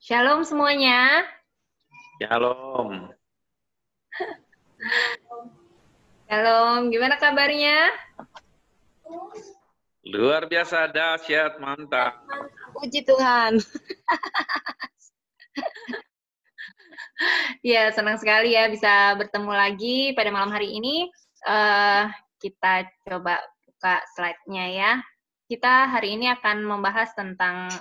Shalom semuanya. Shalom. Shalom, gimana kabarnya? Luar biasa dahsyat, mantap. Puji Tuhan. Ya, senang sekali ya bisa bertemu lagi pada malam hari ini. Kita coba buka slide-nya ya. Kita hari ini akan membahas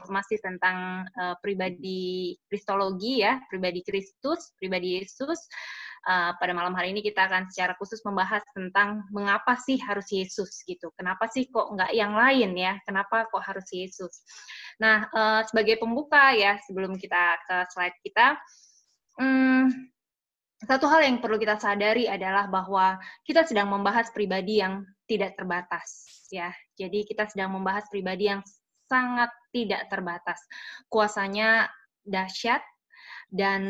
masih tentang pribadi Kristologi ya, pribadi Kristus, pribadi Yesus. Pada malam hari ini kita akan secara khusus membahas tentang mengapa sih harus Yesus gitu. Kenapa sih kok nggak yang lain ya? Kenapa kok harus Yesus? Nah, sebagai pembuka ya, sebelum kita ke slide kita, satu hal yang perlu kita sadari adalah bahwa kita sedang membahas pribadi yang tidak terbatas ya. Jadi kita sedang membahas pribadi yang sangat tidak terbatas. Kuasanya dahsyat dan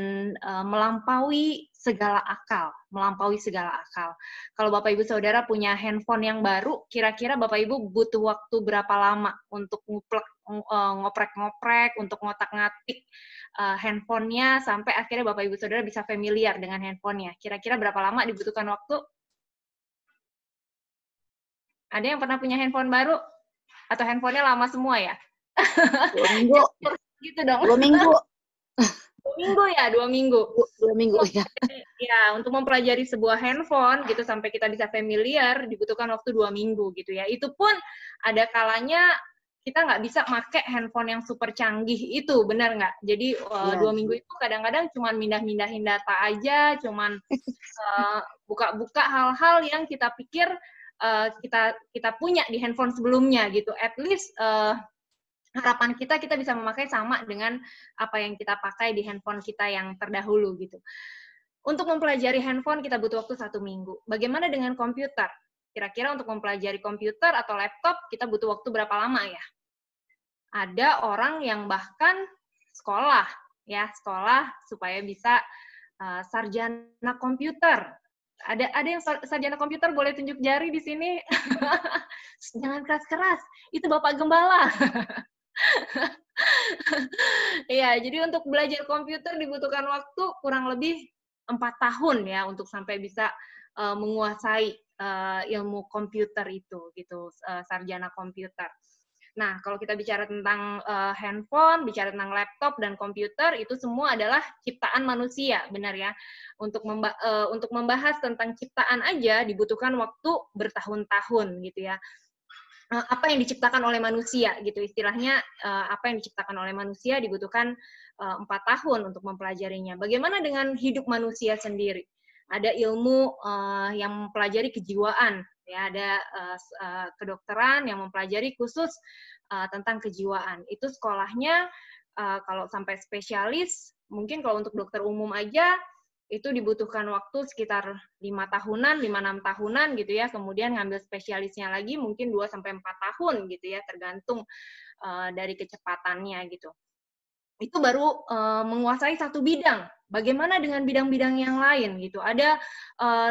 melampaui segala akal, melampaui segala akal. Kalau Bapak Ibu Saudara punya handphone yang baru, kira-kira Bapak Ibu butuh waktu berapa lama untuk ngoprek-ngoprek, untuk ngotak-ngatik handphonenya sampai akhirnya Bapak Ibu Saudara bisa familiar dengan handphonenya. Kira-kira berapa lama dibutuhkan waktu? Ada yang pernah punya handphone baru? Atau handphonenya lama semua ya? 2 minggu. Gitu dong. 2 minggu. 2 minggu ya, 2 minggu. 2 minggu ya. Ya, untuk mempelajari sebuah handphone gitu sampai kita bisa familiar dibutuhkan waktu 2 minggu gitu ya. Itu pun ada kalanya kita nggak bisa pakai handphone yang super canggih itu, benar nggak? Jadi 2 minggu itu kadang-kadang cuma mindah-mindahin data aja, cuman buka-buka hal-hal yang kita pikir kita punya di handphone sebelumnya gitu. At least harapan kita bisa memakai sama dengan apa yang kita pakai di handphone kita yang terdahulu gitu. Untuk mempelajari handphone kita butuh waktu 1 minggu. Bagaimana dengan komputer? Kira-kira untuk mempelajari komputer atau laptop kita butuh waktu berapa lama ya? Ada orang yang bahkan sekolah supaya bisa sarjana komputer. Ada yang sarjana komputer, boleh tunjuk jari di sini? Jangan keras-keras, itu Bapak Gembala. Iya, jadi untuk belajar komputer dibutuhkan waktu kurang lebih 4 tahun ya untuk sampai bisa menguasai ilmu komputer itu gitu, sarjana komputer. Nah, kalau kita bicara tentang handphone, bicara tentang laptop dan komputer, itu semua adalah ciptaan manusia, benar ya. Untuk membahas tentang ciptaan aja dibutuhkan waktu bertahun-tahun gitu ya. Apa yang diciptakan oleh manusia gitu istilahnya, apa yang diciptakan oleh manusia dibutuhkan 4 tahun untuk mempelajarinya. Bagaimana dengan hidup manusia sendiri? Ada ilmu yang mempelajari kejiwaan, ya ada kedokteran yang mempelajari khusus tentang kejiwaan. Itu sekolahnya kalau sampai spesialis, mungkin kalau untuk dokter umum aja itu dibutuhkan waktu sekitar 5 tahunan, 5-6 tahunan gitu ya, kemudian ngambil spesialisnya lagi mungkin 2-4 tahun gitu ya, tergantung dari kecepatannya gitu. Itu baru menguasai satu bidang. Bagaimana dengan bidang-bidang yang lain gitu? Ada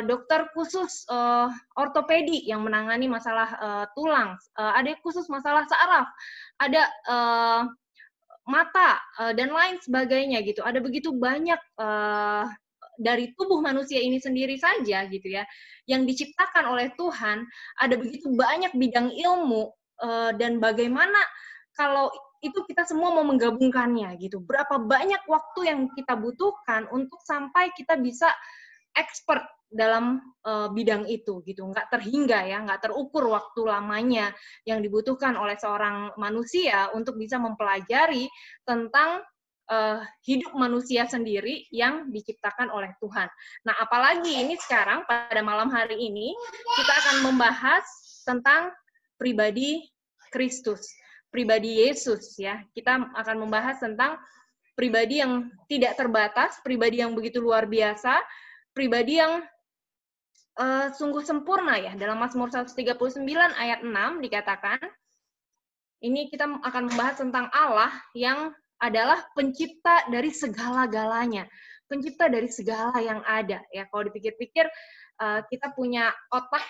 dokter khusus ortopedi yang menangani masalah tulang, ada khusus masalah saraf, ada mata dan lain sebagainya gitu. Ada begitu banyak dari tubuh manusia ini sendiri saja gitu ya, yang diciptakan oleh Tuhan, ada begitu banyak bidang ilmu dan bagaimana kalau itu kita semua mau menggabungkannya gitu. Berapa banyak waktu yang kita butuhkan untuk sampai kita bisa expert dalam bidang itu gitu, nggak terhingga ya, nggak terukur waktu lamanya yang dibutuhkan oleh seorang manusia untuk bisa mempelajari tentang hidup manusia sendiri yang diciptakan oleh Tuhan. Nah, apalagi ini sekarang pada malam hari ini kita akan membahas tentang pribadi Kristus, pribadi Yesus ya. Kita akan membahas tentang pribadi yang tidak terbatas, pribadi yang begitu luar biasa, pribadi yang sungguh sempurna ya. Dalam Mazmur 139 ayat 6 dikatakan, ini kita akan membahas tentang Allah yang adalah pencipta dari segala-galanya, pencipta dari segala yang ada. Ya, kalau dipikir-pikir kita punya otak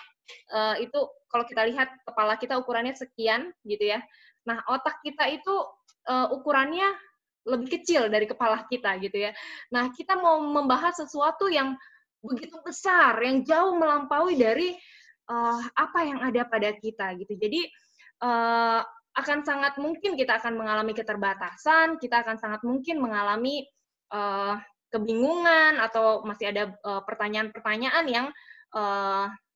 itu kalau kita lihat kepala kita ukurannya sekian gitu ya. Nah, otak kita itu ukurannya lebih kecil dari kepala kita gitu ya. Nah, kita mau membahas sesuatu yang begitu besar, yang jauh melampaui dari apa yang ada pada kita gitu. Jadi akan sangat mungkin kita akan mengalami keterbatasan, kita akan sangat mungkin mengalami kebingungan atau masih ada pertanyaan-pertanyaan yang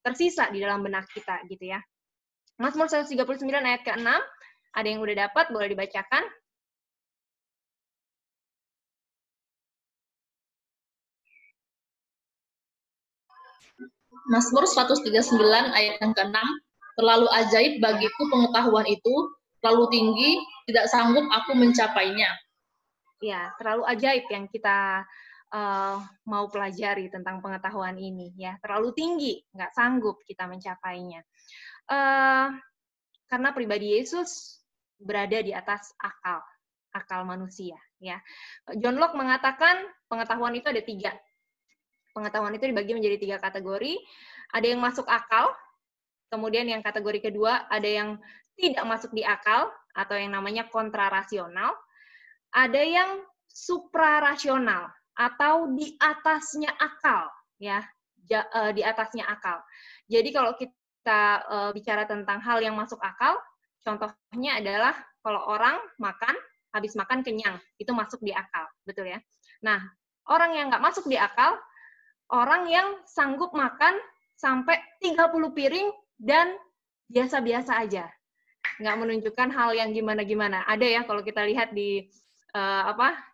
tersisa di dalam benak kita gitu ya. Mazmur 139 ayat ke-6, ada yang udah dapat, boleh dibacakan. Mazmur 139 ayat yang ke-6, terlalu ajaib bagiku pengetahuan itu, terlalu tinggi, tidak sanggup aku mencapainya. Ya, terlalu ajaib yang kita mau pelajari tentang pengetahuan ini. Ya, terlalu tinggi, nggak sanggup kita mencapainya. Karena pribadi Yesus berada di atas akal manusia. Ya, John Locke mengatakan pengetahuan itu ada 3. Pengetahuan itu dibagi menjadi 3 kategori. Ada yang masuk akal, kemudian yang kategori kedua ada yang tidak masuk di akal atau yang namanya kontrarasional. Ada yang suprarasional atau di atasnya akal, ya, di atasnya akal. Jadi kalau kita bicara tentang hal yang masuk akal, contohnya adalah kalau orang makan, habis makan kenyang, itu masuk di akal, betul ya? Nah, orang yang nggak masuk di akal, orang yang sanggup makan sampai 30 piring dan biasa-biasa aja. Nggak menunjukkan hal yang gimana-gimana. Ada ya kalau kita lihat di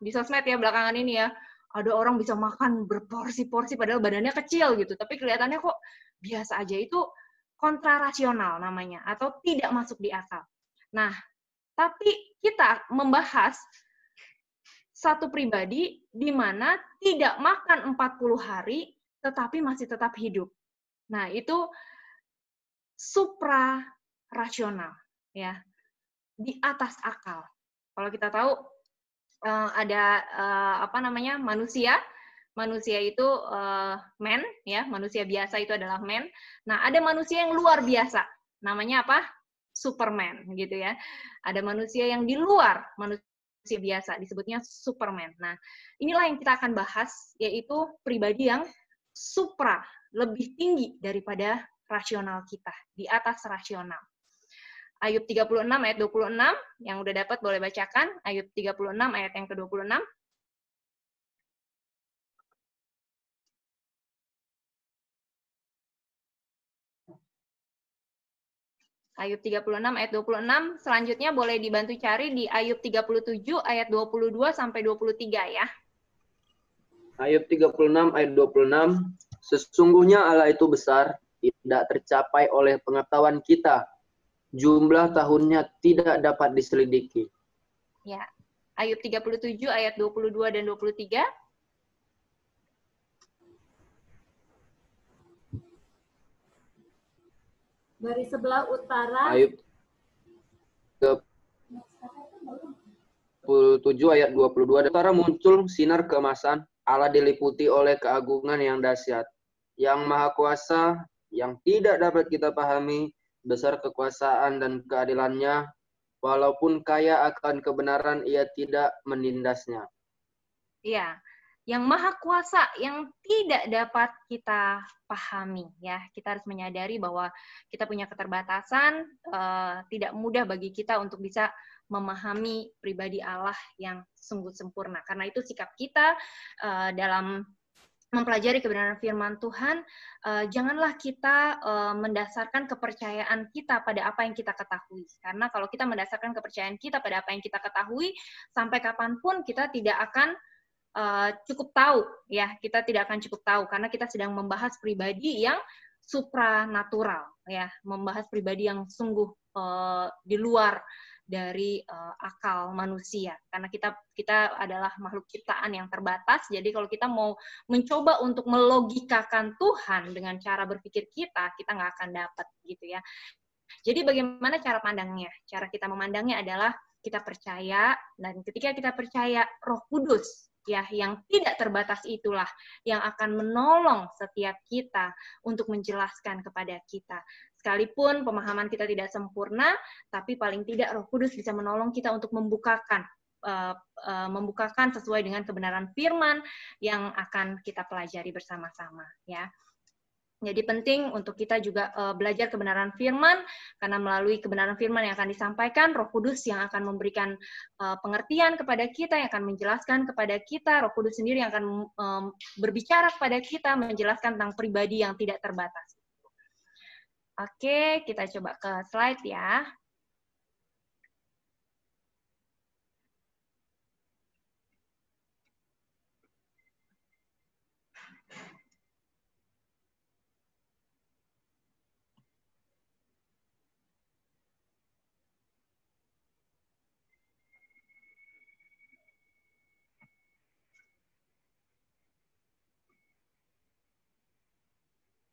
di sosmed ya belakangan ini ya, ada orang bisa makan berporsi-porsi padahal badannya kecil gitu, tapi kelihatannya kok biasa aja. Itu kontrarasional namanya, atau tidak masuk di akal. Nah, tapi kita membahas satu pribadi di mana tidak makan 40 hari, tetapi masih tetap hidup. Nah, itu suprarasional, ya, di atas akal. Kalau kita tahu ada manusia itu man, ya, manusia biasa itu adalah man. Nah, ada manusia yang luar biasa, namanya apa? Superman, gitu ya. Ada manusia yang di luar manusia biasa, disebutnya Superman. Nah, inilah yang kita akan bahas, yaitu pribadi yang supra, lebih tinggi daripada rasional kita, di atas rasional. Ayub 36 ayat 26, yang udah dapat boleh bacakan. Ayub 36 ayat yang ke-26. Ayub 36 ayat 26, selanjutnya boleh dibantu cari di Ayub 37 ayat 22 sampai 23 ya. Ayub 36 ayat 26, sesungguhnya Allah itu besar, tidak tercapai oleh pengetahuan kita. Jumlah tahunnya tidak dapat diselidiki. Ya. Ayub 37 ayat 22 dan 23. Dari sebelah utara. Ayub 37 ayat 22. Dari utara muncul sinar keemasan, Allah diliputi oleh keagungan yang dahsyat, yang maha kuasa, yang tidak dapat kita pahami, besar kekuasaan dan keadilannya, walaupun kaya akan kebenaran, ia tidak menindasnya. Iya, yang maha kuasa, yang tidak dapat kita pahami. Ya, kita harus menyadari bahwa kita punya keterbatasan, tidak mudah bagi kita untuk bisa memahami pribadi Allah yang sungguh sempurna. Karena itu sikap kita dalam mempelajari kebenaran firman Tuhan, janganlah kita mendasarkan kepercayaan kita pada apa yang kita ketahui. Karena kalau kita mendasarkan kepercayaan kita pada apa yang kita ketahui, sampai kapanpun kita tidak akan cukup tahu, ya, kita tidak akan cukup tahu karena kita sedang membahas pribadi yang supranatural, ya, membahas pribadi yang sungguh di luar dari akal manusia, karena kita adalah makhluk ciptaan yang terbatas. Jadi kalau kita mau mencoba untuk melogikakan Tuhan dengan cara berpikir kita nggak akan dapat, gitu ya. Jadi bagaimana cara pandangnya? Cara kita memandangnya adalah kita percaya, dan ketika kita percaya, Roh Kudus, ya, yang tidak terbatas itulah yang akan menolong setiap kita untuk menjelaskan kepada kita. Sekalipun pemahaman kita tidak sempurna, tapi paling tidak Roh Kudus bisa menolong kita untuk membukakan membukakan sesuai dengan kebenaran firman yang akan kita pelajari bersama-sama, ya. Jadi penting untuk kita juga belajar kebenaran firman, karena melalui kebenaran firman yang akan disampaikan, Roh Kudus yang akan memberikan pengertian kepada kita, yang akan menjelaskan kepada kita, Roh Kudus sendiri yang akan berbicara kepada kita, menjelaskan tentang pribadi yang tidak terbatas. Oke, kita coba ke slide ya.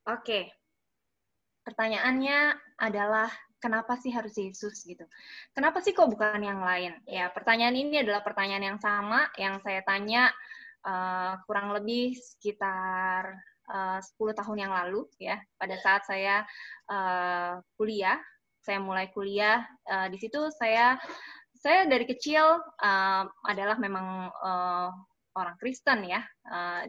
Oke, pertanyaannya adalah kenapa sih harus Yesus gitu? Kenapa sih kok bukan yang lain? Ya, pertanyaan ini adalah pertanyaan yang sama yang saya tanya kurang lebih sekitar 10 tahun yang lalu ya. Pada saat saya kuliah, saya mulai kuliah di situ saya dari kecil adalah memang orang Kristen ya,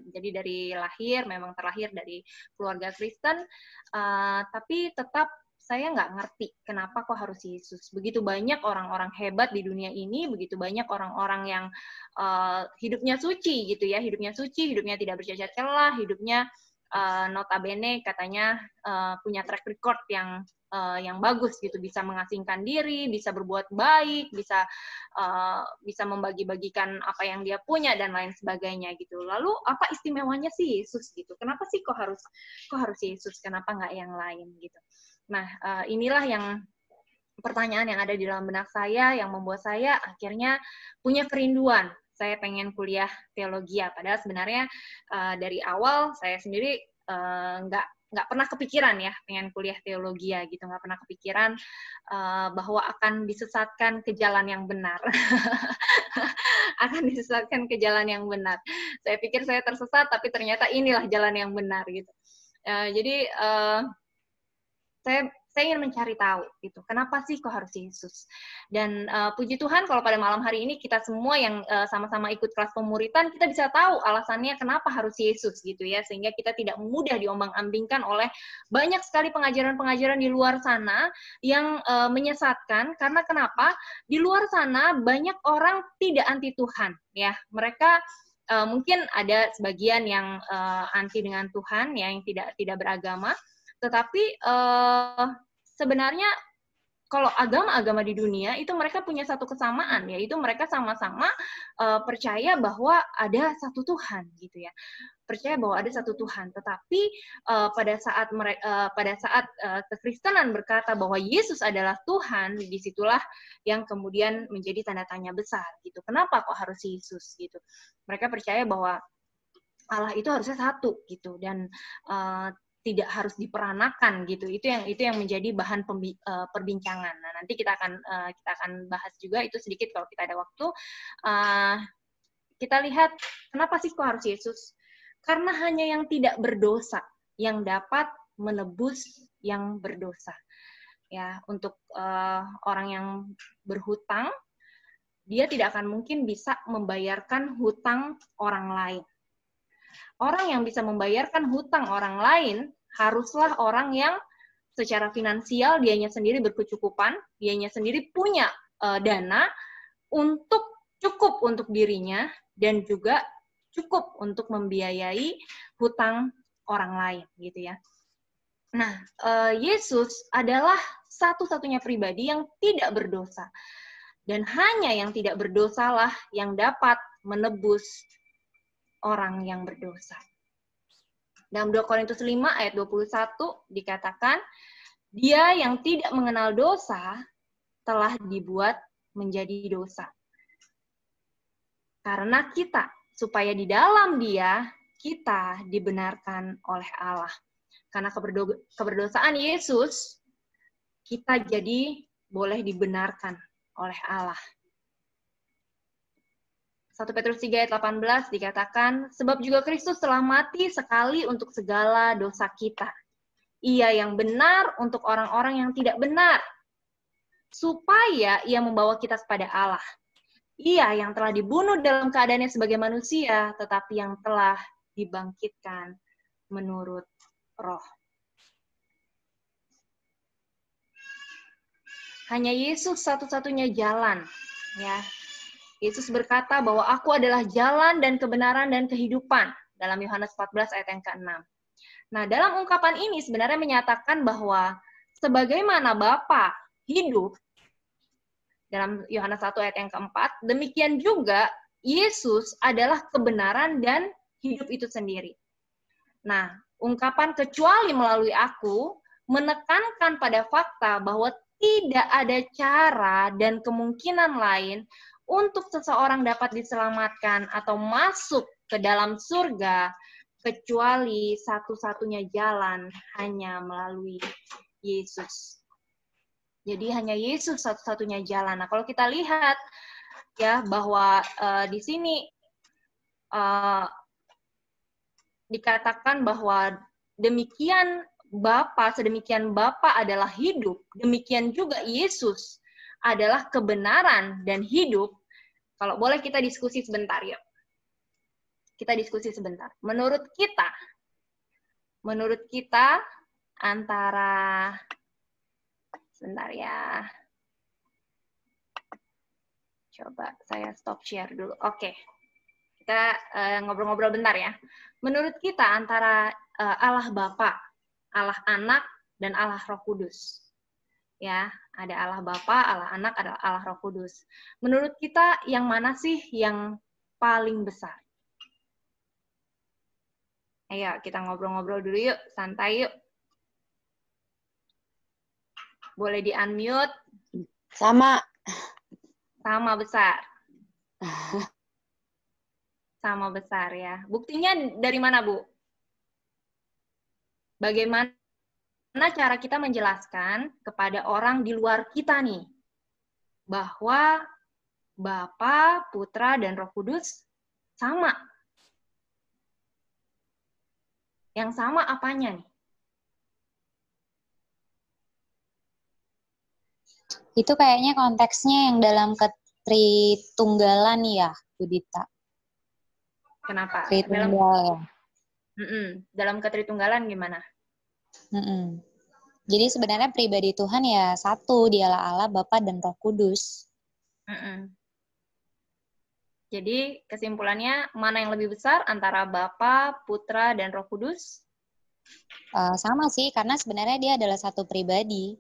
jadi dari lahir memang terlahir dari keluarga Kristen, tapi tetap saya nggak ngerti kenapa kok harus Yesus. Begitu banyak orang-orang hebat di dunia ini, begitu banyak orang-orang yang hidupnya suci gitu ya, hidupnya suci, hidupnya tidak bercacat celah, hidupnya notabene katanya punya track record yang bagus gitu, bisa mengasingkan diri, bisa berbuat baik, bisa membagi-bagikan apa yang dia punya dan lain sebagainya gitu. Lalu apa istimewanya sih Yesus gitu? Kenapa sih kok harus Yesus? Kenapa nggak yang lain gitu? Nah, inilah yang pertanyaan yang ada di dalam benak saya yang membuat saya akhirnya punya kerinduan. Saya pengen kuliah teologi, padahal sebenarnya dari awal saya sendiri nggak pernah kepikiran ya pengen kuliah teologi gitu, nggak pernah kepikiran bahwa akan disesatkan ke jalan yang benar. Akan disesatkan ke jalan yang benar. Saya pikir saya tersesat, tapi ternyata inilah jalan yang benar gitu. Jadi saya ingin mencari tahu gitu, kenapa sih kok harus Yesus? Dan puji Tuhan kalau pada malam hari ini kita semua yang sama-sama ikut kelas pemuritan, kita bisa tahu alasannya kenapa harus Yesus gitu ya, sehingga kita tidak mudah diombang-ambingkan oleh banyak sekali pengajaran-pengajaran di luar sana yang menyesatkan. Karena kenapa? Di luar sana banyak orang tidak anti Tuhan ya, mereka mungkin ada sebagian yang anti dengan Tuhan ya, yang tidak beragama. Tetapi sebenarnya kalau agama-agama di dunia itu mereka punya satu kesamaan, yaitu mereka sama-sama percaya bahwa ada satu Tuhan gitu ya, percaya bahwa ada satu Tuhan. Tetapi pada saat kekristenan berkata bahwa Yesus adalah Tuhan, disitulah yang kemudian menjadi tanda tanya besar gitu. Kenapa kok harus Yesus gitu? Mereka percaya bahwa Allah itu harusnya satu gitu, dan tidak harus diperanakan gitu. Itu yang menjadi bahan perbincangan. Nah, nanti kita akan bahas juga itu sedikit kalau kita ada waktu. Kita lihat kenapa sih kok harus Yesus? Karena hanya yang tidak berdosa yang dapat menebus yang berdosa. Ya, untuk orang yang berhutang, dia tidak akan mungkin bisa membayarkan hutang orang lain. Orang yang bisa membayarkan hutang orang lain haruslah orang yang secara finansial dianya sendiri berkecukupan, dianya sendiri punya dana cukup untuk dirinya dan juga cukup untuk membiayai hutang orang lain gitu ya. Nah, Yesus adalah satu-satunya pribadi yang tidak berdosa. Dan hanya yang tidak berdosalah yang dapat menebus orang yang berdosa. Dalam 2 Korintus 5 ayat 21 dikatakan, dia yang tidak mengenal dosa telah dibuat menjadi dosa. Karena kita, supaya di dalam dia, kita dibenarkan oleh Allah. Karena keberdosaan Yesus, kita jadi boleh dibenarkan oleh Allah. 1 Petrus 3 ayat 18 dikatakan, sebab juga Kristus telah mati sekali untuk segala dosa kita. Ia yang benar untuk orang-orang yang tidak benar, supaya ia membawa kita kepada Allah. Ia yang telah dibunuh dalam keadaannya sebagai manusia, tetapi yang telah dibangkitkan menurut roh. Hanya Yesus satu-satunya jalan, ya. Yesus berkata bahwa aku adalah jalan dan kebenaran dan kehidupan dalam Yohanes 14 ayat yang ke-6. Nah, dalam ungkapan ini sebenarnya menyatakan bahwa sebagaimana Bapa hidup dalam Yohanes 1 ayat yang ke-4, demikian juga Yesus adalah kebenaran dan hidup itu sendiri. Nah, ungkapan kecuali melalui aku menekankan pada fakta bahwa tidak ada cara dan kemungkinan lain untuk seseorang dapat diselamatkan atau masuk ke dalam surga kecuali satu-satunya jalan hanya melalui Yesus. Jadi hanya Yesus satu-satunya jalan. Nah, kalau kita lihat ya bahwa di sini dikatakan bahwa sedemikian Bapa adalah hidup, demikian juga Yesus adalah kebenaran dan hidup. Kalau boleh kita diskusi sebentar yuk. Kita diskusi sebentar. Menurut kita antara, sebentar ya. Coba saya stop share dulu. Oke. Kita ngobrol-ngobrol bentar ya. Menurut kita antara Allah Bapa, Allah Anak, dan Allah Roh Kudus. Ya, ada Allah Bapa, Allah Anak, ada Allah Roh Kudus. Menurut kita yang mana sih yang paling besar? Ayo, kita ngobrol-ngobrol dulu yuk, santai yuk. Boleh di-unmute. Sama. Sama besar. Sama besar ya. Buktinya dari mana, Bu? Bagaimana cara kita menjelaskan kepada orang di luar kita nih, bahwa Bapa, Putra, dan Roh Kudus sama. Yang sama apanya nih? Itu kayaknya konteksnya yang dalam ketritunggalan ya, Budita. Kenapa? Tritunggal ya. Dalam ketritunggalan gimana? Jadi sebenarnya pribadi Tuhan ya satu, dialah Allah, Bapa, dan Roh Kudus. Jadi kesimpulannya mana yang lebih besar antara Bapa, Putra, dan Roh Kudus? Sama sih, karena sebenarnya dia adalah satu pribadi.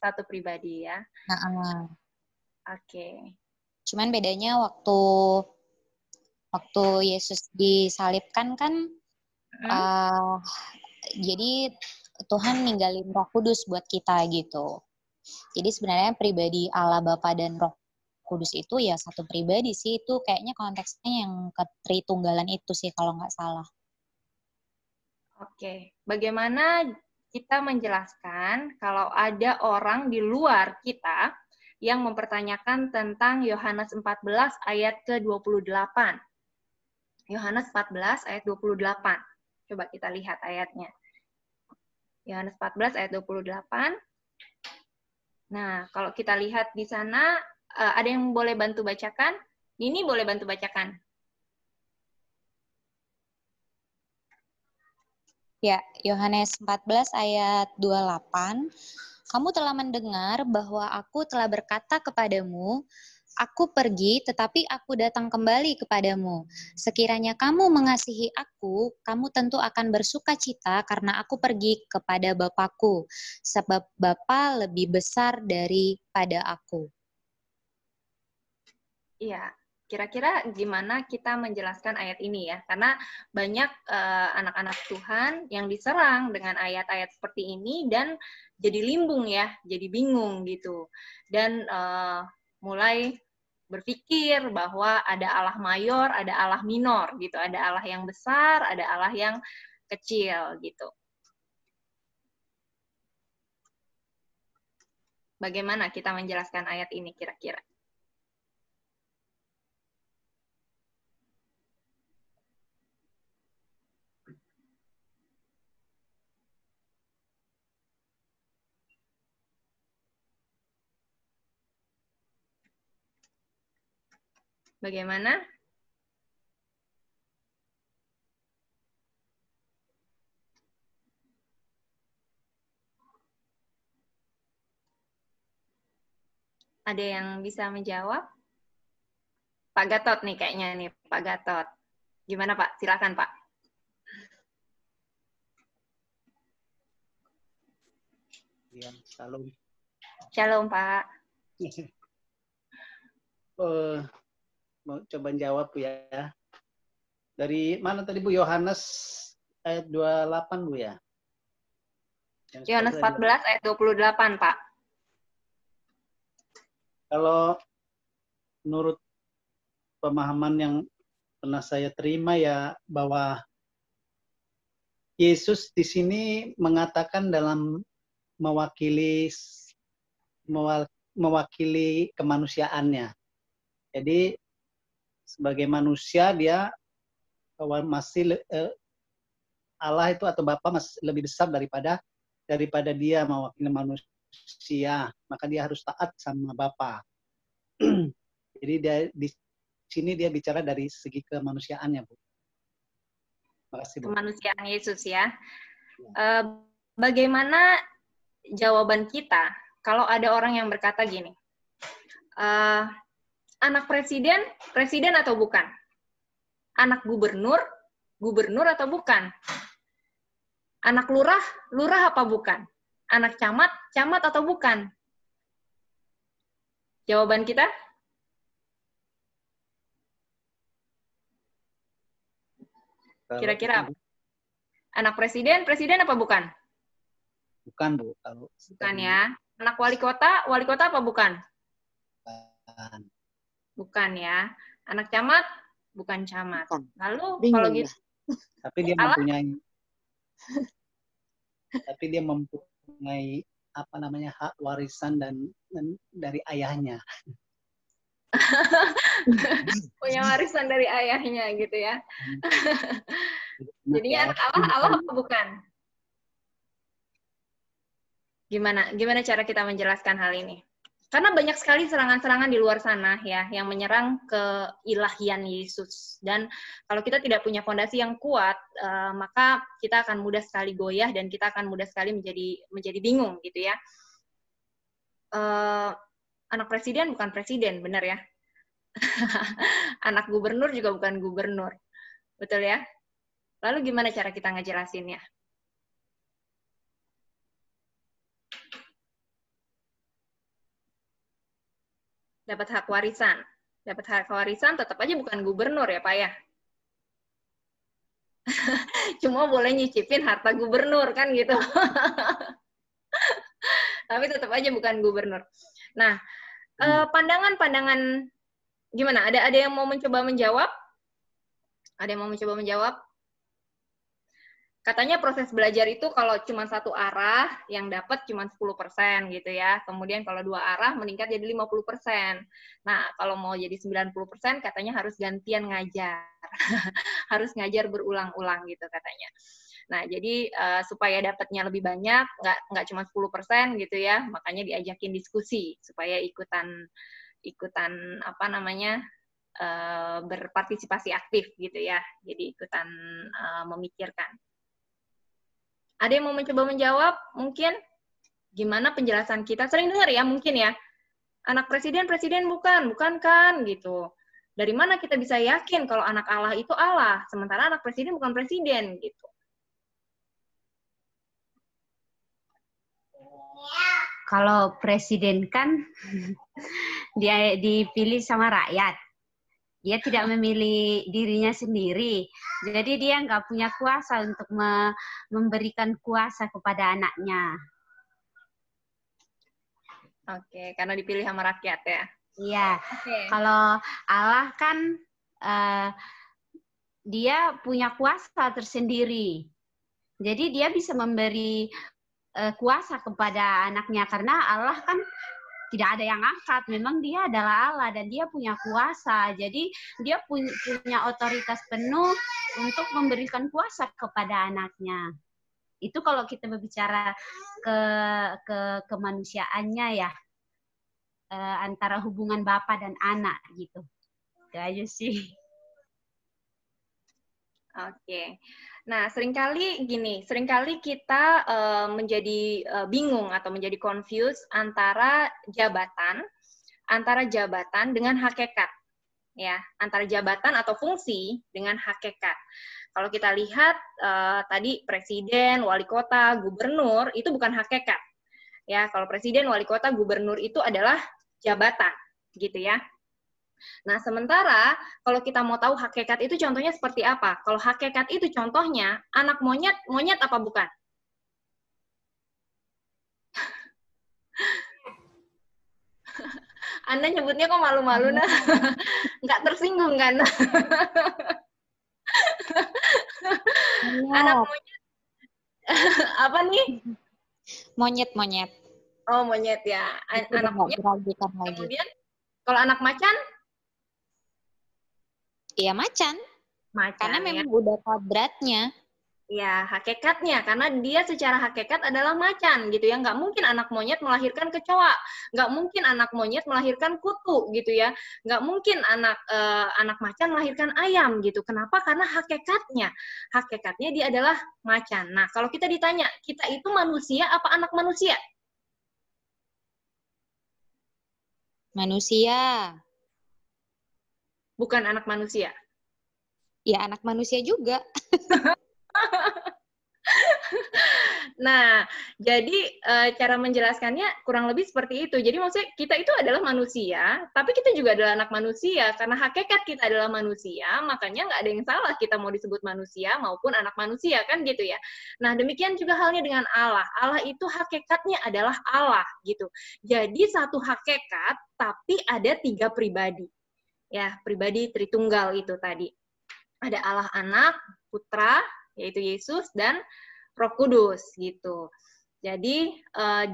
Satu pribadi ya. Oke. Cuman bedanya waktu Yesus disalibkan kan, jadi Tuhan ninggalin Roh Kudus buat kita gitu. Jadi sebenarnya pribadi Allah Bapa dan Roh Kudus itu ya satu pribadi sih, itu kayaknya konteksnya yang ketritunggalan itu sih kalau nggak salah. Oke, bagaimana kita menjelaskan kalau ada orang di luar kita yang mempertanyakan tentang Yohanes 14 ayat ke-28. Yohanes 14 ayat 28. Coba kita lihat ayatnya. Yohanes 14 ayat 28. Nah, kalau kita lihat di sana, ada yang boleh bantu bacakan? Nini boleh bantu bacakan? Ya, Yohanes 14 ayat 28. Kamu telah mendengar bahwa aku telah berkata kepadamu, aku pergi tetapi aku datang kembali kepadamu. Sekiranya kamu mengasihi aku, kamu tentu akan bersuka cita karena aku pergi kepada Bapa-Ku, sebab Bapa lebih besar daripada aku. Iya, kira-kira gimana kita menjelaskan ayat ini ya? Karena banyak anak-anak Tuhan yang diserang dengan ayat-ayat seperti ini dan jadi limbung ya, jadi bingung gitu. Dan mulai berpikir bahwa ada Allah mayor, ada Allah minor gitu, ada Allah yang besar, ada Allah yang kecil gitu. Bagaimana kita menjelaskan ayat ini kira-kira? Bagaimana? Ada yang bisa menjawab? Pak Gatot nih kayaknya nih, Pak Gatot. Gimana Pak? Silakan Pak. Ya, salam. Shalom Pak. Mau coba jawab ya. Dari mana tadi Bu? Yohanes ayat 28 Bu ya? Yohanes 14 ayat 28 Pak. Kalau menurut pemahaman yang pernah saya terima ya, bahwa Yesus di sini mengatakan dalam mewakili kemanusiaannya. Jadi sebagai manusia dia masih Allah itu atau Bapa masih lebih besar daripada dia mewakili manusia, maka dia harus taat sama Bapa. Jadi di sini dia bicara dari segi kemanusiaannya, Bu. Makasih, Bu. Kemanusiaan Yesus ya. Bagaimana jawaban kita kalau ada orang yang berkata gini, anak presiden atau bukan? Anak gubernur atau bukan? Anak lurah apa bukan? Anak camat atau bukan? Jawaban kita? Kira-kira apa? Anak presiden apa bukan? Bukan, Bu. Bukan ya. Anak wali kota apa bukan? Bukan. Bukan ya. Anak camat, bukan camat. Bukan. Lalu Bingung kalau ya. gitu, Tapi dia mempunyai apa namanya hak warisan dan dari ayahnya. punya warisan dari ayahnya gitu ya. Jadinya anak Allah apa bukan? Gimana cara kita menjelaskan hal ini? Karena banyak sekali serangan-serangan di luar sana ya yang menyerang keilahian Yesus. Dan kalau kita tidak punya fondasi yang kuat, maka kita akan mudah sekali goyah dan kita akan mudah sekali menjadi bingung gitu ya. Anak presiden bukan presiden, benar ya? Anak gubernur juga bukan gubernur. Betul ya? Lalu gimana cara kita ngejelasinnya? Dapat hak warisan tetap aja bukan gubernur ya Pak ya. Cuma boleh nyicipin harta gubernur kan gitu. Tapi tetap aja bukan gubernur. Nah, pandangan-pandangan gimana? Ada yang mau mencoba menjawab? Ada yang mau mencoba menjawab? Katanya proses belajar itu kalau cuma satu arah, yang dapat cuma 10% gitu ya. Kemudian kalau dua arah meningkat jadi 50%. Nah, kalau mau jadi 90% katanya harus gantian ngajar. Harus ngajar berulang-ulang gitu katanya. Nah, jadi supaya dapatnya lebih banyak, nggak cuma 10% gitu ya, makanya diajakin diskusi supaya ikutan apa namanya, berpartisipasi aktif gitu ya. Jadi ikutan memikirkan. Ada yang mau mencoba menjawab? Mungkin gimana penjelasan kita? Sering dengar ya mungkin ya. Anak presiden bukan kan gitu. Dari mana kita bisa yakin kalau anak Allah itu Allah, sementara anak presiden bukan presiden gitu. Kalau presiden kan dia dipilih sama rakyat. Dia tidak memilih dirinya sendiri. Jadi dia nggak punya kuasa untuk memberikan kuasa kepada anaknya. Oke, karena dipilih sama rakyat ya. Iya. Okay. Kalau Allah kan dia punya kuasa tersendiri. Jadi dia bisa memberi kuasa kepada anaknya karena Allah kan tidak ada yang angkat, memang dia adalah Allah dan dia punya kuasa. Jadi dia punya otoritas penuh untuk memberikan kuasa kepada anaknya. Itu kalau kita berbicara ke kemanusiaannya ya, antara hubungan Bapa dan anak gitu. Itu aja sih. Oke. Nah, seringkali kita menjadi bingung atau menjadi confused antara jabatan dengan hakikat, ya, antara jabatan atau fungsi dengan hakikat. Kalau kita lihat tadi presiden, wali kota, gubernur itu bukan hakikat, ya. Kalau presiden, wali kota, gubernur itu adalah jabatan, gitu ya. Nah, sementara kalau kita mau tahu hakikat itu contohnya seperti apa? Kalau hakikat itu contohnya anak monyet, monyet apa bukan? Anda nyebutnya kok malu-malu, nah? Nggak tersinggung kan? Anak monyet apa nih? Monyet. Oh, monyet ya. Anak monyet. Kemudian kalau anak macan? Iya, macan. Karena memang udah kodratnya. Ya, hakikatnya. Karena dia secara hakikat adalah macan, gitu ya. Nggak mungkin anak monyet melahirkan kecoa. Nggak mungkin anak monyet melahirkan kutu, gitu ya. Nggak mungkin anak macan melahirkan ayam, gitu. Kenapa? Karena hakikatnya dia adalah macan. Nah, kalau kita ditanya, kita itu manusia apa anak manusia? Manusia. Bukan anak manusia. Ya, anak manusia juga. Nah, jadi cara menjelaskannya kurang lebih seperti itu. Jadi maksudnya kita itu adalah manusia, tapi kita juga adalah anak manusia. Karena hakikat kita adalah manusia, makanya nggak ada yang salah kita mau disebut manusia maupun anak manusia, kan gitu ya. Nah, demikian juga halnya dengan Allah. Allah itu hakikatnya adalah Allah, gitu. Jadi satu hakikat, tapi ada 3 pribadi. Ya, pribadi Tritunggal itu tadi. Ada Allah Anak, Putra, yaitu Yesus, dan Roh Kudus, gitu. Jadi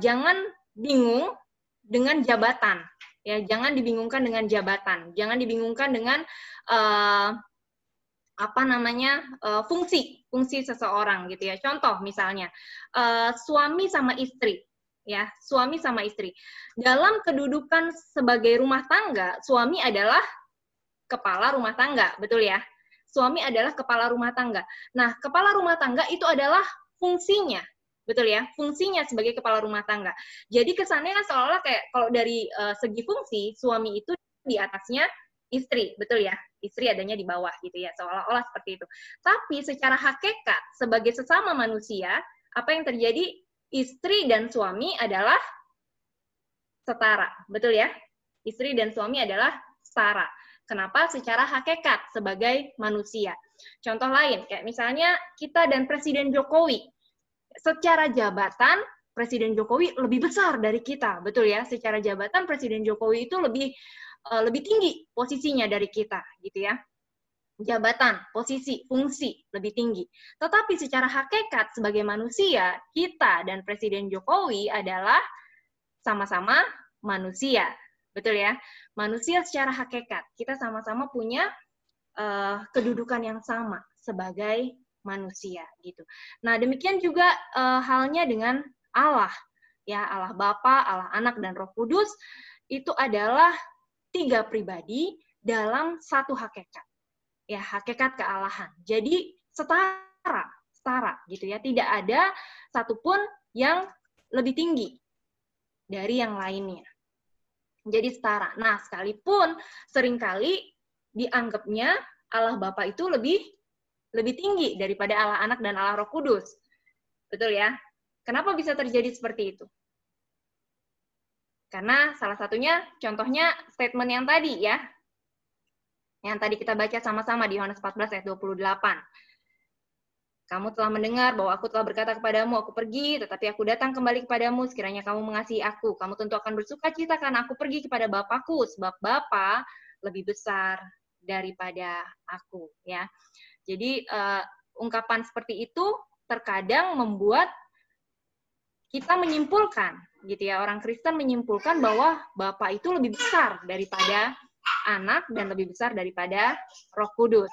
jangan bingung dengan jabatan, ya, jangan dibingungkan dengan jabatan, jangan dibingungkan dengan fungsi seseorang, gitu ya. Contoh misalnya suami sama istri, ya, suami sama istri. Dalam kedudukan sebagai rumah tangga, suami adalah kepala rumah tangga, betul ya? Suami adalah kepala rumah tangga. Nah, kepala rumah tangga itu adalah fungsinya, betul ya? Fungsinya sebagai kepala rumah tangga. Jadi kesannya seolah-olah kayak kalau dari segi fungsi, suami itu di atasnya istri, betul ya? Istri adanya di bawah, gitu ya? Seolah-olah seperti itu. Tapi secara hakikat, sebagai sesama manusia, apa yang terjadi? Istri dan suami adalah setara, betul ya? Istri dan suami adalah setara. Kenapa? Secara hakikat sebagai manusia. Contoh lain, kayak misalnya kita dan Presiden Jokowi. Secara jabatan, Presiden Jokowi lebih besar dari kita, betul ya? Secara jabatan, Presiden Jokowi itu lebih tinggi posisinya dari kita, gitu ya. Jabatan, posisi, fungsi lebih tinggi. Tetapi secara hakikat sebagai manusia, kita dan Presiden Jokowi adalah sama-sama manusia. Betul ya? Manusia secara hakikat. Kita sama-sama punya kedudukan yang sama sebagai manusia, gitu. Nah, demikian juga halnya dengan Allah. Ya, Allah Bapa, Allah Anak, dan Roh Kudus itu adalah 3 pribadi dalam satu hakikat. Ya, hakikat kealahan. Jadi setara gitu ya. Tidak ada satupun yang lebih tinggi dari yang lainnya. Jadi setara. Nah, sekalipun seringkali dianggapnya Allah Bapa itu lebih tinggi daripada Allah Anak dan Allah Roh Kudus. Betul ya? Kenapa bisa terjadi seperti itu? Karena salah satunya, contohnya statement yang tadi ya. Yang tadi kita baca sama-sama di Yohanes 14 ayat 28. Kamu telah mendengar bahwa aku telah berkata kepadamu, aku pergi, tetapi aku datang kembali kepadamu, sekiranya kamu mengasihi aku. Kamu tentu akan bersuka cita karena aku pergi kepada Bapakku, sebab Bapa lebih besar daripada aku. Ya. Jadi ungkapan seperti itu terkadang membuat kita menyimpulkan, gitu ya, orang Kristen menyimpulkan bahwa Bapa itu lebih besar daripada Anak dan lebih besar daripada Roh Kudus.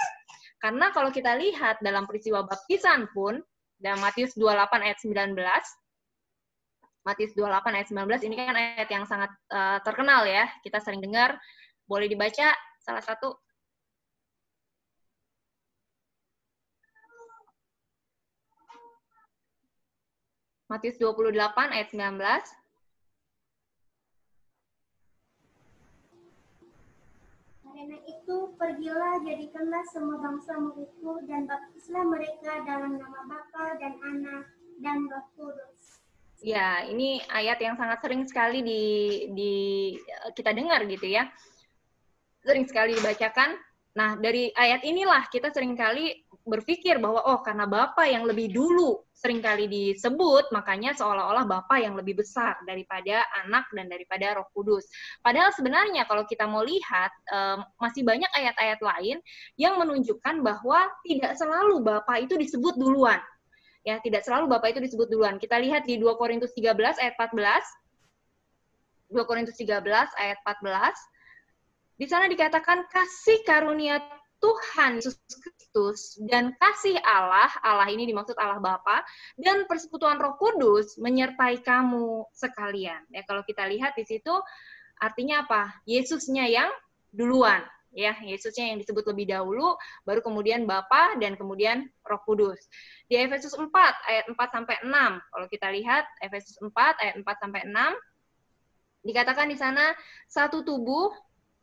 Karena kalau kita lihat dalam peristiwa baptisan pun, dalam Matius 28 ayat 19, Matius 28 ayat 19, ini kan ayat yang sangat terkenal ya, kita sering dengar, boleh dibaca salah satu Matius 28 ayat 19. Karena itu, pergilah jadikanlah semua bangsa muridku dan baptislah mereka dalam nama Bapa dan Anak dan Roh Kudus. Ya, ini ayat yang sangat sering sekali kita dengar gitu ya. Sering sekali dibacakan. Nah, dari ayat inilah kita seringkali berpikir bahwa oh karena Bapa yang lebih dulu seringkali disebut, makanya seolah-olah Bapa yang lebih besar daripada Anak dan daripada Roh Kudus. Padahal sebenarnya kalau kita mau lihat masih banyak ayat-ayat lain yang menunjukkan bahwa tidak selalu Bapa itu disebut duluan. Ya, tidak selalu Bapa itu disebut duluan. Kita lihat di 2 Korintus 13 ayat 14. 2 Korintus 13 ayat 14. Di sana dikatakan kasih karunia Tuhan Yesus Kristus dan kasih Allah, Allah ini dimaksud Allah Bapa, dan persekutuan Roh Kudus menyertai kamu sekalian. Ya, kalau kita lihat di situ artinya apa? Yesusnya yang duluan, ya, Yesusnya yang disebut lebih dahulu, baru kemudian Bapa dan kemudian Roh Kudus. Di Efesus 4 ayat 4 sampai 6, kalau kita lihat Efesus 4 ayat 4 sampai 6 dikatakan di sana satu tubuh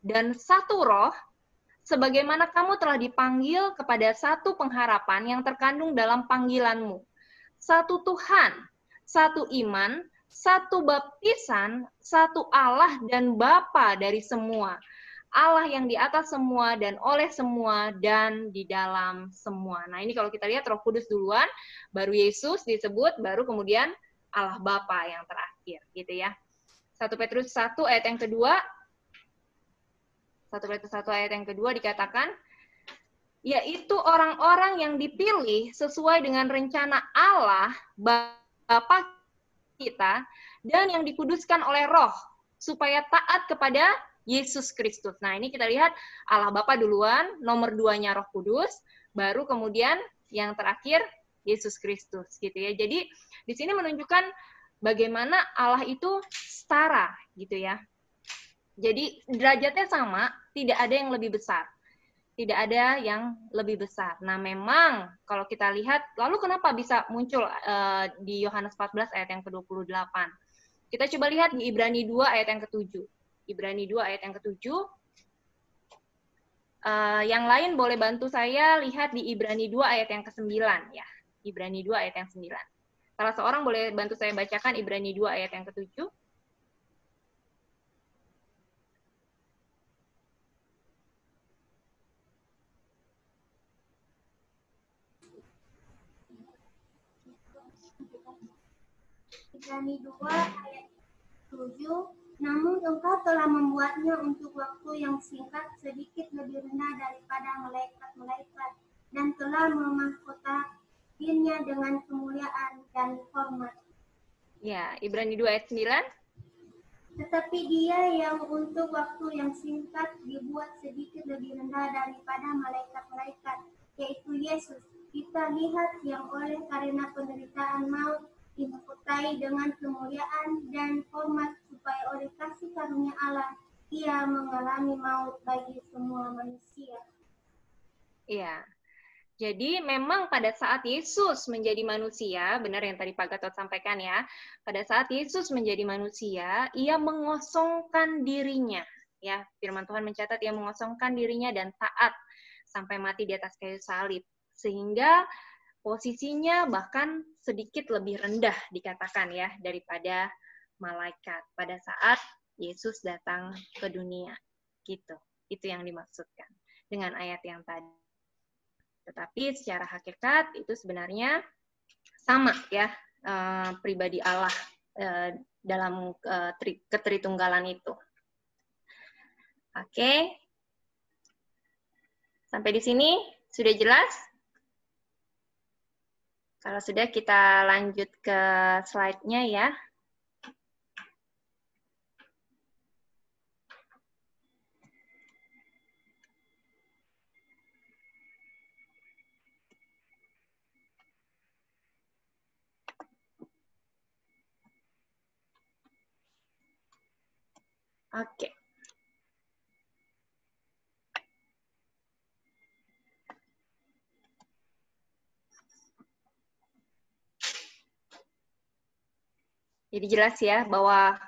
dan satu roh, sebagaimana kamu telah dipanggil kepada satu pengharapan yang terkandung dalam panggilanmu. Satu Tuhan, satu iman, satu baptisan, satu Allah dan Bapa dari semua. Allah yang di atas semua dan oleh semua dan di dalam semua. Nah, ini kalau kita lihat Roh Kudus duluan, baru Yesus disebut, baru kemudian Allah Bapa yang terakhir, gitu ya. 1 Petrus 1 ayat yang kedua, 1 Petrus 1 ayat yang kedua dikatakan, yaitu orang-orang yang dipilih sesuai dengan rencana Allah, Bapa kita, dan yang dikuduskan oleh Roh, supaya taat kepada Yesus Kristus. Nah, ini kita lihat Allah Bapa duluan, nomor 2-nya Roh Kudus, baru kemudian yang terakhir Yesus Kristus, gitu ya. Jadi, di sini menunjukkan bagaimana Allah itu setara, gitu ya. Jadi derajatnya sama, tidak ada yang lebih besar. Tidak ada yang lebih besar. Nah, memang kalau kita lihat, lalu kenapa bisa muncul di Yohanes 14 ayat yang ke-28? Kita coba lihat di Ibrani 2 ayat yang ke-7. Ibrani 2 ayat yang ke-7. Yang lain boleh bantu saya lihat di Ibrani 2 ayat yang ke-9 ya. Ibrani 2 ayat yang 9. Salah seorang boleh bantu saya bacakan Ibrani 2 ayat yang ke-7. Ibrani 2 ayat 7, namun engkau telah membuatnya untuk waktu yang singkat sedikit lebih rendah daripada malaikat-malaikat dan telah memahkotakannya dengan kemuliaan dan hormat. Ya, Ibrani 2 ayat 9. Tetapi dia yang untuk waktu yang singkat dibuat sedikit lebih rendah daripada malaikat-malaikat, yaitu Yesus. Kita lihat yang oleh karena penderitaan maut dimahkotai dengan kemuliaan dan hormat supaya oleh kasih karunia Allah ia mengalami maut bagi semua manusia. Iya. Jadi memang pada saat Yesus menjadi manusia, benar yang tadi Pak Gatot sampaikan ya, pada saat Yesus menjadi manusia, ia mengosongkan dirinya. Ya, firman Tuhan mencatat ia mengosongkan dirinya dan taat sampai mati di atas kayu salib. Sehingga posisinya bahkan sedikit lebih rendah dikatakan ya daripada malaikat pada saat Yesus datang ke dunia. Gitu. Itu yang dimaksudkan dengan ayat yang tadi. Tetapi secara hakikat itu sebenarnya sama ya pribadi Allah dalam ketritunggalan itu. Oke. Sampai di sini sudah jelas? Kalau sudah, kita lanjut ke slide-nya ya. Oke. Jadi jelas ya bahwa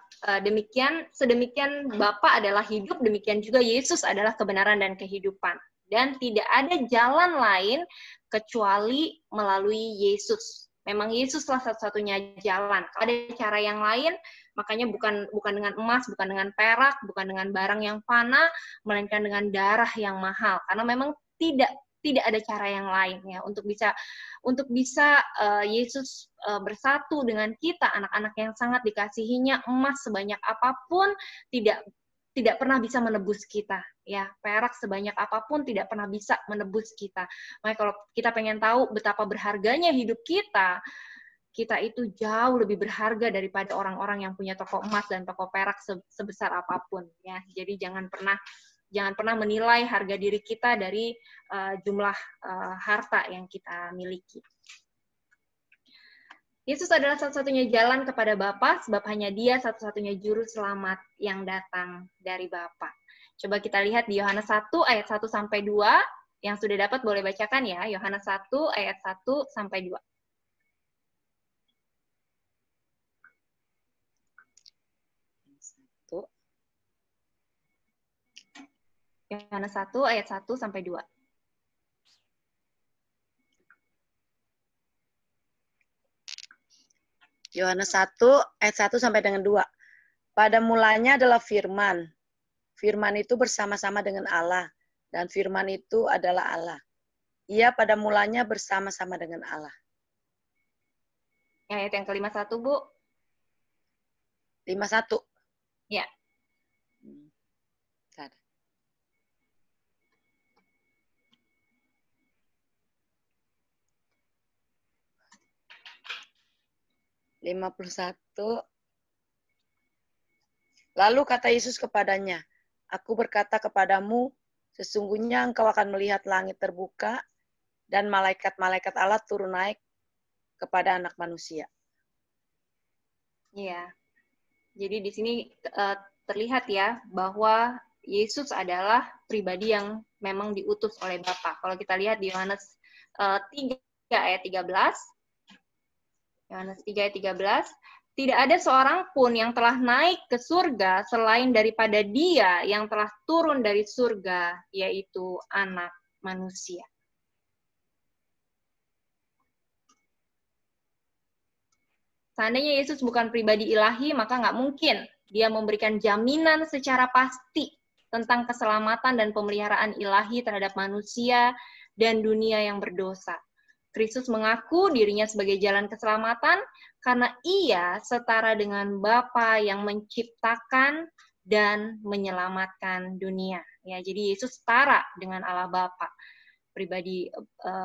sedemikian Bapa adalah hidup, demikian juga Yesus adalah kebenaran dan kehidupan. Dan tidak ada jalan lain kecuali melalui Yesus. Memang Yesuslah satu-satunya jalan. Kalau ada cara yang lain, makanya bukan dengan emas, bukan dengan perak, bukan dengan barang yang fana, melainkan dengan darah yang mahal. Karena memang tidak ada cara yang lain ya untuk bisa Yesus bersatu dengan kita, anak-anak yang sangat dikasihinya. Emas sebanyak apapun tidak pernah bisa menebus kita ya, perak sebanyak apapun tidak pernah bisa menebus kita. Makanya kalau kita pengen tahu betapa berharganya hidup kita itu jauh lebih berharga daripada orang-orang yang punya toko emas dan toko perak sebesar apapun ya. Jadi jangan pernah menilai harga diri kita dari jumlah harta yang kita miliki. Yesus adalah satu-satunya jalan kepada Bapa, sebab hanya Dia satu-satunya juru selamat yang datang dari Bapa. Coba kita lihat di Yohanes 1 ayat 1 sampai 2. Yang sudah dapat boleh bacakan ya, Yohanes 1 ayat 1 sampai 2. Yohanes 1 ayat 1 sampai 2. Yohanes 1 ayat 1 sampai dengan 2. Pada mulanya adalah firman. Firman itu bersama-sama dengan Allah, dan firman itu adalah Allah. Ia pada mulanya bersama-sama dengan Allah. Ayat yang ke-51, Bu. 51. Ya. Bentar. Lalu kata Yesus kepadanya, Aku berkata kepadamu, sesungguhnya engkau akan melihat langit terbuka dan malaikat-malaikat Allah turun naik kepada anak manusia. Iya. Jadi di sini terlihat ya bahwa Yesus adalah pribadi yang memang diutus oleh Bapa. Kalau kita lihat di Yohanes 3 ayat 13, Yohanes 3 ayat 13, tidak ada seorang pun yang telah naik ke surga selain daripada Dia yang telah turun dari surga, yaitu Anak Manusia. Seandainya Yesus bukan pribadi ilahi, maka nggak mungkin Dia memberikan jaminan secara pasti tentang keselamatan dan pemeliharaan ilahi terhadap manusia dan dunia yang berdosa. Kristus mengaku dirinya sebagai jalan keselamatan karena Ia setara dengan Bapa yang menciptakan dan menyelamatkan dunia. Ya, jadi Yesus setara dengan Allah Bapa. Pribadi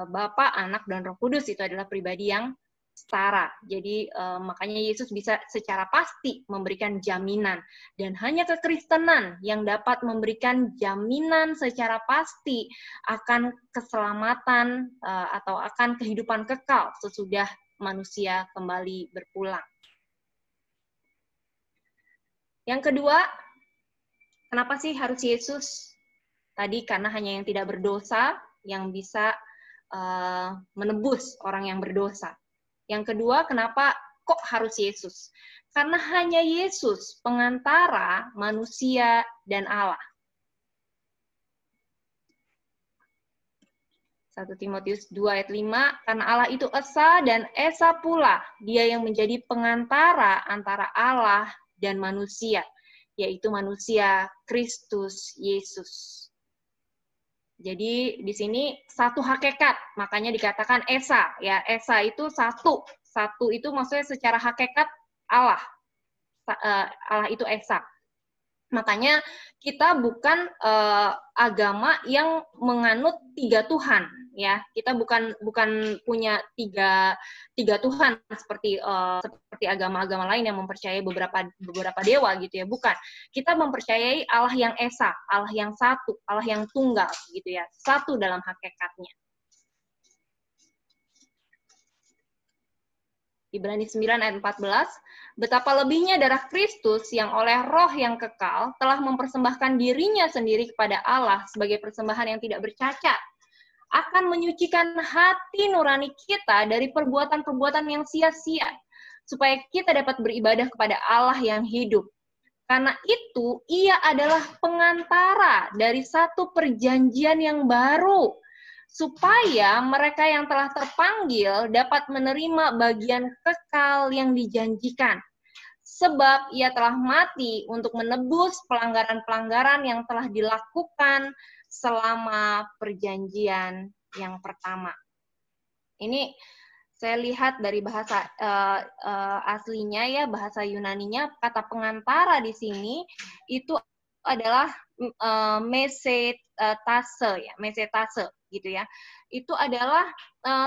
Bapa, Anak, dan Roh Kudus itu adalah pribadi yang setara. Jadi makanya Yesus bisa secara pasti memberikan jaminan. Dan hanya kekristenan yang dapat memberikan jaminan secara pasti akan keselamatan atau akan kehidupan kekal sesudah manusia kembali berpulang. Yang kedua, kenapa sih harus Yesus? Tadi karena hanya yang tidak berdosa yang bisa menebus orang yang berdosa. Yang kedua, kenapa kok harus Yesus? Karena hanya Yesus pengantara manusia dan Allah. 1 Timotius 2 ayat 5, karena Allah itu esa dan esa pula, Dia yang menjadi pengantara antara Allah dan manusia, yaitu manusia Kristus Yesus. Jadi di sini satu hakikat, makanya dikatakan esa. Ya, esa itu satu. Satu itu maksudnya secara hakikat Allah. Allah itu esa. Makanya kita bukan agama yang menganut tiga Tuhan. Ya, kita bukan punya tiga Tuhan seperti agama-agama lain yang mempercayai beberapa dewa gitu ya, bukan. Kita mempercayai Allah yang esa, Allah yang satu, Allah yang tunggal gitu ya, satu dalam hakikatnya. Ibrani 9 ayat 14, betapa lebihnya darah Kristus yang oleh Roh yang kekal telah mempersembahkan dirinya sendiri kepada Allah sebagai persembahan yang tidak bercacat, akan menyucikan hati nurani kita dari perbuatan-perbuatan yang sia-sia, supaya kita dapat beribadah kepada Allah yang hidup. Karena itu, ia adalah pengantara dari satu perjanjian yang baru, supaya mereka yang telah terpanggil dapat menerima bagian kekal yang dijanjikan. Sebab ia telah mati untuk menebus pelanggaran-pelanggaran yang telah dilakukan selama perjanjian yang pertama. Ini saya lihat dari bahasa aslinya ya, bahasa Yunaninya, kata pengantara di sini itu adalah mesetase ya, mesetase gitu ya. Itu adalah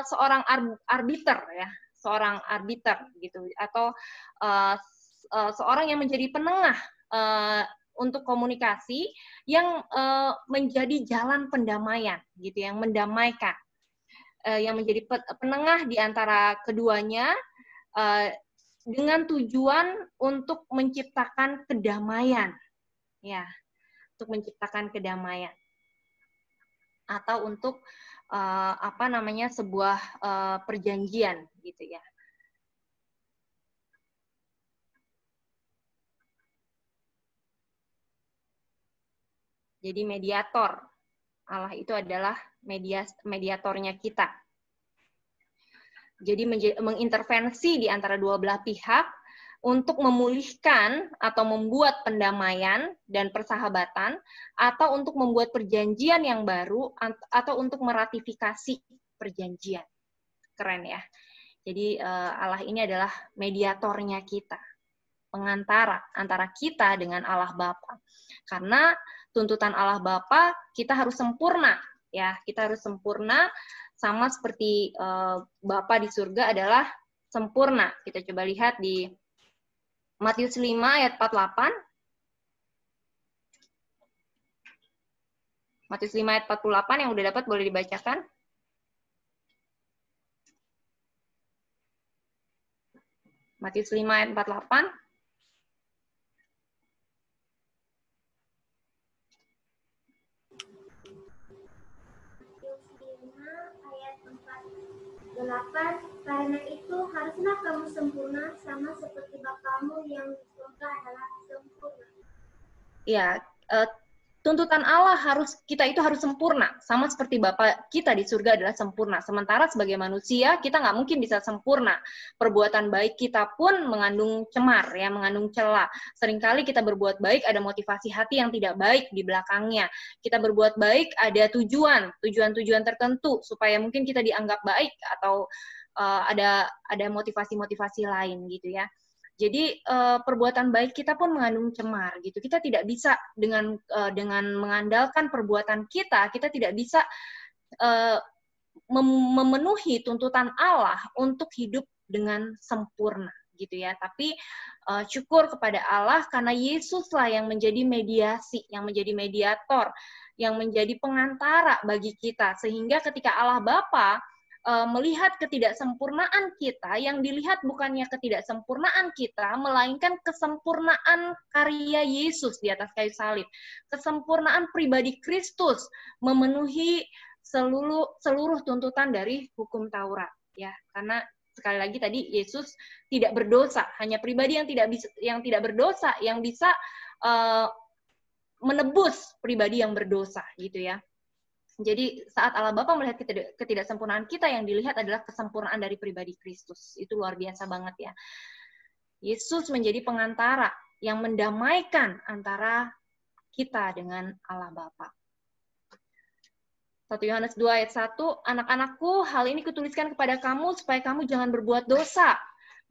seorang arbiter ya, seorang arbiter gitu, atau seorang yang menjadi penengah untuk komunikasi yang menjadi jalan pendamaian gitu, yang mendamaikan. Yang menjadi penengah di antara keduanya dengan tujuan untuk menciptakan kedamaian, ya, untuk menciptakan kedamaian, atau untuk sebuah perjanjian, gitu ya. Jadi mediator, Allah itu adalah mediatornya kita. Jadi mengintervensi di antara dua belah pihak untuk memulihkan atau membuat pendamaian dan persahabatan, atau untuk membuat perjanjian yang baru, atau untuk meratifikasi perjanjian. Keren ya. Jadi Allah ini adalah mediatornya kita, pengantara antara kita dengan Allah Bapa. Karena tuntutan Allah Bapa, kita harus sempurna, ya, kita harus sempurna, sama seperti Bapa di surga adalah sempurna. Kita coba lihat di Matius 5 ayat 48. Matius 5 ayat 48 yang udah dapat boleh dibacakan. Matius 5 ayat 48. Karena itu haruslah kamu sempurna sama seperti Bapamu yang di surga adalah sempurna. Ya, tuntutan Allah kita itu harus sempurna, sama seperti Bapa kita di surga adalah sempurna. Sementara sebagai manusia kita nggak mungkin bisa sempurna. Perbuatan baik kita pun mengandung cemar, ya, mengandung celah. Seringkali kita berbuat baik ada motivasi hati yang tidak baik di belakangnya. Kita berbuat baik ada tujuan tertentu supaya mungkin kita dianggap baik, atau ada motivasi-motivasi lain gitu ya. Jadi perbuatan baik kita pun mengandung cemar gitu. Kita tidak bisa dengan mengandalkan perbuatan kita tidak bisa memenuhi tuntutan Allah untuk hidup dengan sempurna gitu ya. Tapi syukur kepada Allah karena Yesuslah yang menjadi mediasi, yang menjadi mediator, yang menjadi pengantara bagi kita, sehingga ketika Allah Bapa melihat ketidaksempurnaan kita, yang dilihat bukannya ketidaksempurnaan kita, melainkan kesempurnaan karya Yesus di atas kayu salib. Kesempurnaan pribadi Kristus memenuhi seluruh tuntutan dari hukum Taurat, ya. Karena sekali lagi tadi Yesus tidak berdosa, hanya pribadi yang tidak berdosa yang bisa menebus pribadi yang berdosa, gitu ya. Jadi saat Allah Bapa melihat ketidaksempurnaan kita, yang dilihat adalah kesempurnaan dari pribadi Kristus. Itu luar biasa banget ya. Yesus menjadi pengantara yang mendamaikan antara kita dengan Allah Bapa. 1 Yohanes 2 ayat 1, anak-anakku, hal ini kutuliskan kepada kamu supaya kamu jangan berbuat dosa.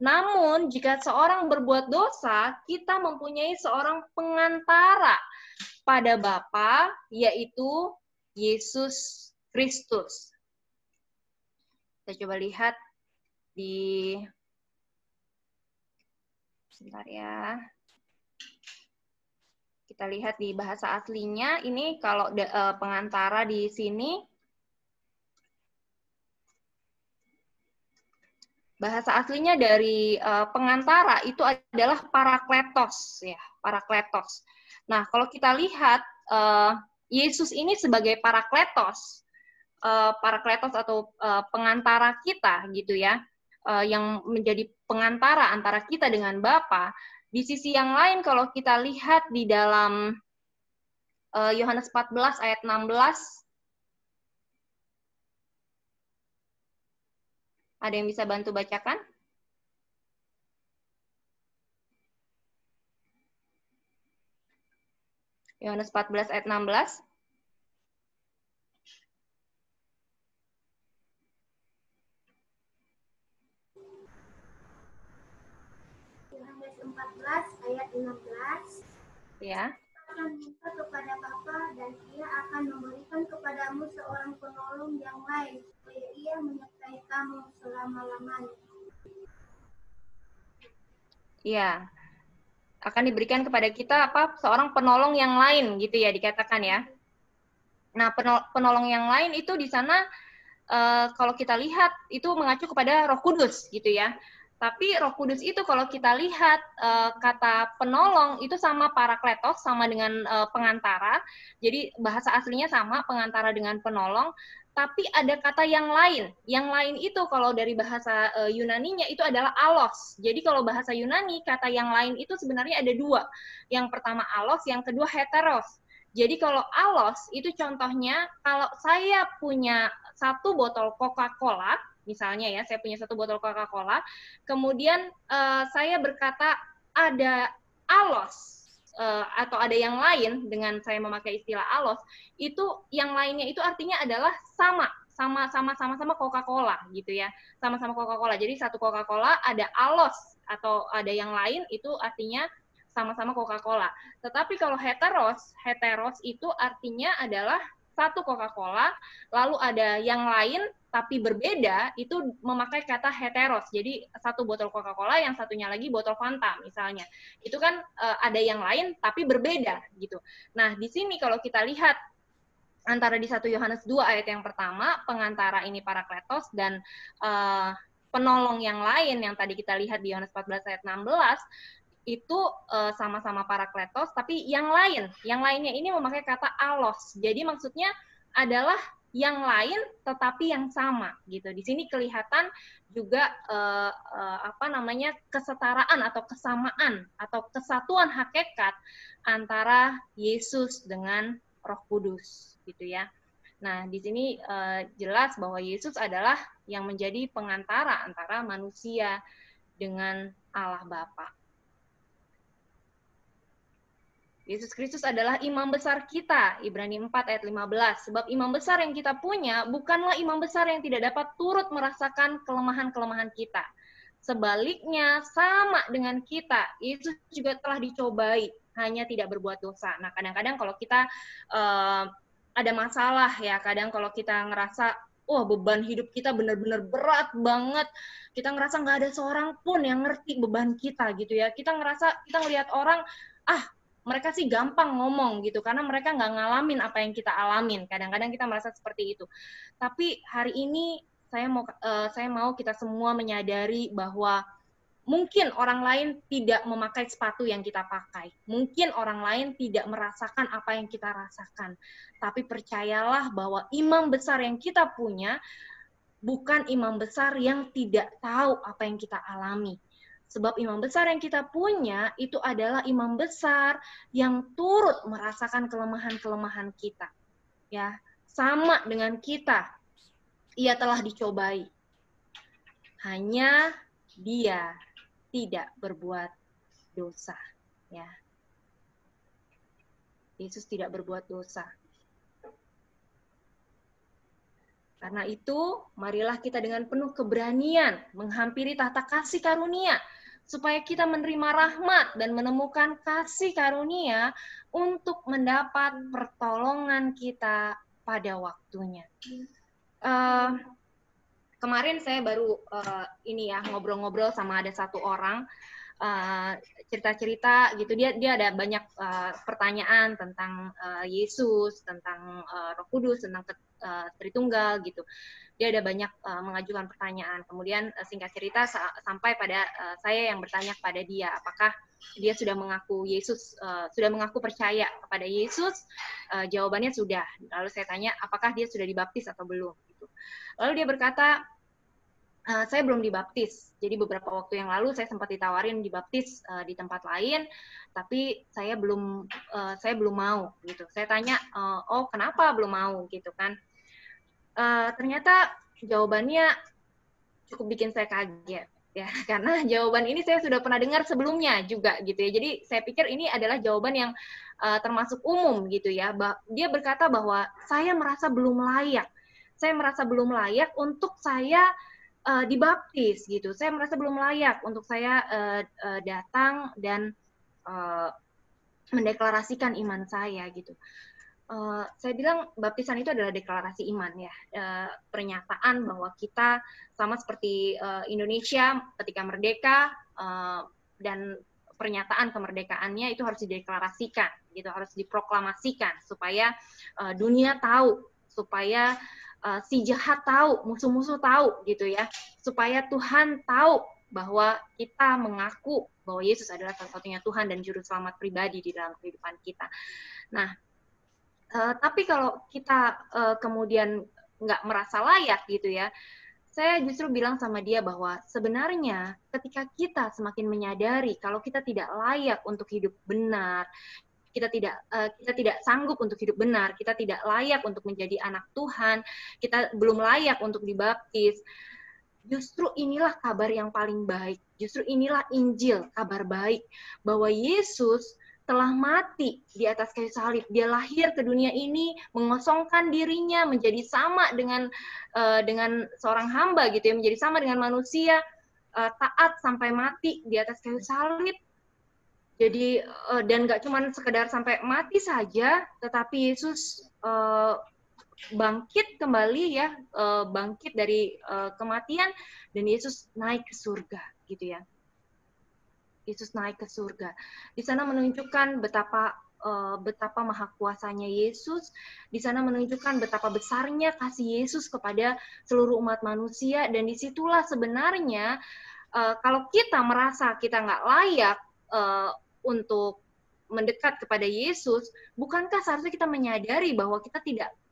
Namun jika seorang berbuat dosa, kita mempunyai seorang pengantara pada Bapa, yaitu Yesus Kristus. Kita coba lihat di, sebentar ya. Kita lihat di bahasa aslinya. Ini kalau pengantara di sini, bahasa aslinya dari pengantara itu adalah parakletos, ya, parakletos. Nah, kalau kita lihat Yesus ini sebagai parakletos atau pengantara kita gitu ya. yang menjadi pengantara antara kita dengan Bapa. Di sisi yang lain kalau kita lihat di dalam Yohanes 14 ayat 16, ada yang bisa bantu bacakan? Yohanes 14 ayat 16. Yohanes 14 ayat 16. Ya. Akan minta kepada Bapa dan Ia akan memberikan kepadamu seorang penolong yang lain supaya Ia menyertai kamu selama-lamanya. Iya. Akan diberikan kepada kita seorang penolong yang lain gitu ya dikatakan ya. Nah, penolong yang lain itu di sana kalau kita lihat itu mengacu kepada Roh Kudus gitu ya. Tapi Roh Kudus itu kalau kita lihat kata penolong itu sama parakletos, sama dengan pengantara. Jadi bahasa aslinya sama, pengantara dengan penolong. Tapi ada kata yang lain. Yang lain itu kalau dari bahasa Yunaninya itu adalah alos. Jadi kalau bahasa Yunani, kata yang lain itu sebenarnya ada dua. Yang pertama alos, yang kedua heteros. Jadi kalau alos itu contohnya kalau saya punya satu botol Coca-Cola, misalnya ya, saya punya satu botol Coca-Cola, kemudian saya berkata ada alos atau ada yang lain dengan saya memakai istilah alos, itu yang lainnya itu artinya adalah sama Coca-Cola gitu ya, sama-sama Coca-Cola. Jadi satu Coca-Cola ada alos atau ada yang lain itu artinya sama-sama Coca-Cola. Tetapi kalau heteros itu artinya adalah satu Coca-Cola, lalu ada yang lain tapi berbeda, itu memakai kata heteros. Jadi satu botol Coca-Cola, yang satunya lagi botol Fanta misalnya. Itu kan ada yang lain tapi berbeda gitu. Nah, di sini kalau kita lihat antara di 1 Yohanes 2 ayat yang pertama, pengantara ini parakletos dan penolong yang lain yang tadi kita lihat di Yohanes 14 ayat 16, itu sama-sama parakletos, tapi yang lainnya ini memakai kata alos. Jadi maksudnya adalah yang lain tetapi yang sama gitu. Di sini kelihatan juga kesetaraan atau kesamaan atau kesatuan hakikat antara Yesus dengan Roh Kudus gitu ya. Nah, di sini jelas bahwa Yesus adalah yang menjadi pengantara antara manusia dengan Allah Bapa. Yesus Kristus adalah imam besar kita, Ibrani 4 ayat 15. Sebab imam besar yang kita punya bukanlah imam besar yang tidak dapat turut merasakan kelemahan-kelemahan kita. Sebaliknya, sama dengan kita, Yesus juga telah dicobai, hanya tidak berbuat dosa. Nah, kadang-kadang kalau kita ada masalah ya, kadang kalau kita ngerasa, wah beban hidup kita benar-benar berat banget, kita ngerasa nggak ada seorang pun yang ngerti beban kita gitu ya. Kita ngelihat orang, mereka sih gampang ngomong gitu, karena mereka nggak ngalamin apa yang kita alamin. Kadang-kadang kita merasa seperti itu. Tapi hari ini saya mau kita semua menyadari bahwa mungkin orang lain tidak memakai sepatu yang kita pakai. Mungkin orang lain tidak merasakan apa yang kita rasakan. Tapi percayalah bahwa imam besar yang kita punya bukan imam besar yang tidak tahu apa yang kita alami. Sebab imam besar yang kita punya itu adalah imam besar yang turut merasakan kelemahan-kelemahan kita. Ya, sama dengan kita. Ia telah dicobai. Hanya dia tidak berbuat dosa, ya. Yesus tidak berbuat dosa. Karena itu, marilah kita dengan penuh keberanian menghampiri tahta kasih karunia, supaya kita menerima rahmat dan menemukan kasih karunia untuk mendapat pertolongan kita pada waktunya. Kemarin saya baru ngobrol-ngobrol sama ada satu orang, cerita-cerita gitu. Dia ada banyak pertanyaan tentang Yesus, tentang Roh Kudus, tentang Tritunggal gitu. Dia ada banyak mengajukan pertanyaan. Kemudian singkat cerita sampai pada saya yang bertanya kepada dia, apakah dia sudah mengaku Yesus, sudah mengaku percaya kepada Yesus? Jawabannya sudah. Lalu saya tanya, apakah dia sudah dibaptis atau belum? Gitu. Lalu dia berkata, saya belum dibaptis. Jadi beberapa waktu yang lalu saya sempat ditawarin dibaptis di tempat lain, tapi saya belum mau gitu. Saya tanya, oh kenapa belum mau gitu kan? Ternyata jawabannya cukup bikin saya kaget ya, karena jawaban ini saya sudah pernah dengar sebelumnya juga gitu ya. Jadi saya pikir ini adalah jawaban yang termasuk umum gitu ya. Dia berkata bahwa saya merasa belum layak. Saya merasa belum layak untuk saya dibaptis gitu. Saya merasa belum layak untuk saya datang dan mendeklarasikan iman saya gitu. Saya bilang baptisan itu adalah deklarasi iman ya, pernyataan bahwa kita sama seperti Indonesia ketika merdeka, dan pernyataan kemerdekaannya itu harus dideklarasikan gitu, harus diproklamasikan supaya dunia tahu, supaya si jahat tahu, musuh-musuh tahu gitu ya, supaya Tuhan tahu bahwa kita mengaku bahwa Yesus adalah satu-satunya Tuhan dan juru selamat pribadi di dalam kehidupan kita. Nah, tapi kalau kita kemudian nggak merasa layak gitu ya, saya justru bilang sama dia bahwa sebenarnya ketika kita semakin menyadari kalau kita tidak layak untuk hidup benar, kita tidak sanggup untuk hidup benar, kita tidak layak untuk menjadi anak Tuhan, kita belum layak untuk dibaptis. Justru inilah kabar yang paling baik. Justru inilah Injil, kabar baik bahwa Yesus telah mati di atas kayu salib. Dia lahir ke dunia ini, mengosongkan dirinya menjadi sama dengan seorang hamba gitu ya, menjadi sama dengan manusia, taat sampai mati di atas kayu salib. Jadi dan nggak cuma sekedar sampai mati saja, tetapi Yesus bangkit kembali ya, bangkit dari kematian, dan Yesus naik ke surga gitu ya. Yesus naik ke surga. Di sana menunjukkan betapa maha kuasanya Yesus. Di sana menunjukkan betapa besarnya kasih Yesus kepada seluruh umat manusia. Dan disitulah sebenarnya kalau kita merasa kita nggak layak untuk mendekat kepada Yesus, bukankah seharusnya kita menyadari bahwa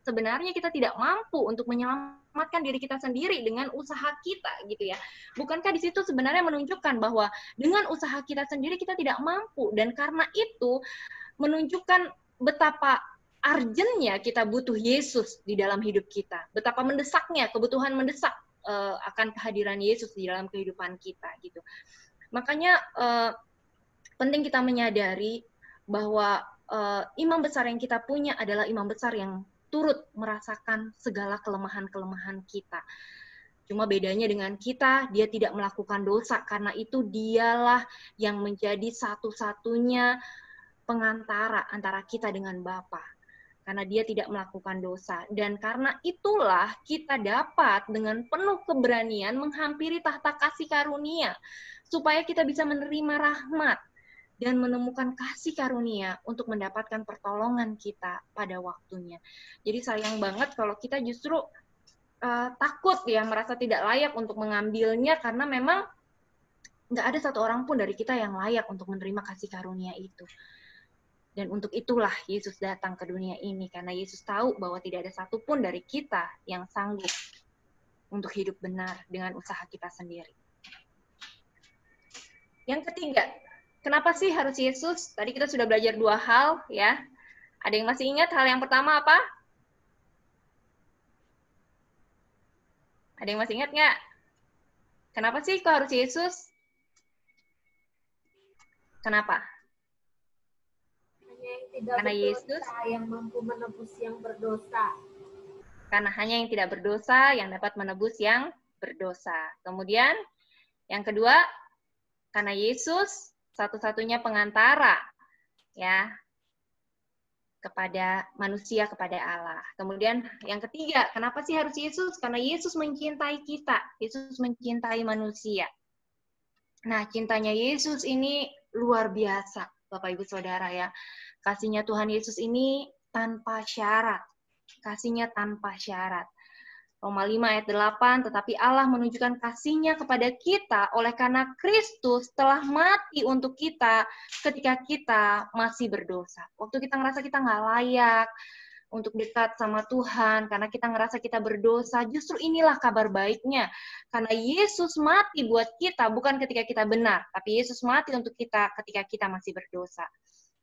sebenarnya kita tidak mampu untuk menyelamatkan diri kita sendiri dengan usaha kita gitu ya. Bukankah di situ sebenarnya menunjukkan bahwa dengan usaha kita sendiri kita tidak mampu, dan karena itu menunjukkan betapa urgentnya kita butuh Yesus di dalam hidup kita. Betapa mendesaknya, kebutuhan mendesak akan kehadiran Yesus di dalam kehidupan kita gitu. Makanya penting kita menyadari bahwa imam besar yang kita punya adalah imam besar yang turut merasakan segala kelemahan-kelemahan kita. Cuma bedanya dengan kita, dia tidak melakukan dosa, karena itu dialah yang menjadi satu-satunya pengantara antara kita dengan Bapa. Karena dia tidak melakukan dosa. Dan karena itulah kita dapat dengan penuh keberanian menghampiri tahta kasih karunia, supaya kita bisa menerima rahmat dan menemukan kasih karunia untuk mendapatkan pertolongan kita pada waktunya. Jadi sayang banget kalau kita justru takut ya, merasa tidak layak untuk mengambilnya, karena memang nggak ada satu orang pun dari kita yang layak untuk menerima kasih karunia itu. Dan untuk itulah Yesus datang ke dunia ini, karena Yesus tahu bahwa tidak ada satupun dari kita yang sanggup untuk hidup benar dengan usaha kita sendiri. Yang ketiga, kenapa sih harus Yesus? Tadi kita sudah belajar dua hal ya. Ada yang masih ingat hal yang pertama apa? Ada yang masih ingat nggak? Kenapa sih kok harus Yesus? Kenapa? Karena Yesus yang mampu menebus yang berdosa. Karena hanya yang tidak berdosa yang dapat menebus yang berdosa. Kemudian yang kedua, karena Yesus satu-satunya pengantara ya kepada manusia, kepada Allah. Kemudian yang ketiga, kenapa sih harus Yesus? Karena Yesus mencintai kita. Yesus mencintai manusia. Nah, cintanya Yesus ini luar biasa, Bapak Ibu Saudara ya. Kasihnya Tuhan Yesus ini tanpa syarat. Kasihnya tanpa syarat. Roma 5 ayat 8, tetapi Allah menunjukkan kasih-Nya kepada kita oleh karena Kristus telah mati untuk kita ketika kita masih berdosa. Waktu kita ngerasa kita nggak layak, untuk dekat sama Tuhan, karena kita ngerasa kita berdosa. Justru inilah kabar baiknya. Karena Yesus mati buat kita, bukan ketika kita benar, tapi Yesus mati untuk kita ketika kita masih berdosa.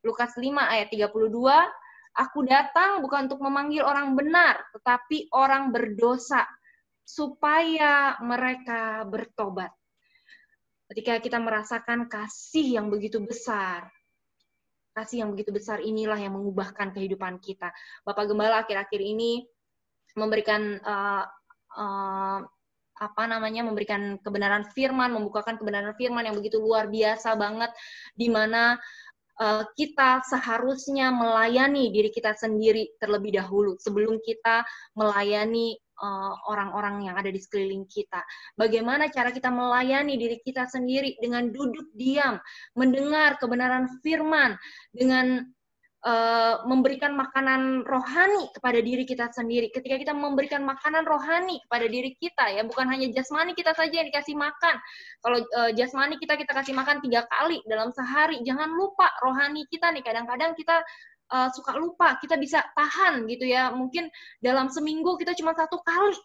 Lukas 5 ayat 32, aku datang bukan untuk memanggil orang benar, tetapi orang berdosa, supaya mereka bertobat. Ketika kita merasakan kasih yang begitu besar, kasih yang begitu besar inilah yang mengubahkan kehidupan kita. Bapak Gembala akhir-akhir ini memberikan memberikan kebenaran firman, membukakan kebenaran firman yang begitu luar biasa banget, di mana kita seharusnya melayani diri kita sendiri terlebih dahulu sebelum kita melayani orang-orang yang ada di sekeliling kita. Bagaimana cara kita melayani diri kita sendiri? Dengan duduk diam, mendengar kebenaran firman, dengan memberikan makanan rohani kepada diri kita sendiri. Ketika kita memberikan makanan rohani kepada diri kita, ya, bukan hanya jasmani kita saja yang dikasih makan. Kalau jasmani kita kasih makan 3 kali dalam sehari, jangan lupa rohani kita nih. Kadang-kadang kita suka lupa, kita bisa tahan gitu ya. Mungkin dalam seminggu kita cuma 1 kali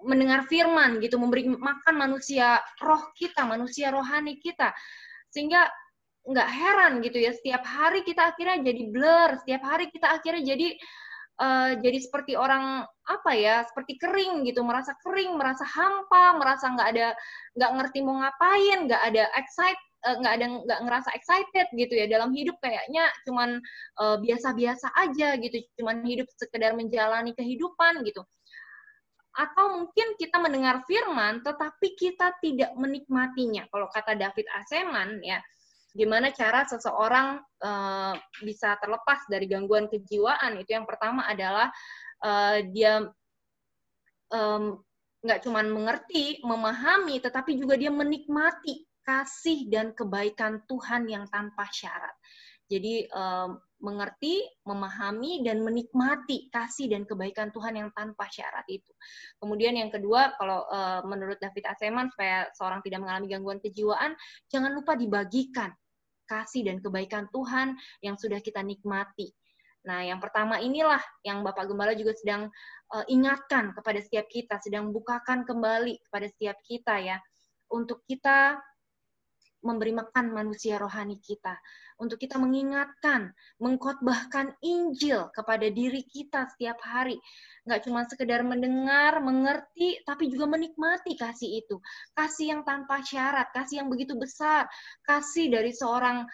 mendengar firman gitu, memberi makan manusia roh kita, manusia rohani kita. Sehingga nggak heran gitu ya, setiap hari kita akhirnya jadi blur, setiap hari kita akhirnya jadi seperti orang seperti kering gitu, merasa kering, merasa hampa, merasa nggak ngerti mau ngapain, nggak ngerasa excited gitu ya dalam hidup, kayaknya cuman biasa-biasa aja gitu, cuman hidup sekedar menjalani kehidupan gitu. Atau mungkin kita mendengar firman tetapi kita tidak menikmatinya. Kalau kata David Aseman ya, gimana cara seseorang bisa terlepas dari gangguan kejiwaan? Itu yang pertama adalah dia nggak cuma mengerti, memahami, tetapi juga dia menikmati kasih dan kebaikan Tuhan yang tanpa syarat. Jadi mengerti, memahami, dan menikmati kasih dan kebaikan Tuhan yang tanpa syarat itu. Kemudian yang kedua, kalau menurut David Aseman, supaya seorang tidak mengalami gangguan kejiwaan, jangan lupa dibagikan kasih dan kebaikan Tuhan yang sudah kita nikmati. Nah, yang pertama inilah yang Bapak Gembala juga sedang ingatkan kepada setiap kita, sedang bukakan kembali kepada setiap kita ya, untuk kita memberi makan manusia rohani kita, untuk kita mengingatkan, mengkhotbahkan Injil kepada diri kita setiap hari. Nggak cuma sekedar mendengar, mengerti, tapi juga menikmati kasih itu. Kasih yang tanpa syarat, kasih yang begitu besar, kasih dari seorang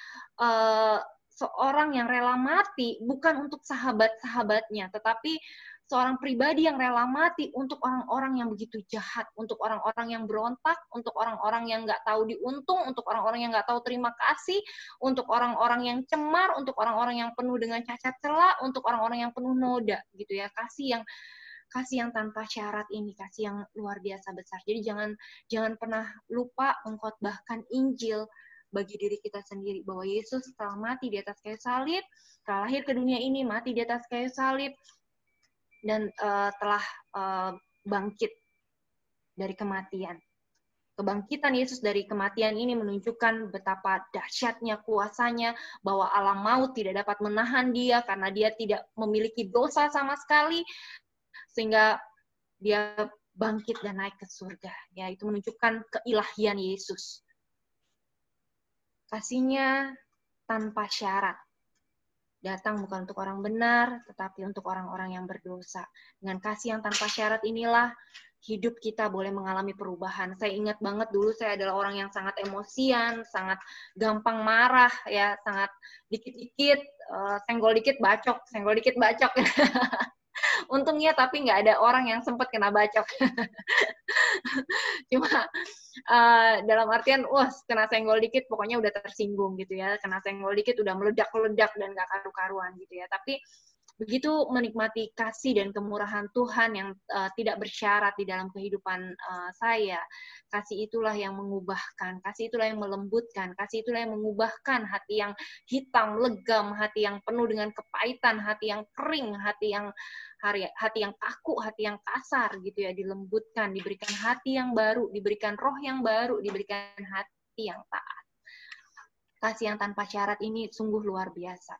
yang rela mati, bukan untuk sahabat-sahabatnya, tetapi seorang pribadi yang rela mati untuk orang-orang yang begitu jahat, untuk orang-orang yang berontak, untuk orang-orang yang nggak tahu diuntung, untuk orang-orang yang nggak tahu terima kasih, untuk orang-orang yang cemar, untuk orang-orang yang penuh dengan cacat celah, untuk orang-orang yang penuh noda, gitu ya. Kasih yang tanpa syarat ini, kasih yang luar biasa besar. Jadi jangan pernah lupa mengkhotbahkan Injil bagi diri kita sendiri, bahwa Yesus telah mati di atas kayu salib, telah lahir ke dunia ini, mati di atas kayu salib, dan telah bangkit dari kematian. Kebangkitan Yesus dari kematian ini menunjukkan betapa dahsyatnya kuasanya, bahwa alam maut tidak dapat menahan dia karena dia tidak memiliki dosa sama sekali, sehingga dia bangkit dan naik ke surga. Ya, itu menunjukkan keilahian Yesus. Kasih-Nya tanpa syarat. Datang bukan untuk orang benar, tetapi untuk orang-orang yang berdosa. Dengan kasih yang tanpa syarat inilah hidup kita boleh mengalami perubahan. Saya ingat banget dulu saya adalah orang yang sangat emosian, sangat gampang marah, ya, sangat dikit-dikit, senggol dikit bacok, senggol dikit bacok. Untungnya tapi nggak ada orang yang sempat kena bacok. Cuma dalam artian, kena senggol dikit pokoknya udah tersinggung gitu ya. Kena senggol dikit udah meledak-ledak dan nggak karu-karuan gitu ya. Tapi begitu menikmati kasih dan kemurahan Tuhan yang tidak bersyarat di dalam kehidupan saya, kasih itulah yang mengubahkan, kasih itulah yang melembutkan, kasih itulah yang mengubahkan hati yang hitam, legam, hati yang penuh dengan kepahitan, hati yang kering, hati yang kaku, hati yang kasar gitu ya, dilembutkan, diberikan hati yang baru, diberikan roh yang baru, diberikan hati yang taat. Kasih yang tanpa syarat ini sungguh luar biasa.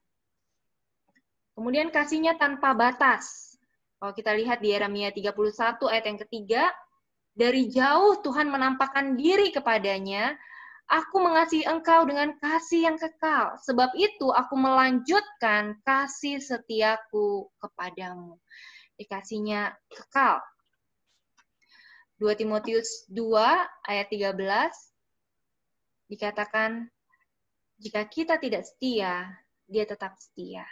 Kemudian kasihnya tanpa batas. Kalau kita lihat di Yeremia 31 ayat yang ketiga, dari jauh Tuhan menampakkan diri kepadanya, aku mengasihi engkau dengan kasih yang kekal. Sebab itu aku melanjutkan kasih setiaku kepadamu. Kasihnya kekal. 2 Timotius 2 ayat 13 dikatakan, jika kita tidak setia, dia tetap setia.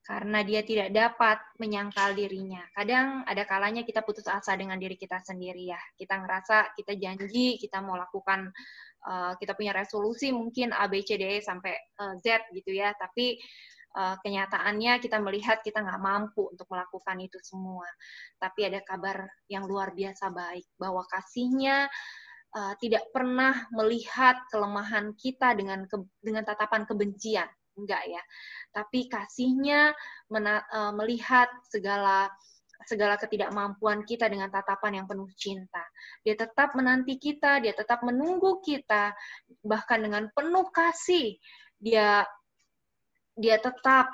Karena dia tidak dapat menyangkal dirinya. Kadang ada kalanya kita putus asa dengan diri kita sendiri ya. Kita ngerasa kita janji, kita mau lakukan, kita punya resolusi mungkin A, B, C, D, sampai Z gitu ya. Tapi kenyataannya kita melihat kita nggak mampu untuk melakukan itu semua. Tapi ada kabar yang luar biasa baik, bahwa kasihnya tidak pernah melihat kelemahan kita dengan tatapan kebencian. Enggak ya, tapi kasihnya melihat segala ketidakmampuan kita dengan tatapan yang penuh cinta. Dia tetap menanti kita, dia tetap menunggu kita, bahkan dengan penuh kasih. Dia tetap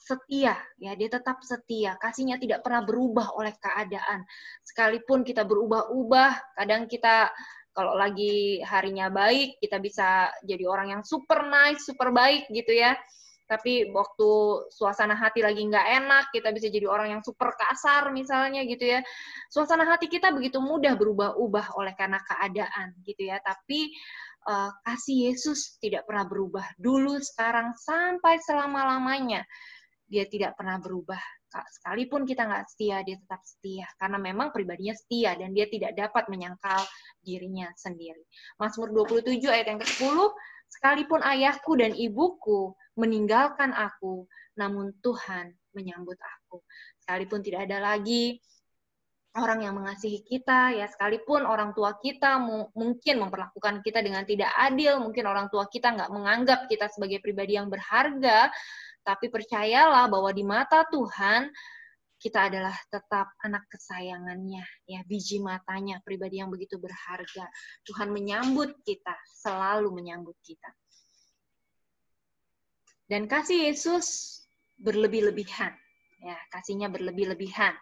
setia, ya, dia tetap setia. Kasihnya tidak pernah berubah oleh keadaan. Sekalipun kita berubah-ubah, kadang kita kalau lagi harinya baik, kita bisa jadi orang yang super nice, super baik gitu ya. Tapi waktu suasana hati lagi nggak enak, kita bisa jadi orang yang super kasar misalnya gitu ya. Suasana hati kita begitu mudah berubah-ubah oleh karena keadaan gitu ya. Tapi kasih Yesus tidak pernah berubah. Dulu, sekarang, sampai selama-lamanya. Dia tidak pernah berubah. Sekalipun kita nggak setia, dia tetap setia. Karena memang pribadinya setia, dan dia tidak dapat menyangkal dirinya sendiri. Mazmur 27 ayat yang ke-10, sekalipun ayahku dan ibuku meninggalkan aku, namun Tuhan menyambut aku. Sekalipun tidak ada lagi orang yang mengasihi kita, ya, sekalipun orang tua kita mungkin memperlakukan kita dengan tidak adil, mungkin orang tua kita nggak menganggap kita sebagai pribadi yang berharga, tapi percayalah bahwa di mata Tuhan, kita adalah tetap anak kesayangannya, ya, biji matanya, pribadi yang begitu berharga. Tuhan menyambut kita, selalu menyambut kita. Dan kasih Yesus berlebih-lebihan, ya, kasihnya berlebih-lebihan.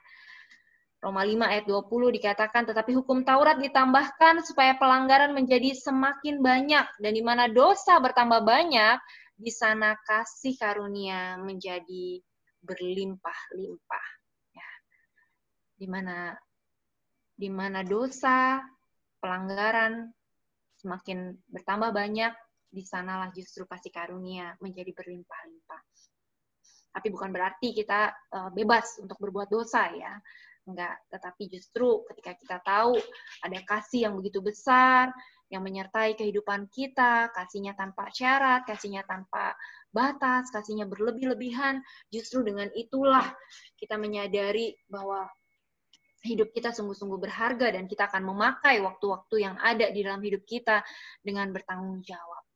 Roma 5 ayat 20 dikatakan, tetapi hukum Taurat ditambahkan supaya pelanggaran menjadi semakin banyak, dan di mana dosa bertambah banyak, di sana kasih karunia menjadi berlimpah-limpah. Ya. Di mana dosa, pelanggaran semakin bertambah banyak, di sanalah justru kasih karunia menjadi berlimpah-limpah. Tapi bukan berarti kita bebas untuk berbuat dosa ya. Enggak, tetapi justru ketika kita tahu ada kasih yang begitu besar, yang menyertai kehidupan kita, kasihnya tanpa syarat, kasihnya tanpa batas, kasihnya berlebih-lebihan, justru dengan itulah kita menyadari bahwa hidup kita sungguh-sungguh berharga dan kita akan memakai waktu-waktu yang ada di dalam hidup kita dengan bertanggung jawab.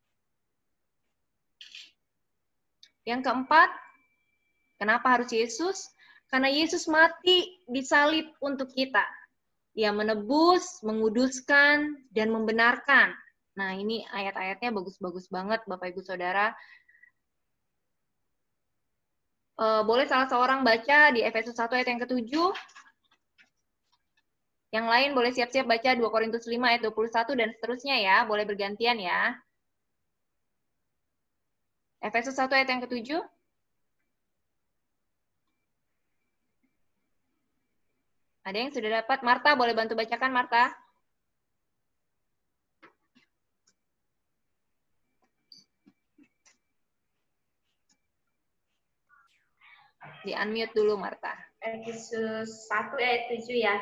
Yang keempat, kenapa harus Yesus? Karena Yesus mati di salib untuk kita. Ia menebus, menguduskan, dan membenarkan. Nah, ini ayat-ayatnya bagus-bagus banget, Bapak Ibu Saudara. Boleh salah seorang baca di Efesus 1 ayat yang ke-7. Yang lain boleh siap-siap baca 2 Korintus 5 ayat 21 dan seterusnya ya. Boleh bergantian ya. Efesus 1 ayat yang ke-7. Ada yang sudah dapat? Marta, boleh bantu bacakan, Marta? Di-unmute dulu, Marta. Efesus 1 ayat 7 ya.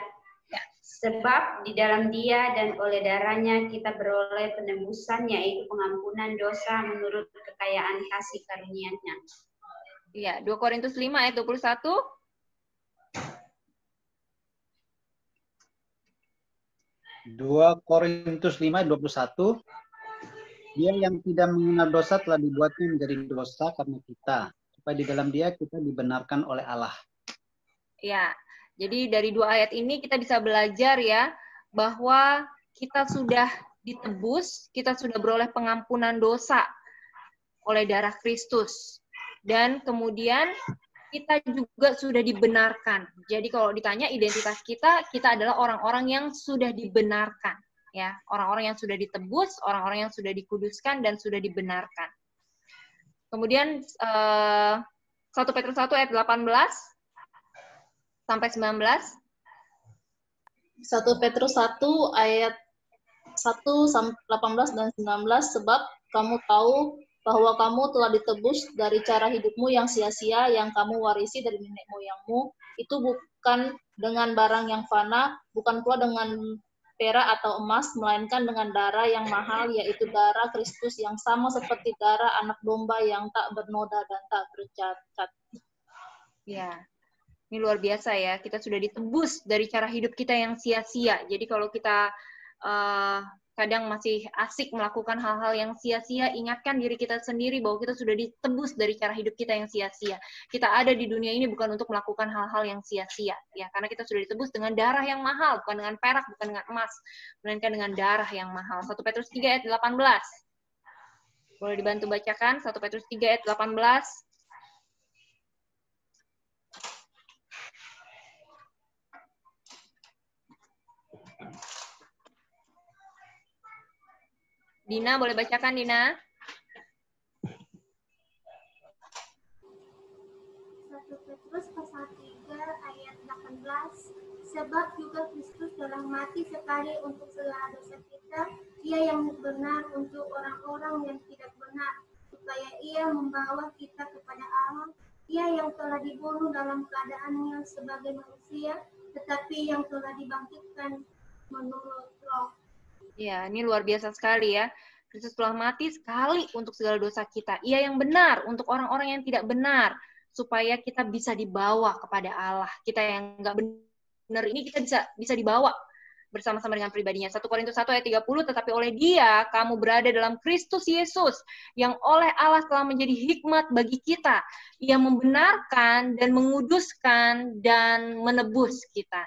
Sebab di dalam Dia dan oleh darahnya kita beroleh penebusan, yaitu pengampunan dosa menurut kekayaan kasih karunia-Nya. Iya, 2 Korintus 5 ayat 21. Dua Korintus 5 21, dia yang tidak mengenal dosa telah dibuatnya menjadi dosa karena kita, supaya di dalam dia kita dibenarkan oleh Allah. Ya, jadi dari 2 ayat ini kita bisa belajar ya, bahwa kita sudah ditebus, kita sudah beroleh pengampunan dosa oleh darah Kristus. Dan kemudian kita juga sudah dibenarkan. Jadi kalau ditanya identitas kita, kita adalah orang-orang yang sudah dibenarkan. Ya, orang-orang yang sudah ditebus, orang-orang yang sudah dikuduskan dan sudah dibenarkan. Kemudian 1 Petrus 1 ayat 18 sampai 19. 1 Petrus 1 ayat 1 sampai 18 dan 19, sebab kamu tahu bahwa kamu telah ditebus dari cara hidupmu yang sia-sia yang kamu warisi dari nenek moyangmu, itu bukan dengan barang yang fana, bukan pula dengan perak atau emas, melainkan dengan darah yang mahal, yaitu darah Kristus yang sama seperti darah anak domba yang tak bernoda dan tak bercacat. Ya, ini luar biasa ya. Kita sudah ditebus dari cara hidup kita yang sia-sia. Jadi kalau kita kadang masih asik melakukan hal-hal yang sia-sia, ingatkan diri kita sendiri bahwa kita sudah ditebus dari cara hidup kita yang sia-sia. Kita ada di dunia ini bukan untuk melakukan hal-hal yang sia-sia, ya, karena kita sudah ditebus dengan darah yang mahal, bukan dengan perak, bukan dengan emas, melainkan dengan darah yang mahal. 1 Petrus 3 ayat 18. Boleh dibantu bacakan 1 Petrus 3 ayat 18. Dina, boleh bacakan, Dina? 1 Petrus pasal 3 ayat 18. Sebab juga Kristus telah mati sekali untuk segala dosa kita, Ia yang benar untuk orang-orang yang tidak benar, supaya Ia membawa kita kepada Allah. Ia yang telah dibunuh dalam keadaannya sebagai manusia, tetapi yang telah dibangkitkan menurut Roh. Ya, ini luar biasa sekali ya. Kristus telah mati sekali untuk segala dosa kita. Ia yang benar untuk orang-orang yang tidak benar, supaya kita bisa dibawa kepada Allah. Kita yang nggak benar ini kita bisa dibawa bersama-sama dengan pribadinya. 1 Korintus 1 ayat 30, tetapi oleh Dia kamu berada dalam Kristus Yesus, yang oleh Allah telah menjadi hikmat bagi kita. Ia membenarkan dan menguduskan dan menebus kita.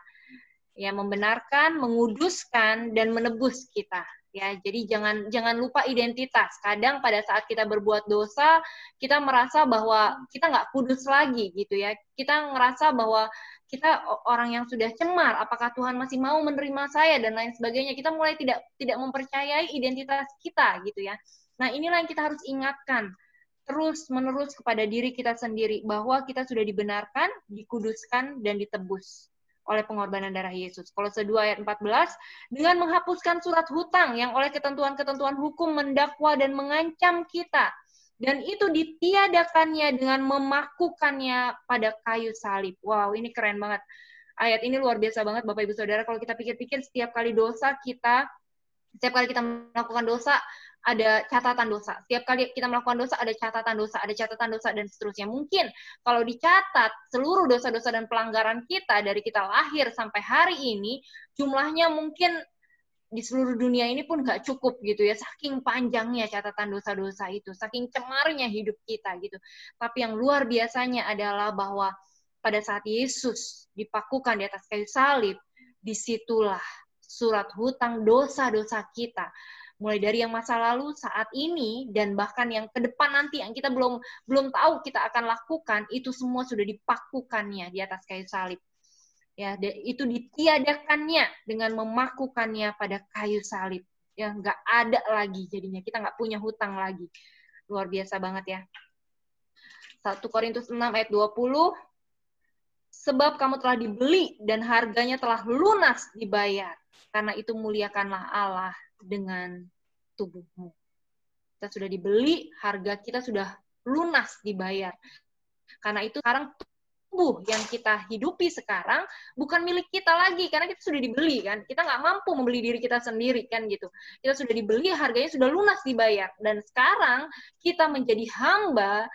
Ya, membenarkan, menguduskan, dan menebus kita. Ya, jadi jangan lupa identitas. Kadang pada saat kita berbuat dosa, kita merasa bahwa kita nggak kudus lagi, gitu ya. Kita ngerasa bahwa kita orang yang sudah cemar. Apakah Tuhan masih mau menerima saya dan lain sebagainya? Kita mulai tidak mempercayai identitas kita, gitu ya. Nah, inilah yang kita harus ingatkan terus-menerus kepada diri kita sendiri bahwa kita sudah dibenarkan, dikuduskan, dan ditebus oleh pengorbanan darah Yesus. Kolose 2 ayat 14, dengan menghapuskan surat hutang yang oleh ketentuan-ketentuan hukum mendakwa dan mengancam kita. Dan itu ditiadakannya dengan memakukannya pada kayu salib. Wow, ini keren banget. Ayat ini luar biasa banget, Bapak Ibu Saudara. Kalau kita pikir-pikir, setiap kali kita melakukan dosa, ada catatan dosa. Setiap kali kita melakukan dosa, ada catatan dosa, dan seterusnya. Mungkin kalau dicatat seluruh dosa-dosa dan pelanggaran kita dari kita lahir sampai hari ini, jumlahnya mungkin di seluruh dunia ini pun nggak cukup gitu ya. Saking panjangnya catatan dosa-dosa itu, saking cemarnya hidup kita gitu. Tapi yang luar biasanya adalah bahwa pada saat Yesus dipakukan di atas kayu salib, disitulah surat hutang dosa-dosa kita, mulai dari yang masa lalu, saat ini, dan bahkan yang ke depan nanti yang kita belum tahu kita akan lakukan, itu semua sudah dipakukannya di atas kayu salib. Ya, itu ditiadakannya dengan memakukannya pada kayu salib. Ya, nggak ada lagi jadinya, kita nggak punya hutang lagi. Luar biasa banget ya. 1 Korintus 6 ayat 20, sebab kamu telah dibeli dan harganya telah lunas dibayar. Karena itu muliakanlah Allah dengan tubuhmu. Kita sudah dibeli, harga kita sudah lunas dibayar. Karena itu sekarang tubuh yang kita hidupi sekarang bukan milik kita lagi, karena kita sudah dibeli kan. Kita nggak mampu membeli diri kita sendiri kan gitu. Kita sudah dibeli, harganya sudah lunas dibayar. Dan sekarang kita menjadi hamba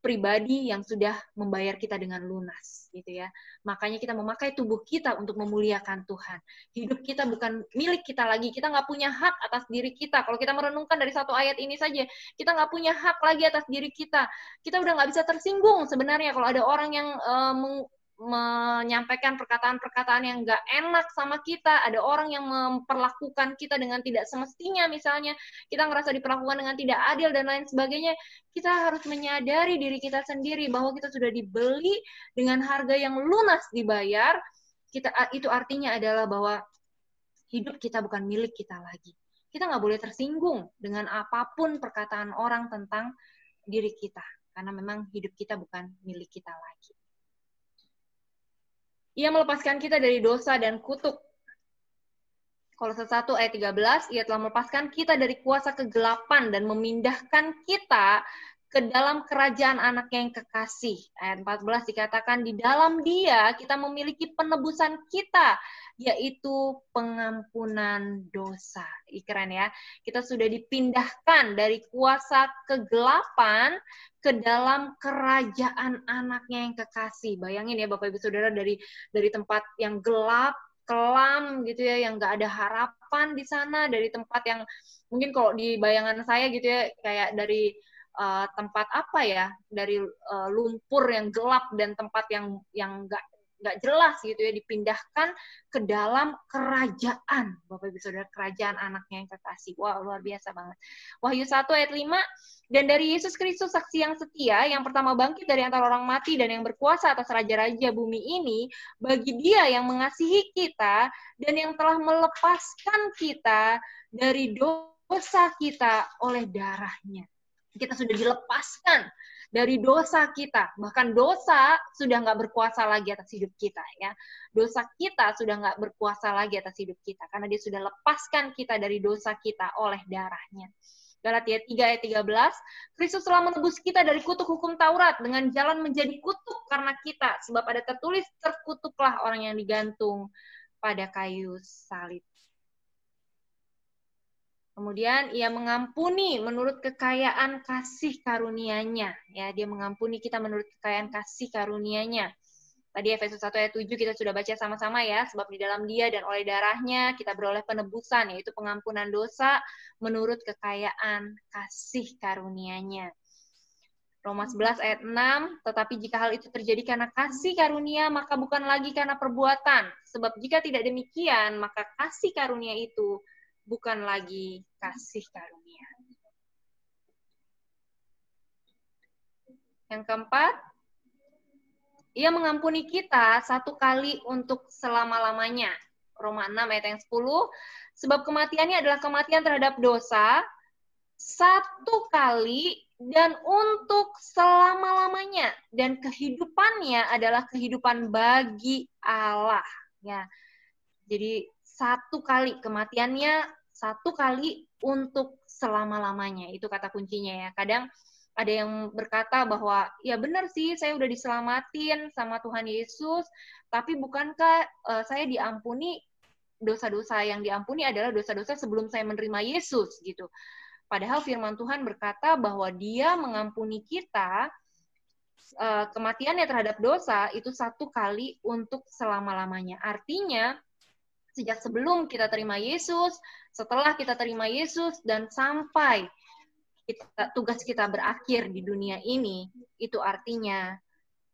pribadi yang sudah membayar kita dengan lunas, gitu ya. Makanya kita memakai tubuh kita untuk memuliakan Tuhan. Hidup kita bukan milik kita lagi, kita nggak punya hak atas diri kita. Kalau kita merenungkan dari satu ayat ini saja, kita nggak punya hak lagi atas diri kita. Kita udah nggak bisa tersinggung sebenarnya kalau ada orang yang menyampaikan perkataan-perkataan yang nggak enak sama kita, ada orang yang memperlakukan kita dengan tidak semestinya, misalnya kita ngerasa diperlakukan dengan tidak adil dan lain sebagainya, kita harus menyadari diri kita sendiri bahwa kita sudah dibeli dengan harga yang lunas dibayar. Itu artinya adalah bahwa hidup kita bukan milik kita lagi. Kita nggak boleh tersinggung dengan apapun perkataan orang tentang diri kita, karena memang hidup kita bukan milik kita lagi. Ia melepaskan kita dari dosa dan kutuk. Kolose 1 ayat 13, ia telah melepaskan kita dari kuasa kegelapan dan memindahkan kita ke dalam kerajaan anaknya yang kekasih. Ayat 14 dikatakan, di dalam dia kita memiliki penebusan kita, yaitu pengampunan dosa. Keren ya. Kita sudah dipindahkan dari kuasa kegelapan ke dalam kerajaan anaknya yang kekasih. Bayangin ya Bapak Ibu Saudara, dari tempat yang gelap, kelam gitu ya, yang nggak ada harapan di sana, dari tempat yang mungkin kalau di bayangan saya gitu ya, kayak dari tempat apa ya, dari lumpur yang gelap dan tempat yang nggak jelas gitu ya, dipindahkan ke dalam kerajaan, Bapak Ibu Saudara, kerajaan anaknya yang kekasih. Wah, luar biasa banget. Wahyu 1 ayat 5, dan dari Yesus Kristus saksi yang setia, yang pertama bangkit dari antara orang mati dan yang berkuasa atas raja-raja bumi ini, bagi dia yang mengasihi kita dan yang telah melepaskan kita dari dosa kita oleh darahnya. Kita sudah dilepaskan dari dosa kita, bahkan dosa sudah nggak berkuasa lagi atas hidup kita ya. Dosa kita sudah nggak berkuasa lagi atas hidup kita, karena dia sudah lepaskan kita dari dosa kita oleh darahnya. Galatia 3 ayat 13, Kristus telah menebus kita dari kutuk hukum Taurat dengan jalan menjadi kutuk karena kita, sebab ada tertulis, terkutuklah orang yang digantung pada kayu salib. Kemudian ia mengampuni menurut kekayaan kasih karunia-Nya. Ya, dia mengampuni kita menurut kekayaan kasih karunia-Nya. Tadi Efesus 1 ayat 7 kita sudah baca sama-sama ya, sebab di dalam dia dan oleh darahnya kita beroleh penebusan, yaitu pengampunan dosa menurut kekayaan kasih karunia-Nya. Roma 11 ayat 6, tetapi jika hal itu terjadi karena kasih karunia, maka bukan lagi karena perbuatan. Sebab jika tidak demikian, maka kasih karunia itu bukan lagi kasih karunia. Yang keempat, ia mengampuni kita satu kali untuk selama-lamanya. Roma 6 ayat yang 10, sebab kematiannya adalah kematian terhadap dosa, satu kali dan untuk selama-lamanya. Dan kehidupannya adalah kehidupan bagi Allah. Ya. Jadi satu kali, kematiannya satu kali untuk selama-lamanya. Itu kata kuncinya ya. Kadang ada yang berkata bahwa, ya benar sih, saya udah diselamatin sama Tuhan Yesus, tapi bukankah saya diampuni, dosa-dosa yang diampuni adalah dosa-dosa sebelum saya menerima Yesus gitu. Padahal firman Tuhan berkata bahwa dia mengampuni kita, kematiannya terhadap dosa, itu satu kali untuk selama-lamanya. Artinya, sejak sebelum kita terima Yesus, setelah kita terima Yesus, dan sampai tugas kita berakhir di dunia ini, itu artinya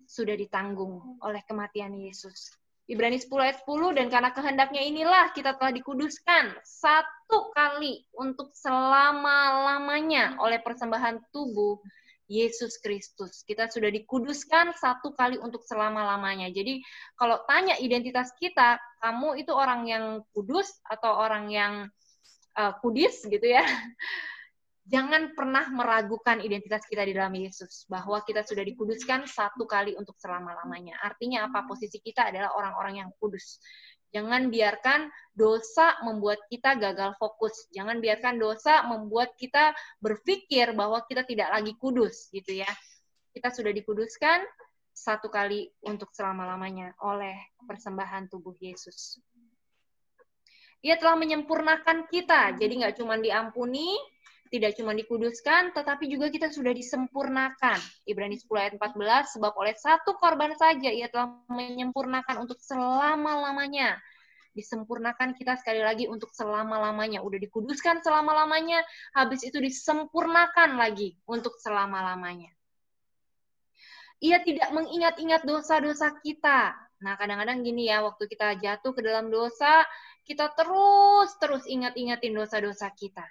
sudah ditanggung oleh kematian Yesus. Ibrani 10 ayat 10, dan karena kehendaknya inilah kita telah dikuduskan satu kali untuk selama-lamanya oleh persembahan tubuh Yesus Kristus. Kita sudah dikuduskan satu kali untuk selama-lamanya. Jadi kalau tanya identitas kita, kamu itu orang yang kudus atau orang yang kudis gitu ya. Jangan pernah meragukan identitas kita di dalam Yesus, bahwa kita sudah dikuduskan satu kali untuk selama-lamanya. Artinya apa? Posisi kita adalah orang-orang yang kudus. Jangan biarkan dosa membuat kita gagal fokus. Jangan biarkan dosa membuat kita berpikir bahwa kita tidak lagi kudus, gitu ya. Kita sudah dikuduskan satu kali untuk selama-lamanya oleh persembahan tubuh Yesus. Ia telah menyempurnakan kita, jadi nggak cuma diampuni, tidak cuma dikuduskan, tetapi juga kita sudah disempurnakan. Ibrani 10 ayat 14, sebab oleh satu korban saja ia telah menyempurnakan untuk selama-lamanya. Disempurnakan kita sekali lagi untuk selama-lamanya. Udah dikuduskan selama-lamanya, habis itu disempurnakan lagi untuk selama-lamanya. Ia tidak mengingat-ingat dosa-dosa kita. Nah, kadang-kadang gini ya, waktu kita jatuh ke dalam dosa, kita terus ingat-ingatin dosa-dosa kita.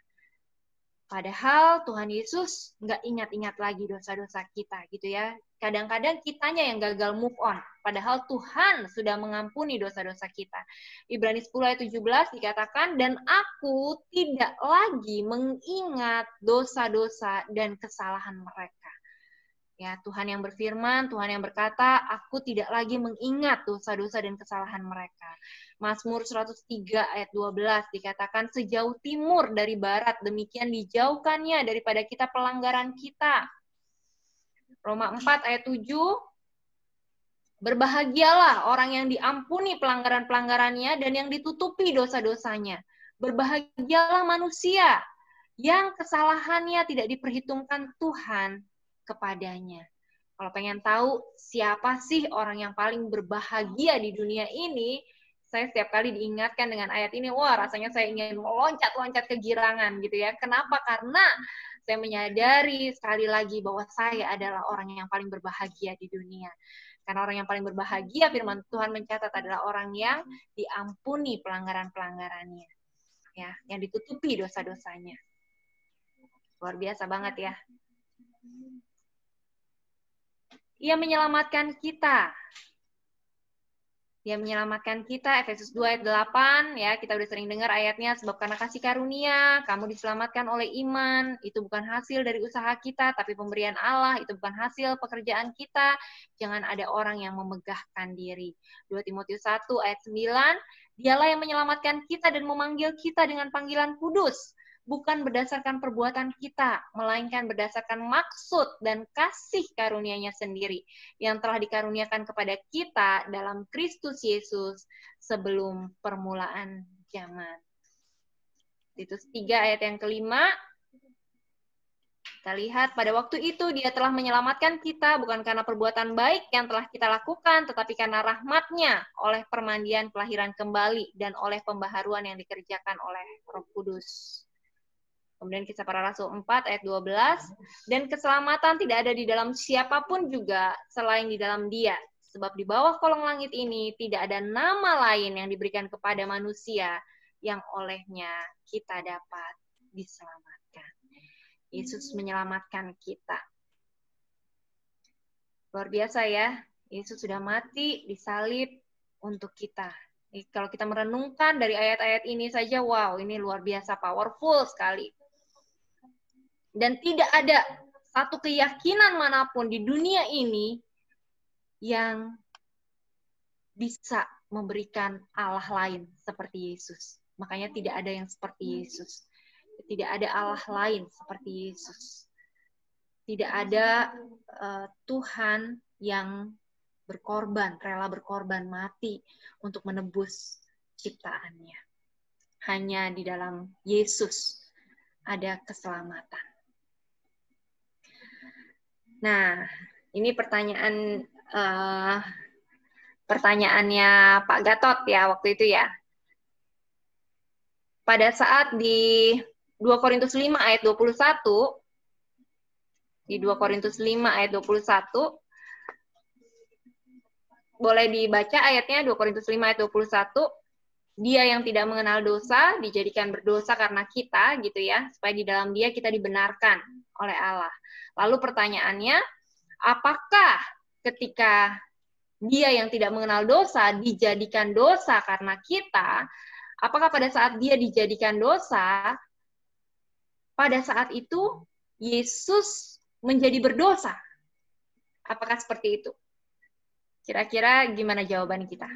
Padahal Tuhan Yesus nggak ingat-ingat lagi dosa-dosa kita gitu ya. Kadang-kadang kitanya yang gagal move on. Padahal Tuhan sudah mengampuni dosa-dosa kita. Ibrani 10 ayat 17 dikatakan, dan aku tidak lagi mengingat dosa-dosa dan kesalahan mereka. Ya, Tuhan yang berfirman, Tuhan yang berkata, aku tidak lagi mengingat dosa-dosa dan kesalahan mereka. Mazmur 103 ayat 12 dikatakan, sejauh timur dari barat, demikian dijauhkannya daripada kita pelanggaran kita. Roma 4 ayat 7, berbahagialah orang yang diampuni pelanggaran-pelanggarannya dan yang ditutupi dosa-dosanya. Berbahagialah manusia yang kesalahannya tidak diperhitungkan Tuhan kepadanya. Kalau pengen tahu siapa sih orang yang paling berbahagia di dunia ini, saya setiap kali diingatkan dengan ayat ini, wah rasanya saya ingin meloncat-loncat kegirangan gitu ya. Kenapa? Karena saya menyadari sekali lagi bahwa saya adalah orang yang paling berbahagia di dunia. Karena orang yang paling berbahagia, firman Tuhan mencatat adalah orang yang diampuni pelanggaran-pelanggarannya. Ya, yang ditutupi dosa-dosanya. Luar biasa banget ya. Ia menyelamatkan kita. Dia menyelamatkan kita, Efesus 2 ayat 8, ya, kita udah sering dengar ayatnya, sebab karena kasih karunia, kamu diselamatkan oleh iman, itu bukan hasil dari usaha kita, tapi pemberian Allah, itu bukan hasil pekerjaan kita, jangan ada orang yang memegahkan diri. 2 Timotius 1 ayat 9, dialah yang menyelamatkan kita dan memanggil kita dengan panggilan kudus, bukan berdasarkan perbuatan kita, melainkan berdasarkan maksud dan kasih karunia-Nya sendiri, yang telah dikaruniakan kepada kita dalam Kristus Yesus sebelum permulaan zaman. Titus 3 ayat yang kelima, kita lihat pada waktu itu dia telah menyelamatkan kita bukan karena perbuatan baik yang telah kita lakukan, tetapi karena rahmat-Nya oleh permandian kelahiran kembali dan oleh pembaharuan yang dikerjakan oleh Roh Kudus. Kemudian Kisah Para Rasul 4 ayat 12, dan keselamatan tidak ada di dalam siapapun juga selain di dalam Dia. Sebab di bawah kolong langit ini tidak ada nama lain yang diberikan kepada manusia yang olehnya kita dapat diselamatkan. Yesus menyelamatkan kita. Luar biasa ya, Yesus sudah mati, disalib untuk kita. Kalau kita merenungkan dari ayat-ayat ini saja, wow, ini luar biasa, powerful sekali. Dan tidak ada satu keyakinan manapun di dunia ini yang bisa memberikan Allah lain seperti Yesus. Makanya tidak ada yang seperti Yesus. Tidak ada Allah lain seperti Yesus. Tidak ada Tuhan yang berkorban, rela berkorban mati untuk menebus ciptaannya. Hanya di dalam Yesus ada keselamatan. Nah, ini pertanyaannya Pak Gatot ya waktu itu ya. Pada saat di 2 Korintus 5 ayat 21, di 2 Korintus 5 ayat 21, boleh dibaca ayatnya 2 Korintus 5 ayat 21, dia yang tidak mengenal dosa dijadikan berdosa karena kita gitu ya, supaya di dalam dia kita dibenarkan oleh Allah. Lalu pertanyaannya, apakah ketika dia yang tidak mengenal dosa dijadikan dosa karena kita, apakah pada saat dia dijadikan dosa, pada saat itu Yesus menjadi berdosa? Apakah seperti itu? Kira-kira gimana jawaban kita?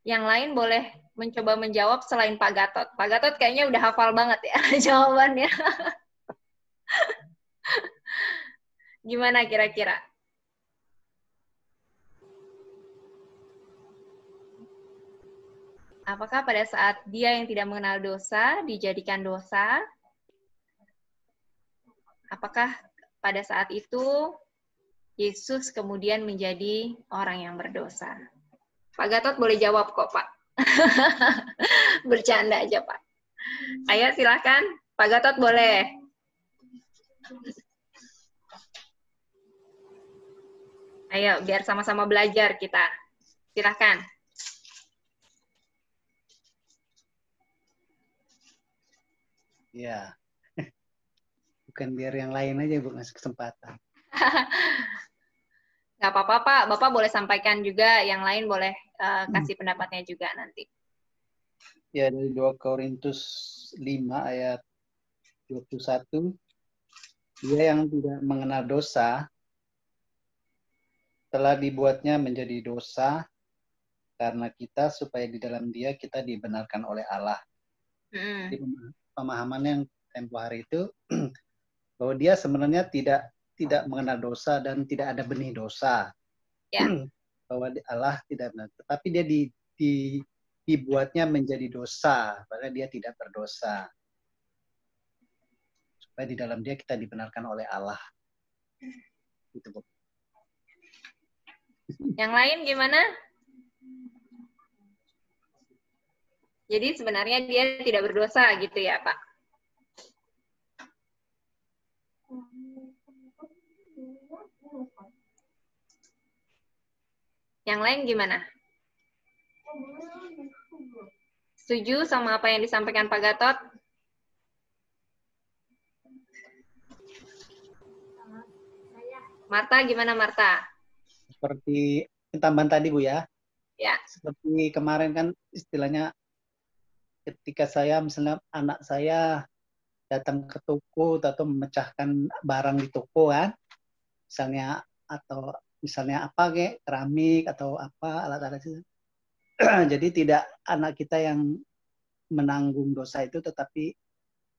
Yang lain boleh mencoba menjawab selain Pak Gatot. Pak Gatot kayaknya udah hafal banget ya jawabannya. Gimana kira-kira? Apakah pada saat dia yang tidak mengenal dosa dijadikan dosa? Apakah pada saat itu Yesus kemudian menjadi orang yang berdosa? Pak Gatot boleh jawab kok, Pak. Bercanda aja, Pak. Ayo silakan, Pak Gatot boleh. Ayo, biar sama-sama belajar kita. Silahkan. Ya. Bukan biar yang lain aja Bu ngasih kesempatan. Nggak apa-apa, Pak. Bapak boleh sampaikan juga, yang lain boleh kasih pendapatnya juga nanti. Ya, dari 2 Korintus 5 ayat 21, dia yang tidak mengenal dosa telah dibuatnya menjadi dosa karena kita, supaya di dalam dia kita dibenarkan oleh Allah. Jadi pemahaman yang tempo hari itu bahwa dia sebenarnya tidak mengenal dosa dan tidak ada benih dosa. Ya. Bahwa Allah tidak benar, tetapi dia dibuatnya menjadi dosa, karena dia tidak berdosa. Supaya di dalam dia kita dibenarkan oleh Allah. Gitu, Bu. Yang lain gimana? Jadi sebenarnya dia tidak berdosa gitu ya, Pak? Yang lain gimana? Setuju sama apa yang disampaikan Pak Gatot? Marta, gimana Marta? Seperti tambahan tadi Bu ya. Ya. Seperti kemarin kan istilahnya ketika saya misalnya anak saya datang ke toko atau memecahkan barang di toko kan, misalnya atau misalnya apa kayak keramik atau apa alat-alat itu. Jadi tidak anak kita yang menanggung dosa itu, tetapi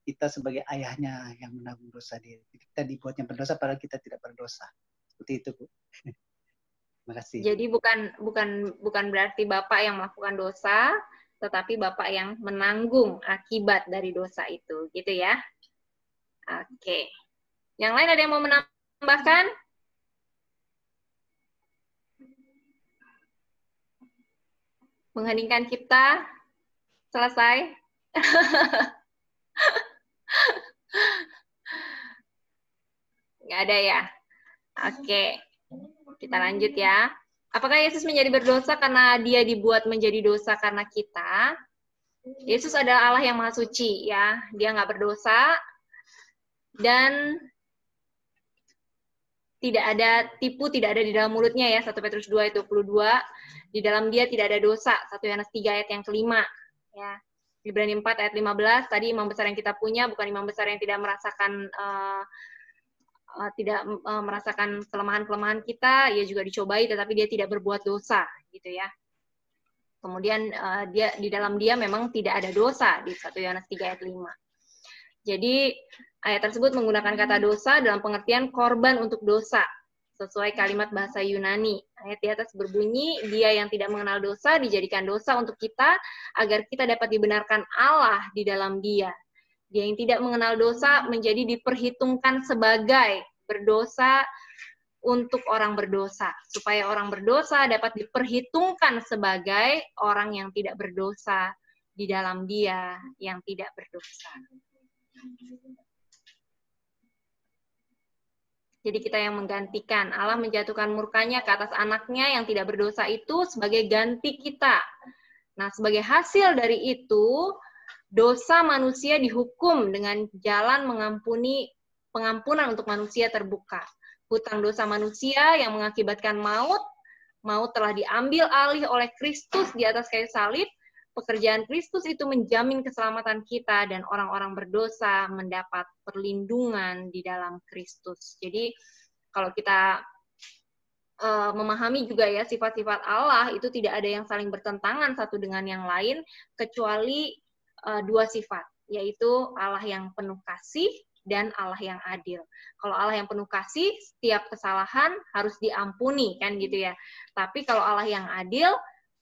kita sebagai ayahnya yang menanggung dosa dia. Kita dibuatnya berdosa padahal kita tidak berdosa. Seperti itu, Bu. Terima kasih. Jadi bukan berarti Bapak yang melakukan dosa, tetapi Bapak yang menanggung akibat dari dosa itu, gitu ya. Oke. Yang lain ada yang mau menambahkan? Mengheningkan cipta. Selesai. Nggak ada ya? Oke. Kita lanjut ya. Apakah Yesus menjadi berdosa karena dia dibuat menjadi dosa karena kita? Yesus adalah Allah yang maha suci ya. Dia nggak berdosa dan tidak ada tipu, tidak ada di dalam mulutnya ya. 1 Petrus 2 ayat 22. Di dalam dia tidak ada dosa. 1 Yohanes 3 ayat yang kelima. Ya. Ibrani 4 ayat 15. Tadi imam besar yang kita punya bukan imam besar yang tidak merasakan merasakan kelemahan-kelemahan kita, ia juga dicobai tetapi dia tidak berbuat dosa gitu ya. Kemudian dia di dalam dia memang tidak ada dosa di 1 Yohanes 3 ayat 5. Jadi ayat tersebut menggunakan kata dosa dalam pengertian korban untuk dosa sesuai kalimat bahasa Yunani. Ayat di atas berbunyi, dia yang tidak mengenal dosa dijadikan dosa untuk kita agar kita dapat dibenarkan Allah di dalam dia. Dia yang tidak mengenal dosa menjadi diperhitungkan sebagai berdosa untuk orang berdosa. Supaya orang berdosa dapat diperhitungkan sebagai orang yang tidak berdosa di dalam dia yang tidak berdosa. Jadi kita yang menggantikan. Allah menjatuhkan murkanya ke atas anaknya yang tidak berdosa itu sebagai ganti kita. Nah, sebagai hasil dari itu, dosa manusia dihukum dengan jalan pengampunan untuk manusia terbuka. Hutang dosa manusia yang mengakibatkan maut telah diambil alih oleh Kristus di atas kayu salib. Pekerjaan Kristus itu menjamin keselamatan kita dan orang-orang berdosa mendapat perlindungan di dalam Kristus. Jadi kalau kita memahami juga ya sifat-sifat Allah itu tidak ada yang saling bertentangan satu dengan yang lain kecuali dua sifat, yaitu Allah yang penuh kasih dan Allah yang adil. Kalau Allah yang penuh kasih, setiap kesalahan harus diampuni, kan gitu ya. Tapi kalau Allah yang adil,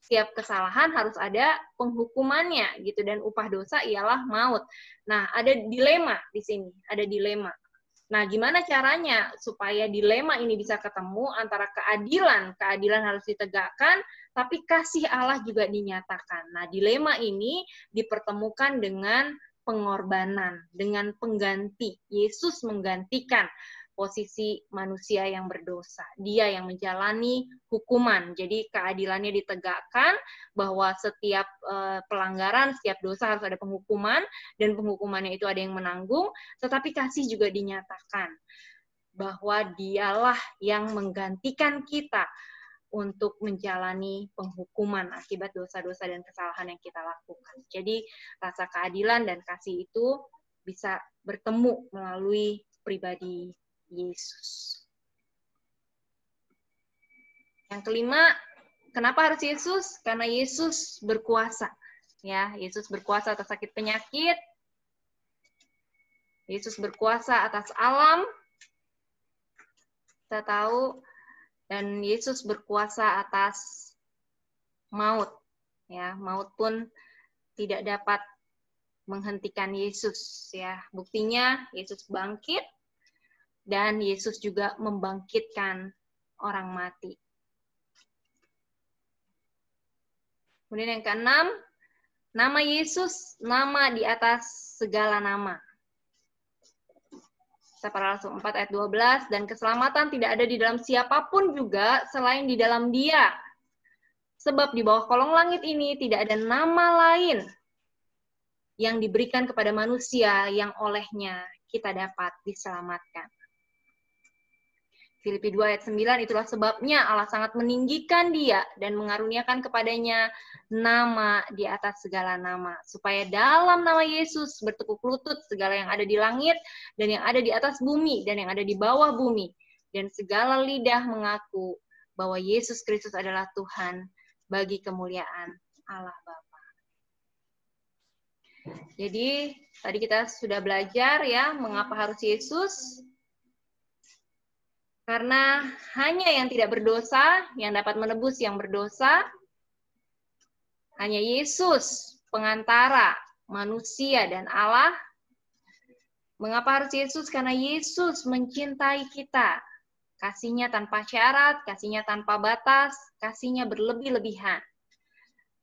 setiap kesalahan harus ada penghukumannya, gitu. Dan upah dosa ialah maut. Nah, ada dilema di sini, ada dilema. Nah, gimana caranya supaya dilema ini bisa ketemu antara keadilan harus ditegakkan, tapi kasih Allah juga dinyatakan. Nah, dilema ini dipertemukan dengan pengorbanan, dengan pengganti. Yesus menggantikan posisi manusia yang berdosa. Dia yang menjalani hukuman. Jadi keadilannya ditegakkan bahwa setiap pelanggaran, setiap dosa harus ada penghukuman, dan penghukumannya itu ada yang menanggung, tetapi kasih juga dinyatakan bahwa dialah yang menggantikan kita untuk menjalani penghukuman akibat dosa-dosa dan kesalahan yang kita lakukan. Jadi rasa keadilan dan kasih itu bisa bertemu melalui pribadi Yesus. Yang kelima, kenapa harus Yesus? Karena Yesus berkuasa. Ya, Yesus berkuasa atas sakit penyakit. Yesus berkuasa atas alam. Kita tahu, dan Yesus berkuasa atas maut. Ya, maut pun tidak dapat menghentikan Yesus. Ya, buktinya Yesus bangkit. Dan Yesus juga membangkitkan orang mati. Kemudian yang keenam, nama Yesus, nama di atas segala nama. Kisah 4 ayat 12, dan keselamatan tidak ada di dalam siapapun juga selain di dalam Dia. Sebab di bawah kolong langit ini tidak ada nama lain yang diberikan kepada manusia yang olehnya kita dapat diselamatkan. Filipi 2 ayat 9, itulah sebabnya Allah sangat meninggikan Dia dan mengaruniakan kepadanya nama di atas segala nama, supaya dalam nama Yesus bertekuk lutut segala yang ada di langit dan yang ada di atas bumi dan yang ada di bawah bumi, dan segala lidah mengaku bahwa Yesus Kristus adalah Tuhan bagi kemuliaan Allah Bapa. Jadi tadi kita sudah belajar ya mengapa harus Yesus. Karena hanya yang tidak berdosa yang dapat menebus yang berdosa. Hanya Yesus, pengantara manusia dan Allah. Mengapa harus Yesus? Karena Yesus mencintai kita. Kasihnya tanpa syarat, kasihnya tanpa batas, kasihnya berlebih-lebihan.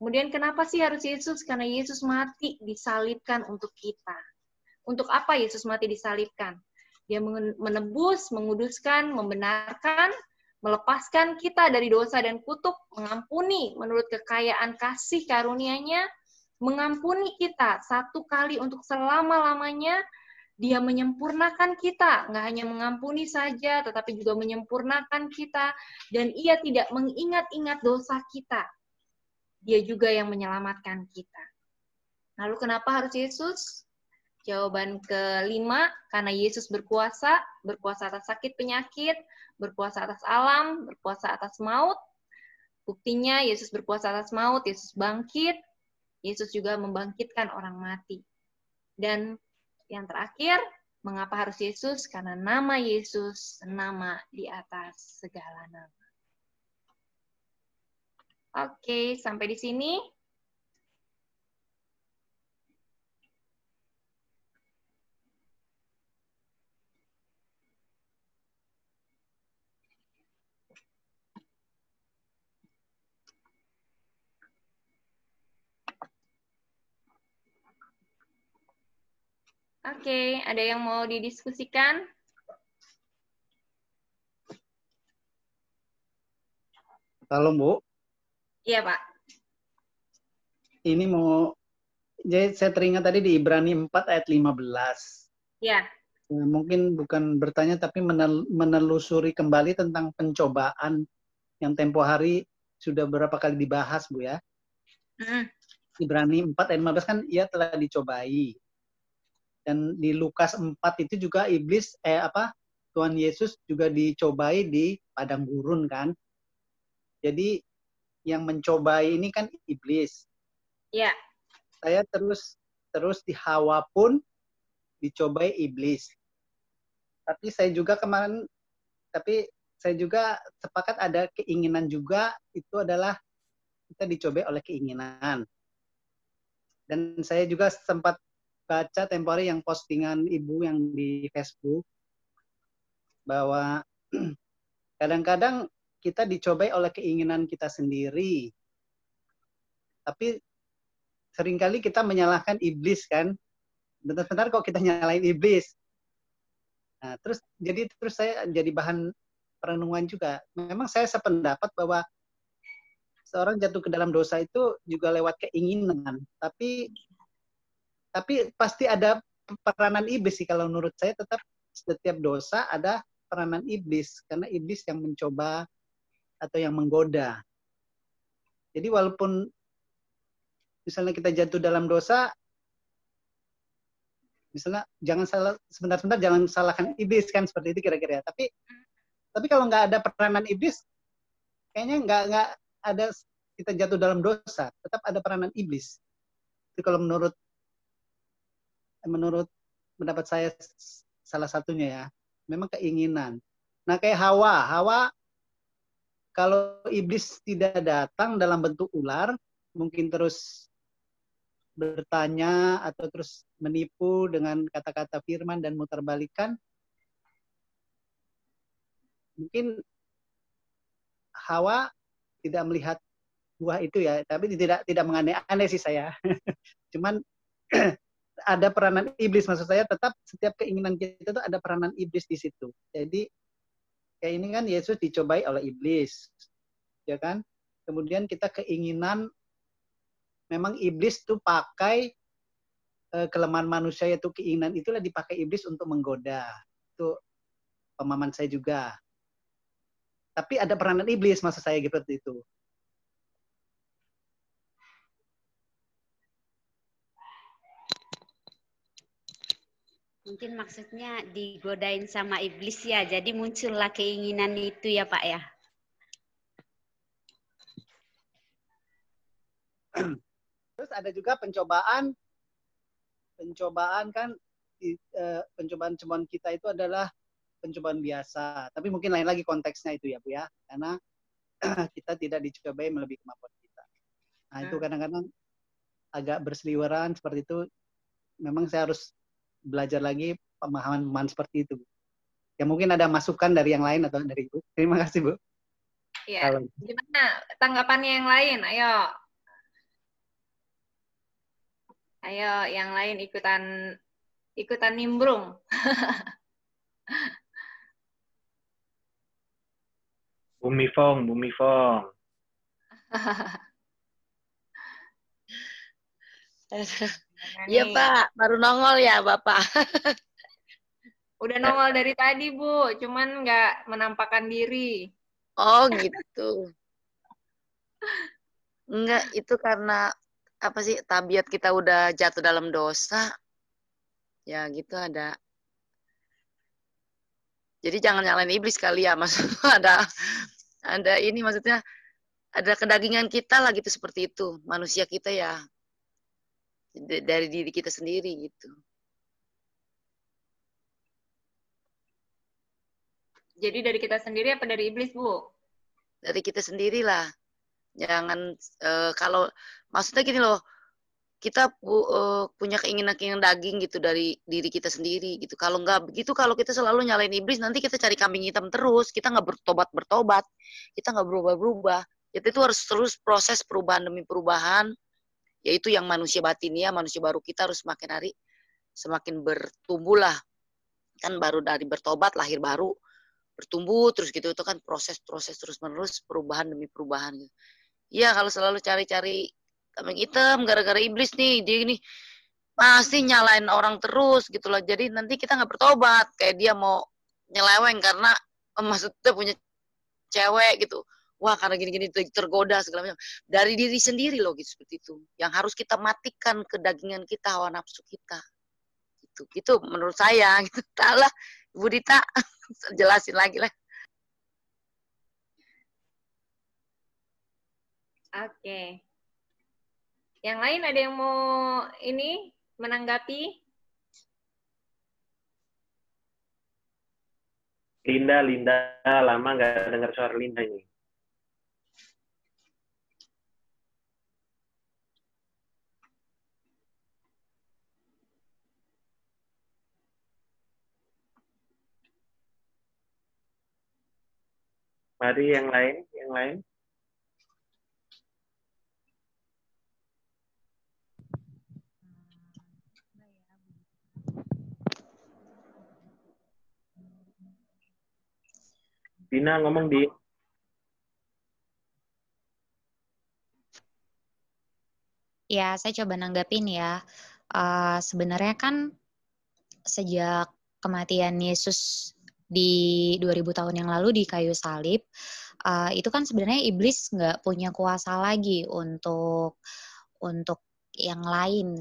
Kemudian kenapa sih harus Yesus? Karena Yesus mati disalibkan untuk kita. Untuk apa Yesus mati disalibkan? Dia menebus, menguduskan, membenarkan, melepaskan kita dari dosa dan kutuk, mengampuni menurut kekayaan kasih karunia-Nya, mengampuni kita satu kali untuk selama-lamanya. Dia menyempurnakan kita, nggak hanya mengampuni saja, tetapi juga menyempurnakan kita, dan Ia tidak mengingat-ingat dosa kita. Dia juga yang menyelamatkan kita. Lalu kenapa harus Yesus? Jawaban kelima, karena Yesus berkuasa atas sakit penyakit, berkuasa atas alam, berkuasa atas maut. Buktinya Yesus berkuasa atas maut, Yesus bangkit, Yesus juga membangkitkan orang mati. Dan yang terakhir, mengapa harus Yesus? Karena nama Yesus, nama di atas segala nama. Oke, sampai di sini. Oke, ada yang mau didiskusikan? Halo, Bu. Iya, Pak. Ini jadi saya teringat tadi di Ibrani 4 ayat 15. Ya. Mungkin bukan bertanya, tapi menelusuri kembali tentang pencobaan yang tempo hari sudah berapa kali dibahas, Bu ya. Ibrani 4 ayat 15 kan ia telah dicobai. Dan di Lukas 4 itu juga Tuhan Yesus juga dicobai di padang gurun kan. Jadi yang mencobai ini kan iblis. Iya. Saya terus di Hawa pun dicobai iblis. Tapi saya juga sepakat ada keinginan juga, itu adalah kita dicobai oleh keinginan. Dan saya juga sempat baca tempo hari yang postingan Ibu yang di Facebook bahwa kadang-kadang kita dicobai oleh keinginan kita sendiri. Tapi seringkali kita menyalahkan iblis kan. Benar-benar kok kita nyalain iblis. Nah, terus saya jadi bahan perenungan juga. Memang saya sependapat bahwa seorang jatuh ke dalam dosa itu juga lewat keinginan, tapi pasti ada peranan iblis sih. Kalau menurut saya tetap setiap dosa ada peranan iblis, karena iblis yang mencoba atau yang menggoda. Jadi walaupun misalnya kita jatuh dalam dosa, misalnya sebentar-sebentar jangan salahkan iblis kan, seperti itu kira-kira. Tapi kalau nggak ada peranan iblis, kayaknya nggak ada kita jatuh dalam dosa, tetap ada peranan iblis. Itu kalau menurut pendapat saya salah satunya ya, memang keinginan. Nah kayak Hawa kalau iblis tidak datang dalam bentuk ular, mungkin terus bertanya atau terus menipu dengan kata-kata firman dan mutarbalikan, mungkin Hawa tidak melihat buah itu ya, tapi tidak mengane-ane sih saya. Cuman ada peranan iblis, maksud saya tetap setiap keinginan kita itu ada peranan iblis di situ. Jadi kayak ini kan Yesus dicobai oleh iblis, ya kan? Kemudian kita keinginan, memang iblis tuh pakai kelemahan manusia yaitu keinginan, itulah dipakai iblis untuk menggoda. Itu pemahaman saya juga. Tapi ada peranan iblis, maksud saya seperti itu. Mungkin maksudnya digodain sama iblis ya, jadi muncullah keinginan itu ya Pak ya. Terus ada juga pencobaan kan, pencobaan kita itu adalah pencobaan biasa. Tapi mungkin lain lagi konteksnya itu ya Bu ya, karena kita tidak dicobai melebihi kemampuan kita. Nah itu kadang-kadang agak berseliweran seperti itu. Memang saya harus belajar lagi pemahaman seperti itu. Ya mungkin ada masukan dari yang lain atau dari Ibu. Terima kasih Bu. Iya. Gimana tanggapannya yang lain? Ayo yang lain ikutan nimbrung. Bumi Fong. Iya Pak, baru nongol ya Bapak. Udah nongol dari tadi Bu, cuman nggak menampakkan diri. Oh gitu. Enggak, itu karena apa sih, tabiat kita udah jatuh dalam dosa. Ya gitu ada. Jadi jangan nyalain iblis kali ya, maksudnya ada ini, maksudnya ada kedagingan kita lah gitu, seperti itu. Manusia kita ya dari diri kita sendiri gitu. Jadi dari kita sendiri apa dari iblis Bu? Dari kita sendirilah. Jangan kalau maksudnya gini loh, kita punya keinginan daging gitu dari diri kita sendiri gitu. Kalau nggak begitu, kalau kita selalu nyalain iblis, nanti kita cari kambing hitam terus. Kita nggak bertobat, kita nggak berubah. Jadi itu harus terus proses perubahan demi perubahan, yaitu yang manusia batinnya, manusia baru kita harus semakin hari semakin bertumbuh lah. Kan baru dari bertobat, lahir baru, bertumbuh terus gitu. Itu kan proses terus menerus, perubahan demi perubahan gitu. Iya, kalau selalu cari-cari kambing hitam gara-gara iblis nih, dia ini pasti nyalain orang terus gitu loh. Jadi nanti kita nggak bertobat, kayak dia mau nyeleweng karena maksudnya punya cewek gitu. Wah, karena gini-gini tergoda segala macam. Dari diri sendiri loh gitu, seperti itu. Yang harus kita matikan kedagingan kita, hawa nafsu kita. Gitu menurut saya gitu. Talah Bu Dita jelasin lagi lah. Oke. Yang lain ada yang mau ini menanggapi? Linda, lama nggak dengar suara Linda ini. Mari yang lain. Dina ngomong di. Ya, saya coba nanggapin ya. Sebenarnya kan sejak kematian Yesus di 2000 tahun yang lalu di kayu salib, itu kan sebenarnya iblis nggak punya kuasa lagi untuk yang lain.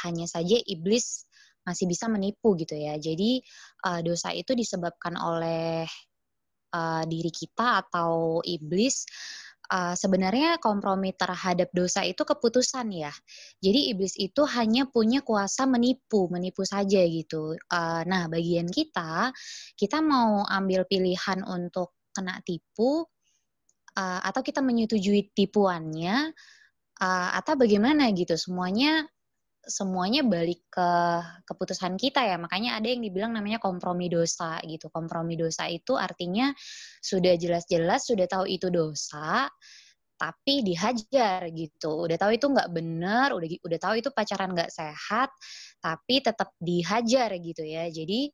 Hanya saja iblis masih bisa menipu gitu ya. Jadi dosa itu disebabkan oleh diri kita atau iblis. Sebenarnya kompromi terhadap dosa itu keputusan ya. Jadi iblis itu hanya punya kuasa menipu saja gitu. Nah, bagian kita mau ambil pilihan untuk kena tipu atau kita menyetujui tipuannya atau bagaimana gitu. Semuanya balik ke keputusan kita ya. Makanya ada yang dibilang namanya kompromi dosa gitu. Kompromi dosa itu artinya sudah jelas-jelas sudah tahu itu dosa, tapi dihajar gitu. Udah tahu itu nggak benar, udah tahu itu pacaran nggak sehat, tapi tetap dihajar gitu ya. Jadi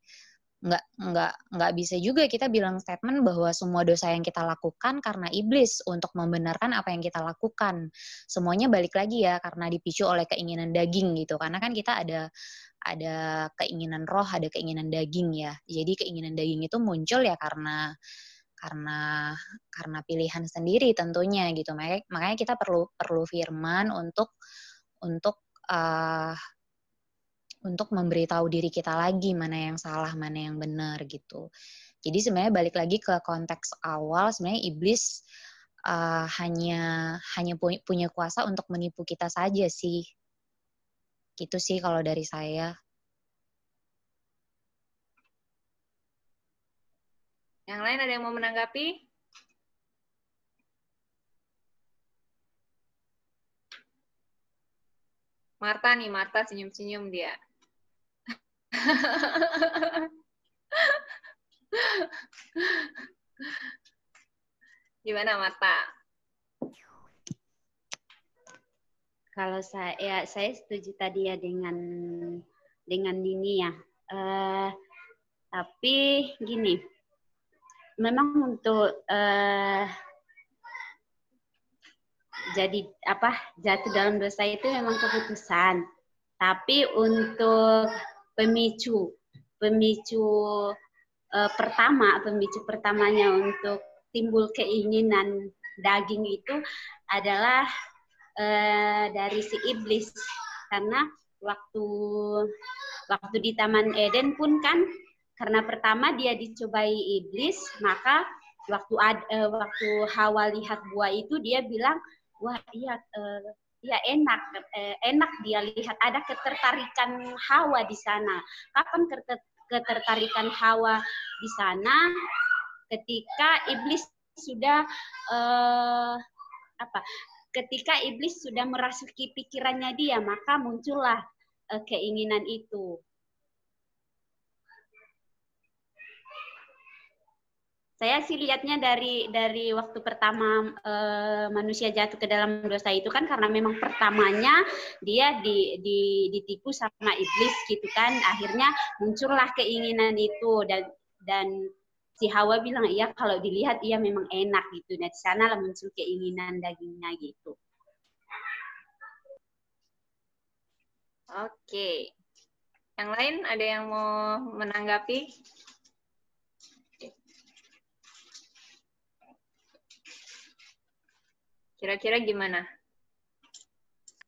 nggak bisa juga kita bilang statement bahwa semua dosa yang kita lakukan karena iblis untuk membenarkan apa yang kita lakukan. Semuanya balik lagi ya karena dipicu oleh keinginan daging gitu. Karena kan kita ada keinginan roh, ada keinginan daging ya. Jadi keinginan daging itu muncul ya karena pilihan sendiri tentunya gitu. Makanya kita perlu firman untuk memberitahu diri kita lagi mana yang salah, mana yang benar gitu. Jadi sebenarnya balik lagi ke konteks awal, sebenarnya iblis hanya punya kuasa untuk menipu kita saja sih. Gitu sih kalau dari saya. Yang lain ada yang mau menanggapi? Marta senyum-senyum dia. Gimana Marta? Kalau saya setuju tadi ya dengan Nini ya. Tapi gini, memang untuk jatuh dalam dosa itu memang keputusan. Tapi untuk pemicu pertamanya untuk timbul keinginan daging itu adalah dari si iblis, karena waktu di Taman Eden pun kan karena pertama dia dicobai iblis, maka waktu Hawa lihat buah itu dia bilang, wah iya enak dia lihat, ada ketertarikan Hawa di sana. Kapan ketertarikan Hawa di sana? Ketika iblis sudah ketika iblis sudah merasuki pikirannya dia, maka muncullah keinginan itu. Saya sih lihatnya dari waktu pertama manusia jatuh ke dalam dosa itu kan karena memang pertamanya dia ditipu sama iblis gitu kan, akhirnya muncullah keinginan itu dan si Hawa bilang iya kalau dilihat iya memang enak gitu. Nah di sana lah muncul keinginan dagingnya gitu. Oke. Yang lain ada yang mau menanggapi? Kira-kira gimana?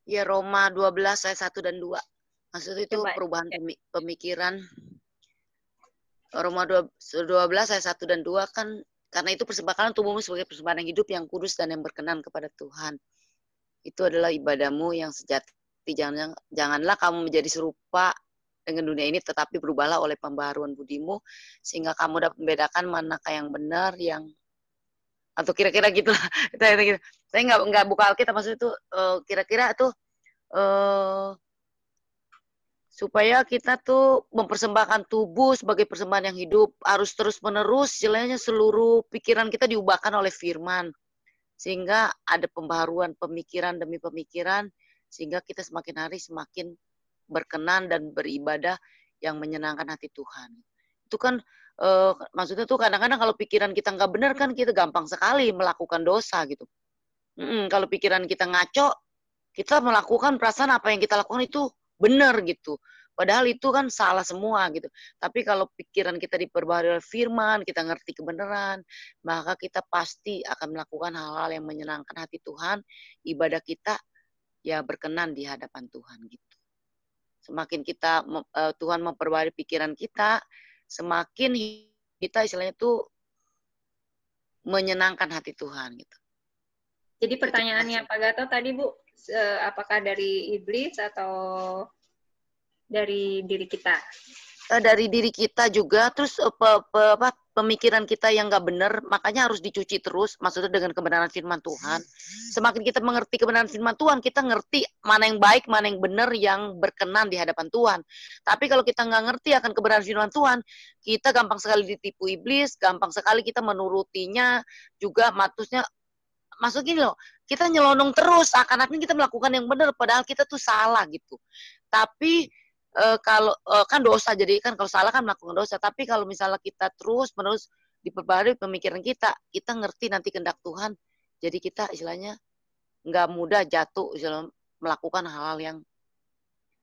Ya Roma 12 ayat 1 dan 2. Maksud itu Coba. Perubahan pemikiran. Roma 12 ayat 1 dan 2 kan, karena itu persembahkan tubuhmu sebagai persembahan yang hidup, yang kudus dan yang berkenan kepada Tuhan. Itu adalah ibadahmu yang sejati. Janganlah kamu menjadi serupa dengan dunia ini, tetapi berubahlah oleh pembaharuan budimu, sehingga kamu dapat membedakan manakah yang benar, yang atau kira-kira gitu lah. Saya nggak buka Alkitab, maksud itu kira-kira tuh supaya kita tuh mempersembahkan tubuh sebagai persembahan yang hidup, harus terus-menerus, istilahnya seluruh pikiran kita diubahkan oleh firman, sehingga ada pembaharuan pemikiran demi pemikiran, sehingga kita semakin hari semakin berkenan dan beribadah yang menyenangkan hati Tuhan. Itu kan maksudnya tuh kadang-kadang kalau pikiran kita nggak benar kan kita gampang sekali melakukan dosa gitu. Kalau pikiran kita ngaco, kita melakukan perasaan apa yang kita lakukan itu benar gitu. Padahal itu kan salah semua gitu. Tapi kalau pikiran kita diperbarui oleh firman, kita ngerti kebenaran, maka kita pasti akan melakukan hal-hal yang menyenangkan hati Tuhan. Ibadah kita ya berkenan di hadapan Tuhan gitu. Semakin kita Tuhan memperbarui pikiran kita, semakin kita istilahnya tuh menyenangkan hati Tuhan gitu. Jadi pertanyaannya Pak Gatot tadi Bu, apakah dari iblis atau dari diri kita? Dari diri kita juga, terus pemikiran kita yang nggak benar, makanya harus dicuci terus, maksudnya dengan kebenaran firman Tuhan. Semakin kita mengerti kebenaran firman Tuhan, kita ngerti mana yang baik, mana yang benar, yang berkenan di hadapan Tuhan. Tapi kalau kita nggak ngerti akan kebenaran firman Tuhan, kita gampang sekali ditipu iblis, gampang sekali kita menurutinya, juga maksud gini loh, kita nyelonong terus, akan-akan kita melakukan yang benar, padahal kita tuh salah gitu. Tapi kalau kan dosa, jadi kan kalau salah kan melakukan dosa. Tapi kalau misalnya kita terus-menerus diperbarui pemikiran kita ngerti nanti kehendak Tuhan, jadi kita istilahnya nggak mudah jatuh, istilahnya melakukan hal-hal yang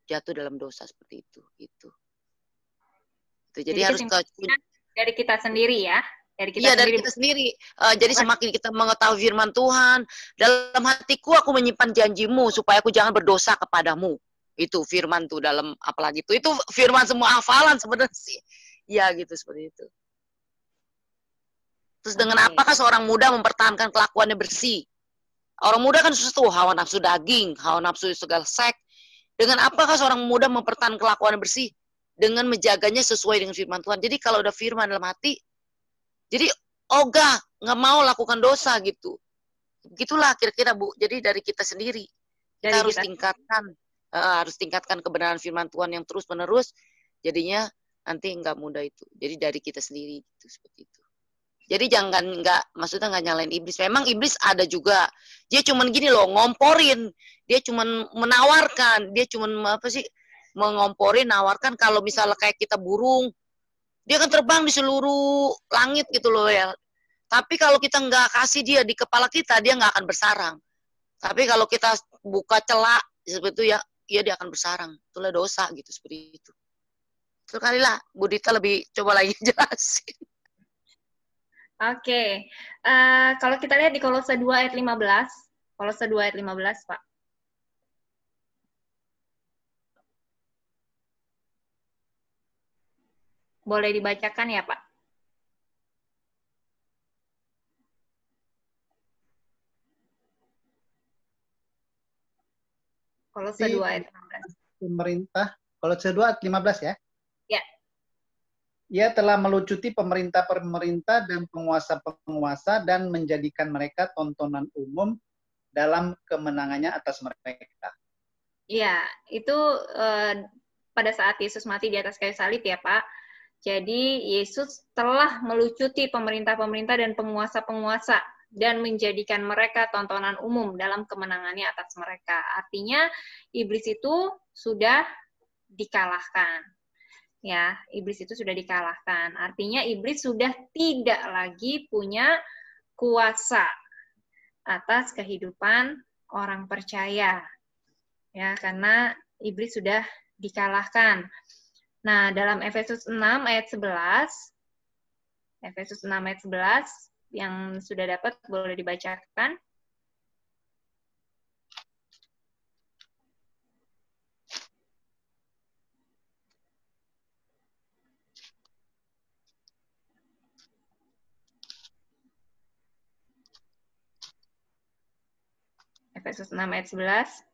jatuh dalam dosa seperti itu. Gitu. Jadi harus dari kita sendiri ya. Dari kita sendiri. Jadi semakin kita mengetahui firman Tuhan, dalam hatiku aku menyimpan janjimu supaya aku jangan berdosa kepadamu. Itu firman tuh dalam apalagi itu firman semua hafalan sebenarnya sih. Ya gitu seperti itu. Terus dengan apakah seorang muda mempertahankan kelakuannya bersih? Orang muda kan susah tuh, hawa nafsu daging, hawa nafsu segala seks. Dengan apakah seorang muda mempertahankan kelakuannya bersih? Dengan menjaganya sesuai dengan firman Tuhan. Jadi kalau ada firman dalam hati, jadi ogah, nggak mau lakukan dosa gitu. Begitulah kira-kira Bu. Jadi dari kita sendiri, kita harus tingkatkan kebenaran firman Tuhan yang terus-menerus. Jadinya nanti nggak mudah itu. Jadi dari kita sendiri gitu, seperti itu. Jadi maksudnya nggak nyalain iblis. Memang iblis ada juga. Dia cuman gini loh, ngomporin. Dia cuman menawarkan. Dia cuman mengomporin, nawarkan. Kalau misalnya kayak kita burung, dia akan terbang di seluruh langit gitu loh ya. Tapi kalau kita nggak kasih dia di kepala kita, dia nggak akan bersarang. Tapi kalau kita buka celah seperti itu ya, dia akan bersarang. Itulah dosa gitu, seperti itu. Sekali lah, Bu Dita lebih coba lagi jelasin. Oke. Kalau kita lihat di Kolose 2 ayat 15. Kolose 2 ayat 15, Pak. Boleh dibacakan ya, Pak? Kolose 2 ayat 15. Pemerintah, Kolose 2 ayat 15 ya? Ya. Ia telah melucuti pemerintah-pemerintah dan penguasa-penguasa dan menjadikan mereka tontonan umum dalam kemenangannya atas mereka. Iya, itu pada saat Yesus mati di atas kayu salib ya, Pak. Jadi Yesus telah melucuti pemerintah-pemerintah dan penguasa-penguasa dan menjadikan mereka tontonan umum dalam kemenangannya atas mereka. Artinya iblis itu sudah dikalahkan. Ya, iblis itu sudah dikalahkan. Artinya iblis sudah tidak lagi punya kuasa atas kehidupan orang percaya. Ya, karena iblis sudah dikalahkan. Nah, dalam Efesus 6 ayat 11, Efesus 6 ayat 11, yang sudah dapat boleh dibacakan. Efesus 6 ayat 11.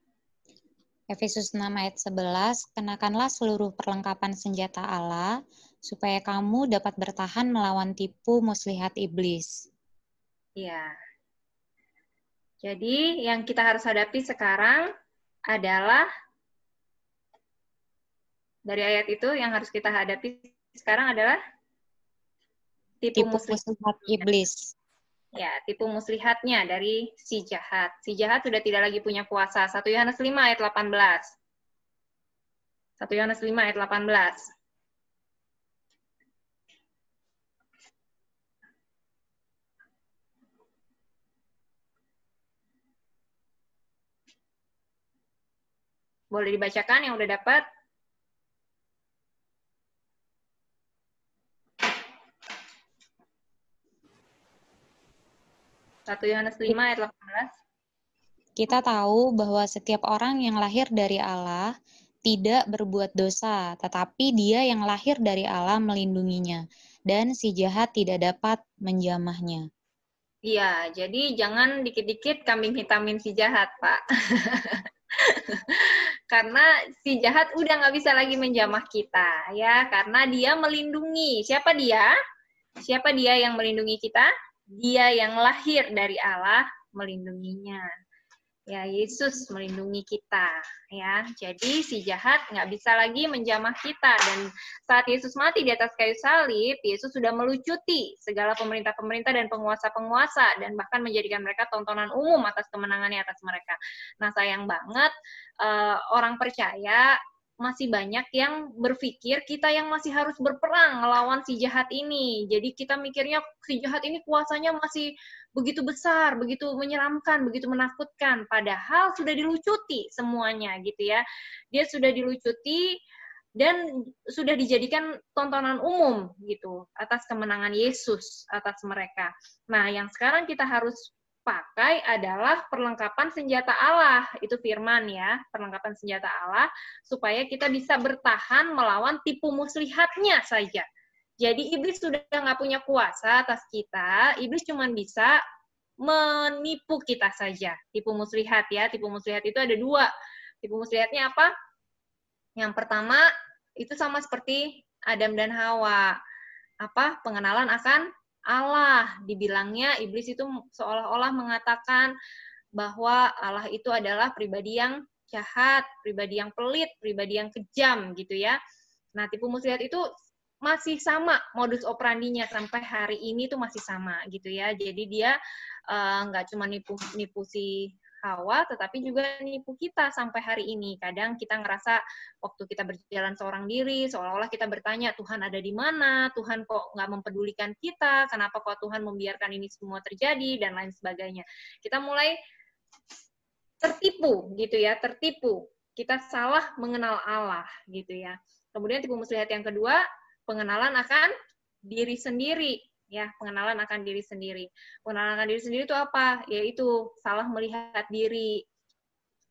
Efesus 6 ayat 11, kenakanlah seluruh perlengkapan senjata Allah, supaya kamu dapat bertahan melawan tipu muslihat iblis. Iya. Jadi yang kita harus hadapi sekarang adalah, dari ayat itu yang harus kita hadapi sekarang adalah tipu muslihat iblis. Ya, tipu muslihatnya dari si jahat. Si jahat sudah tidak lagi punya kuasa. 1 Yohanes 5 ayat 18. 1 Yohanes 5 ayat 18. Boleh dibacakan yang udah dapat? Satu Yohanes 5 ayat 18. Kita tahu bahwa setiap orang yang lahir dari Allah tidak berbuat dosa, tetapi dia yang lahir dari Allah melindunginya, dan si jahat tidak dapat menjamahnya. Iya, jadi jangan dikit-dikit kambing hitamin si jahat, Pak. Karena si jahat udah nggak bisa lagi menjamah kita, ya, karena dia melindungi. Siapa dia? Siapa dia yang melindungi kita? Dia yang lahir dari Allah melindunginya. Ya, Yesus melindungi kita, ya. Jadi si jahat nggak bisa lagi menjamah kita. Dan saat Yesus mati di atas kayu salib, Yesus sudah melucuti segala pemerintah-pemerintah dan penguasa-penguasa, dan bahkan menjadikan mereka tontonan umum atas kemenangannya atas mereka. Nah, sayang banget orang percaya masih banyak yang berpikir kita yang masih harus berperang melawan si jahat ini. Jadi kita mikirnya si jahat ini kuasanya masih begitu besar, begitu menyeramkan, begitu menakutkan. Padahal sudah dilucuti semuanya gitu ya. Dia sudah dilucuti dan sudah dijadikan tontonan umum gitu atas kemenangan Yesus atas mereka. Nah, yang sekarang kita harus pakai adalah perlengkapan senjata Allah. Itu firman ya, perlengkapan senjata Allah, supaya kita bisa bertahan melawan tipu muslihatnya saja. Jadi iblis sudah nggak punya kuasa atas kita, iblis cuma bisa menipu kita saja. Tipu muslihat ya, tipu muslihat itu ada dua. Tipu muslihatnya apa? Yang pertama, itu sama seperti Adam dan Hawa. Apa? Pengenalan akan Allah. Dibilangnya iblis itu seolah-olah mengatakan bahwa Allah itu adalah pribadi yang jahat, pribadi yang pelit, pribadi yang kejam gitu ya. Nah, tipu muslihat itu masih sama modus operandinya sampai hari ini tuh masih sama gitu ya. Jadi dia nggak cuma nipu si Hawa, tetapi juga nipu kita sampai hari ini. Kadang kita ngerasa waktu kita berjalan seorang diri, seolah-olah kita bertanya, Tuhan ada di mana? Tuhan kok nggak mempedulikan kita? Kenapa kok Tuhan membiarkan ini semua terjadi? Dan lain sebagainya. Kita mulai tertipu gitu ya, tertipu. Kita salah mengenal Allah gitu ya. Kemudian tipu muslihat yang kedua, pengenalan akan diri sendiri. Ya, pengenalan akan diri sendiri. Pengenalan akan diri sendiri itu apa? Yaitu salah melihat diri.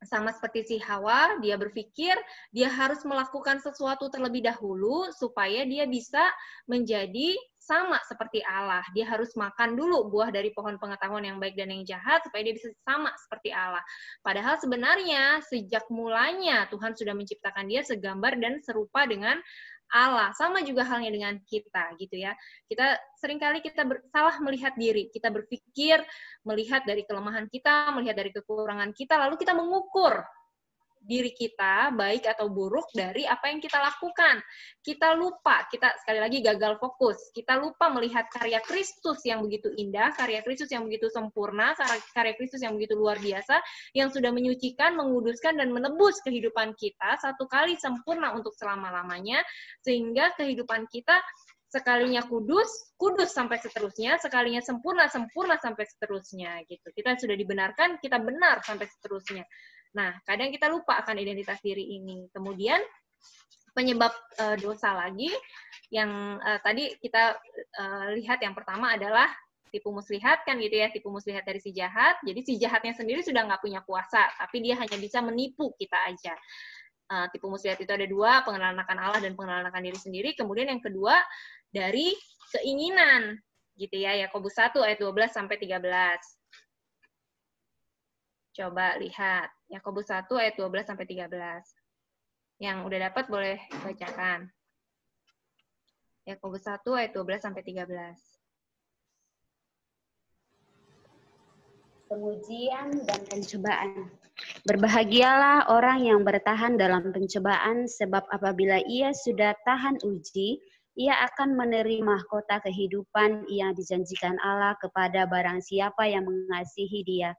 Sama seperti si Hawa, dia berpikir dia harus melakukan sesuatu terlebih dahulu supaya dia bisa menjadi sama seperti Allah. Dia harus makan dulu buah dari pohon pengetahuan yang baik dan yang jahat supaya dia bisa sama seperti Allah. Padahal sebenarnya sejak mulanya Tuhan sudah menciptakan dia segambar dan serupa dengan Allah. Sama juga halnya dengan kita gitu ya. Kita seringkali salah melihat diri. Kita berpikir melihat dari kelemahan kita, melihat dari kekurangan kita, lalu kita mengukur diri kita baik atau buruk dari apa yang kita lakukan. Kita lupa, kita sekali lagi gagal fokus. Kita lupa melihat karya Kristus yang begitu indah, karya Kristus yang begitu sempurna, karya Kristus yang begitu luar biasa, yang sudah menyucikan, menguduskan, dan menebus kehidupan kita satu kali sempurna untuk selama-lamanya, sehingga kehidupan kita sekalinya kudus, kudus sampai seterusnya, sekalinya sempurna, sempurna sampai seterusnya gitu. Kita sudah dibenarkan, kita benar sampai seterusnya. Nah, kadang kita lupa akan identitas diri ini. Kemudian penyebab dosa lagi yang tadi kita lihat yang pertama adalah tipu muslihat kan gitu ya, tipu muslihat dari si jahat. Jadi si jahatnya sendiri sudah nggak punya kuasa, tapi dia hanya bisa menipu kita aja. Tipu muslihat itu ada dua, pengenalan akan Allah dan pengenalan akan diri sendiri. Kemudian yang kedua dari keinginan gitu ya, Yakobus 1 ayat 12 sampai 13. Coba lihat Yakobus 1 ayat 12 sampai 13. Yang udah dapat boleh bacakan. Yakobus 1 ayat 12 sampai 13. Pengujian dan pencobaan. Berbahagialah orang yang bertahan dalam pencobaan, sebab apabila ia sudah tahan uji, ia akan menerima mahkota kehidupan yang dijanjikan Allah kepada barang siapa yang mengasihi dia.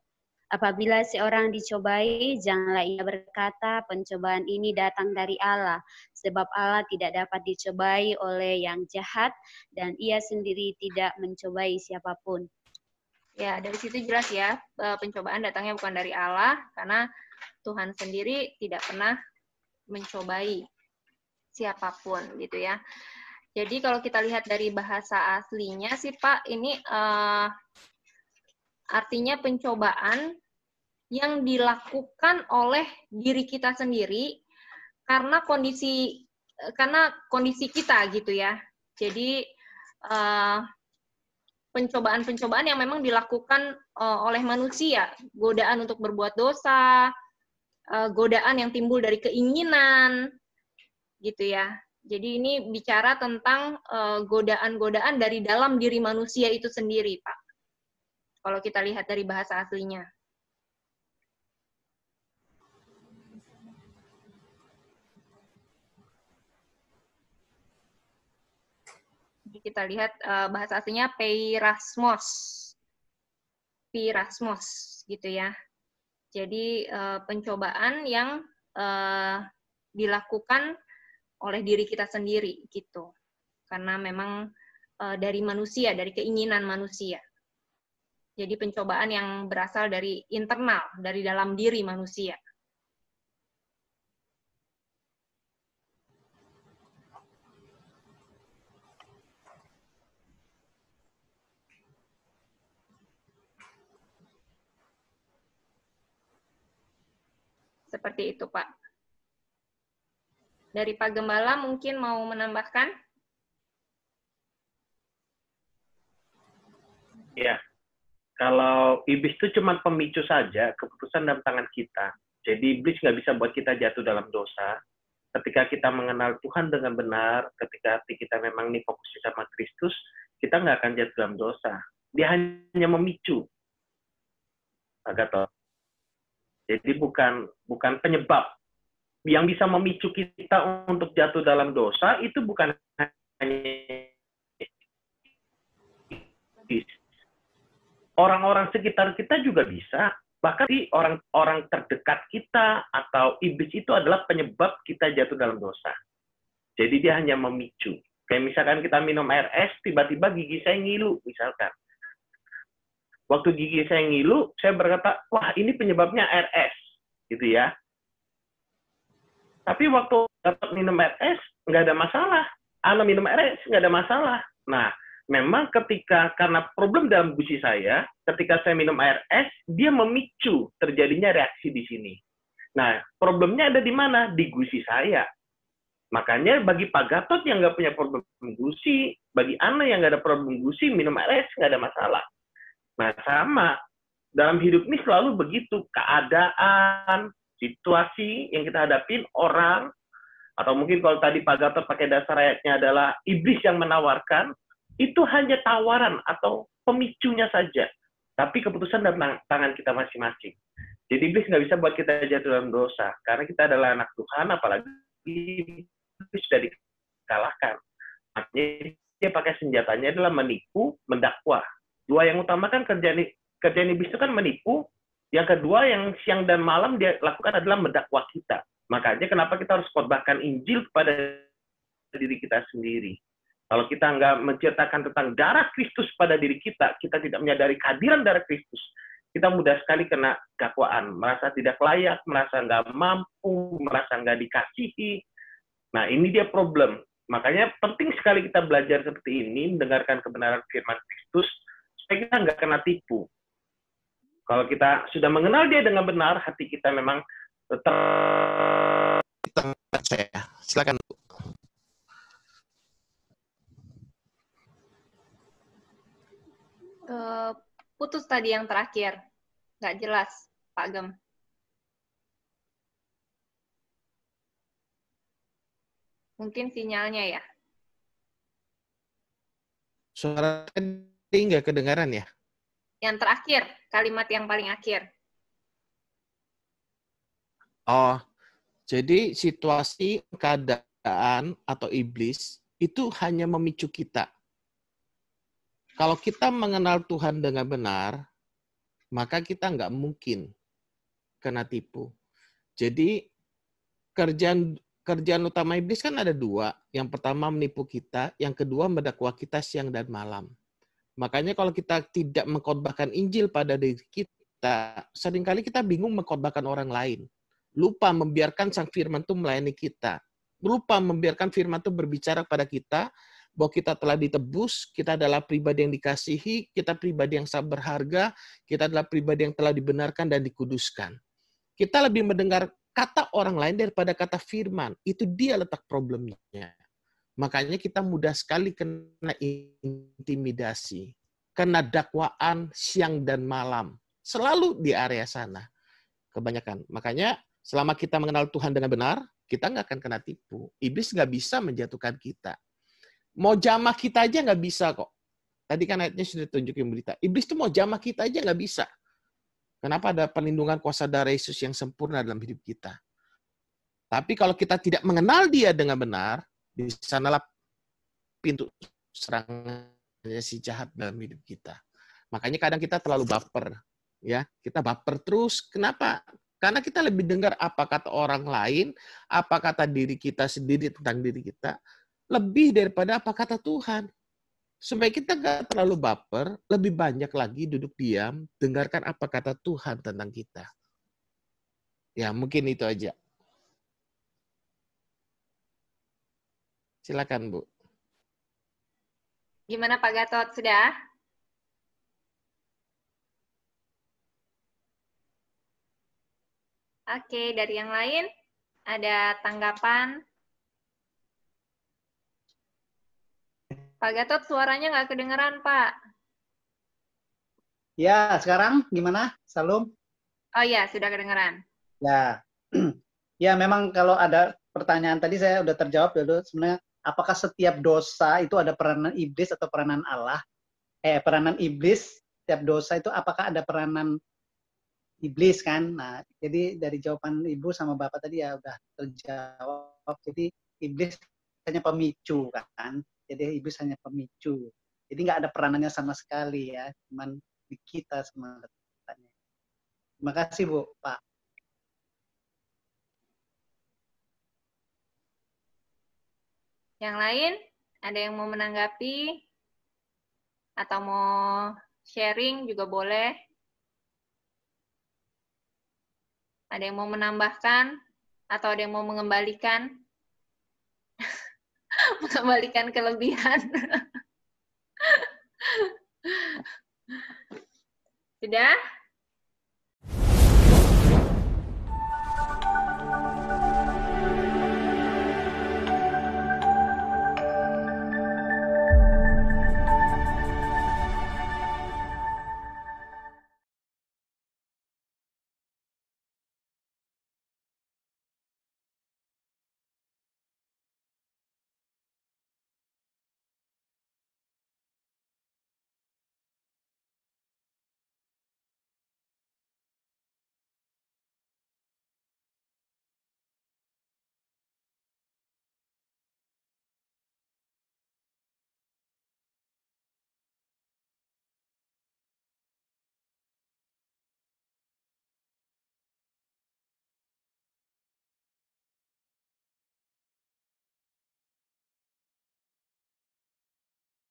Apabila seorang dicobai, janganlah ia berkata, pencobaan ini datang dari Allah, sebab Allah tidak dapat dicobai oleh yang jahat, dan ia sendiri tidak mencobai siapapun. Ya, dari situ jelas ya, pencobaan datangnya bukan dari Allah, karena Tuhan sendiri tidak pernah mencobai siapapun gitu ya. Jadi kalau kita lihat dari bahasa aslinya sih Pak, ini artinya pencobaan yang dilakukan oleh diri kita sendiri karena kondisi kita gitu ya. Jadi pencobaan-pencobaan yang memang dilakukan oleh manusia, godaan untuk berbuat dosa, godaan yang timbul dari keinginan, gitu ya. Jadi ini bicara tentang godaan-godaan dari dalam diri manusia itu sendiri, Pak. Kalau kita lihat dari bahasa aslinya. Jadi kita lihat bahasa aslinya peirasmos, gitu ya. Jadi pencobaan yang dilakukan oleh diri kita sendiri gitu, karena memang dari manusia, dari keinginan manusia. Jadi pencobaan yang berasal dari internal, dari dalam diri manusia. Seperti itu, Pak. Dari Pak Gembala mungkin mau menambahkan? Ya, kalau iblis itu cuma pemicu saja, keputusan dalam tangan kita. Jadi iblis nggak bisa buat kita jatuh dalam dosa. Ketika kita mengenal Tuhan dengan benar, ketika hati kita memang nih fokusnya sama Kristus, kita nggak akan jatuh dalam dosa. Dia hanya memicu. Agathos. Jadi bukan penyebab. Yang bisa memicu kita untuk jatuh dalam dosa itu bukan hanya orang-orang sekitar kita juga bisa. Bahkan orang-orang terdekat kita atau iblis itu adalah penyebab kita jatuh dalam dosa. Jadi dia hanya memicu. Kayak misalkan kita minum air es, tiba-tiba gigi saya ngilu, misalkan. Waktu gigi saya ngilu, saya berkata, wah ini penyebabnya air es, gitu ya. Tapi waktu dapat minum air es, nggak ada masalah. Ana minum air es, nggak ada masalah. Nah, memang karena problem dalam gusi saya, ketika saya minum air es, dia memicu terjadinya reaksi di sini. Nah, problemnya ada di mana? Di gusi saya. Makanya bagi Pak Gatot yang nggak punya problem gusi, bagi Ana yang nggak ada problem gusi, minum air es nggak ada masalah. Nah, sama. Dalam hidup ini selalu begitu. Keadaan, situasi yang kita hadapin, orang, atau mungkin kalau tadi Pak Gatot pakai dasar ayatnya adalah iblis yang menawarkan, itu hanya tawaran atau pemicunya saja. Tapi keputusan dalam tangan kita masing-masing. Jadi iblis nggak bisa buat kita jatuh dalam dosa. Karena kita adalah anak Tuhan, apalagi iblis sudah dikalahkan. Makanya dia pakai senjatanya adalah menipu, mendakwa. Dua yang utama kan kerjaan iblis itu kan menipu. Yang kedua yang siang dan malam dia lakukan adalah mendakwa kita. Makanya kenapa kita harus khotbahkan Injil kepada diri kita sendiri. Kalau kita nggak menceritakan tentang darah Kristus pada diri kita, kita tidak menyadari kehadiran darah Kristus, kita mudah sekali kena dakwaan, merasa tidak layak, merasa nggak mampu, merasa nggak dikasihi. Nah, ini dia problem. Makanya penting sekali kita belajar seperti ini, mendengarkan kebenaran firman Kristus, supaya kita nggak kena tipu. Kalau kita sudah mengenal dia dengan benar, hati kita memang saya. Silakan. Putus tadi yang terakhir. Nggak jelas, Pak Gem. Mungkin sinyalnya ya. Suara tadi nggak kedengaran ya? Yang terakhir, kalimat yang paling akhir. Oh, jadi situasi, keadaan, atau iblis itu hanya memicu kita. Kalau kita mengenal Tuhan dengan benar, maka kita nggak mungkin kena tipu. Jadi kerjaan utama iblis kan ada dua. Yang pertama menipu kita, yang kedua mendakwa kita siang dan malam. Makanya kalau kita tidak mengkhotbahkan Injil pada diri kita, kita, seringkali kita bingung mengkhotbahkan orang lain. Lupa membiarkan Sang Firman itu melayani kita. Lupa membiarkan Firman itu berbicara pada kita, bahwa kita telah ditebus, kita adalah pribadi yang dikasihi, kita pribadi yang sangat berharga, kita adalah pribadi yang telah dibenarkan dan dikuduskan. Kita lebih mendengar kata orang lain daripada kata firman. Itu dia letak problemnya. Makanya kita mudah sekali kena intimidasi, kena dakwaan siang dan malam. Selalu di area sana. Kebanyakan. Makanya selama kita mengenal Tuhan dengan benar, kita nggak akan kena tipu. Iblis nggak bisa menjatuhkan kita. Mau jamah kita aja nggak bisa kok. Tadi kan ayatnya sudah tunjukin berita. Iblis tuh mau jamah kita aja nggak bisa. Kenapa? Ada perlindungan kuasa darah Yesus yang sempurna dalam hidup kita. Tapi kalau kita tidak mengenal dia dengan benar, di sanalah pintu serangannya si jahat dalam hidup kita. Makanya kadang kita terlalu baper. Ya, kita baper terus. Kenapa? Karena kita lebih dengar apa kata orang lain, apa kata diri kita sendiri tentang diri kita, lebih daripada apa kata Tuhan. Supaya kita nggak terlalu baper, lebih banyak lagi duduk diam, dengarkan apa kata Tuhan tentang kita. Ya, mungkin itu aja. Silakan, Bu. Gimana Pak Gatot, sudah? Oke, dari yang lain ada tanggapan? Pak Gatot, suaranya nggak kedengeran, Pak. Ya, sekarang gimana? Salam. Oh iya, sudah kedengeran. Ya, ya memang kalau ada pertanyaan tadi saya udah terjawab dulu. Sebenarnya apakah setiap dosa itu ada peranan iblis atau peranan Allah? Peranan iblis, setiap dosa itu apakah ada peranan iblis kan? Nah, jadi dari jawaban Ibu sama Bapak tadi ya udah terjawab. Jadi iblis hanya pemicu kan? Jadi iblis hanya pemicu. Jadi nggak ada peranannya sama sekali ya, cuman di kita semua. Terima kasih Bu, Pak. Yang lain, ada yang mau menanggapi atau mau sharing juga boleh. Ada yang mau menambahkan atau ada yang mau mengembalikan? Mengembalikan kelebihan. Sudah?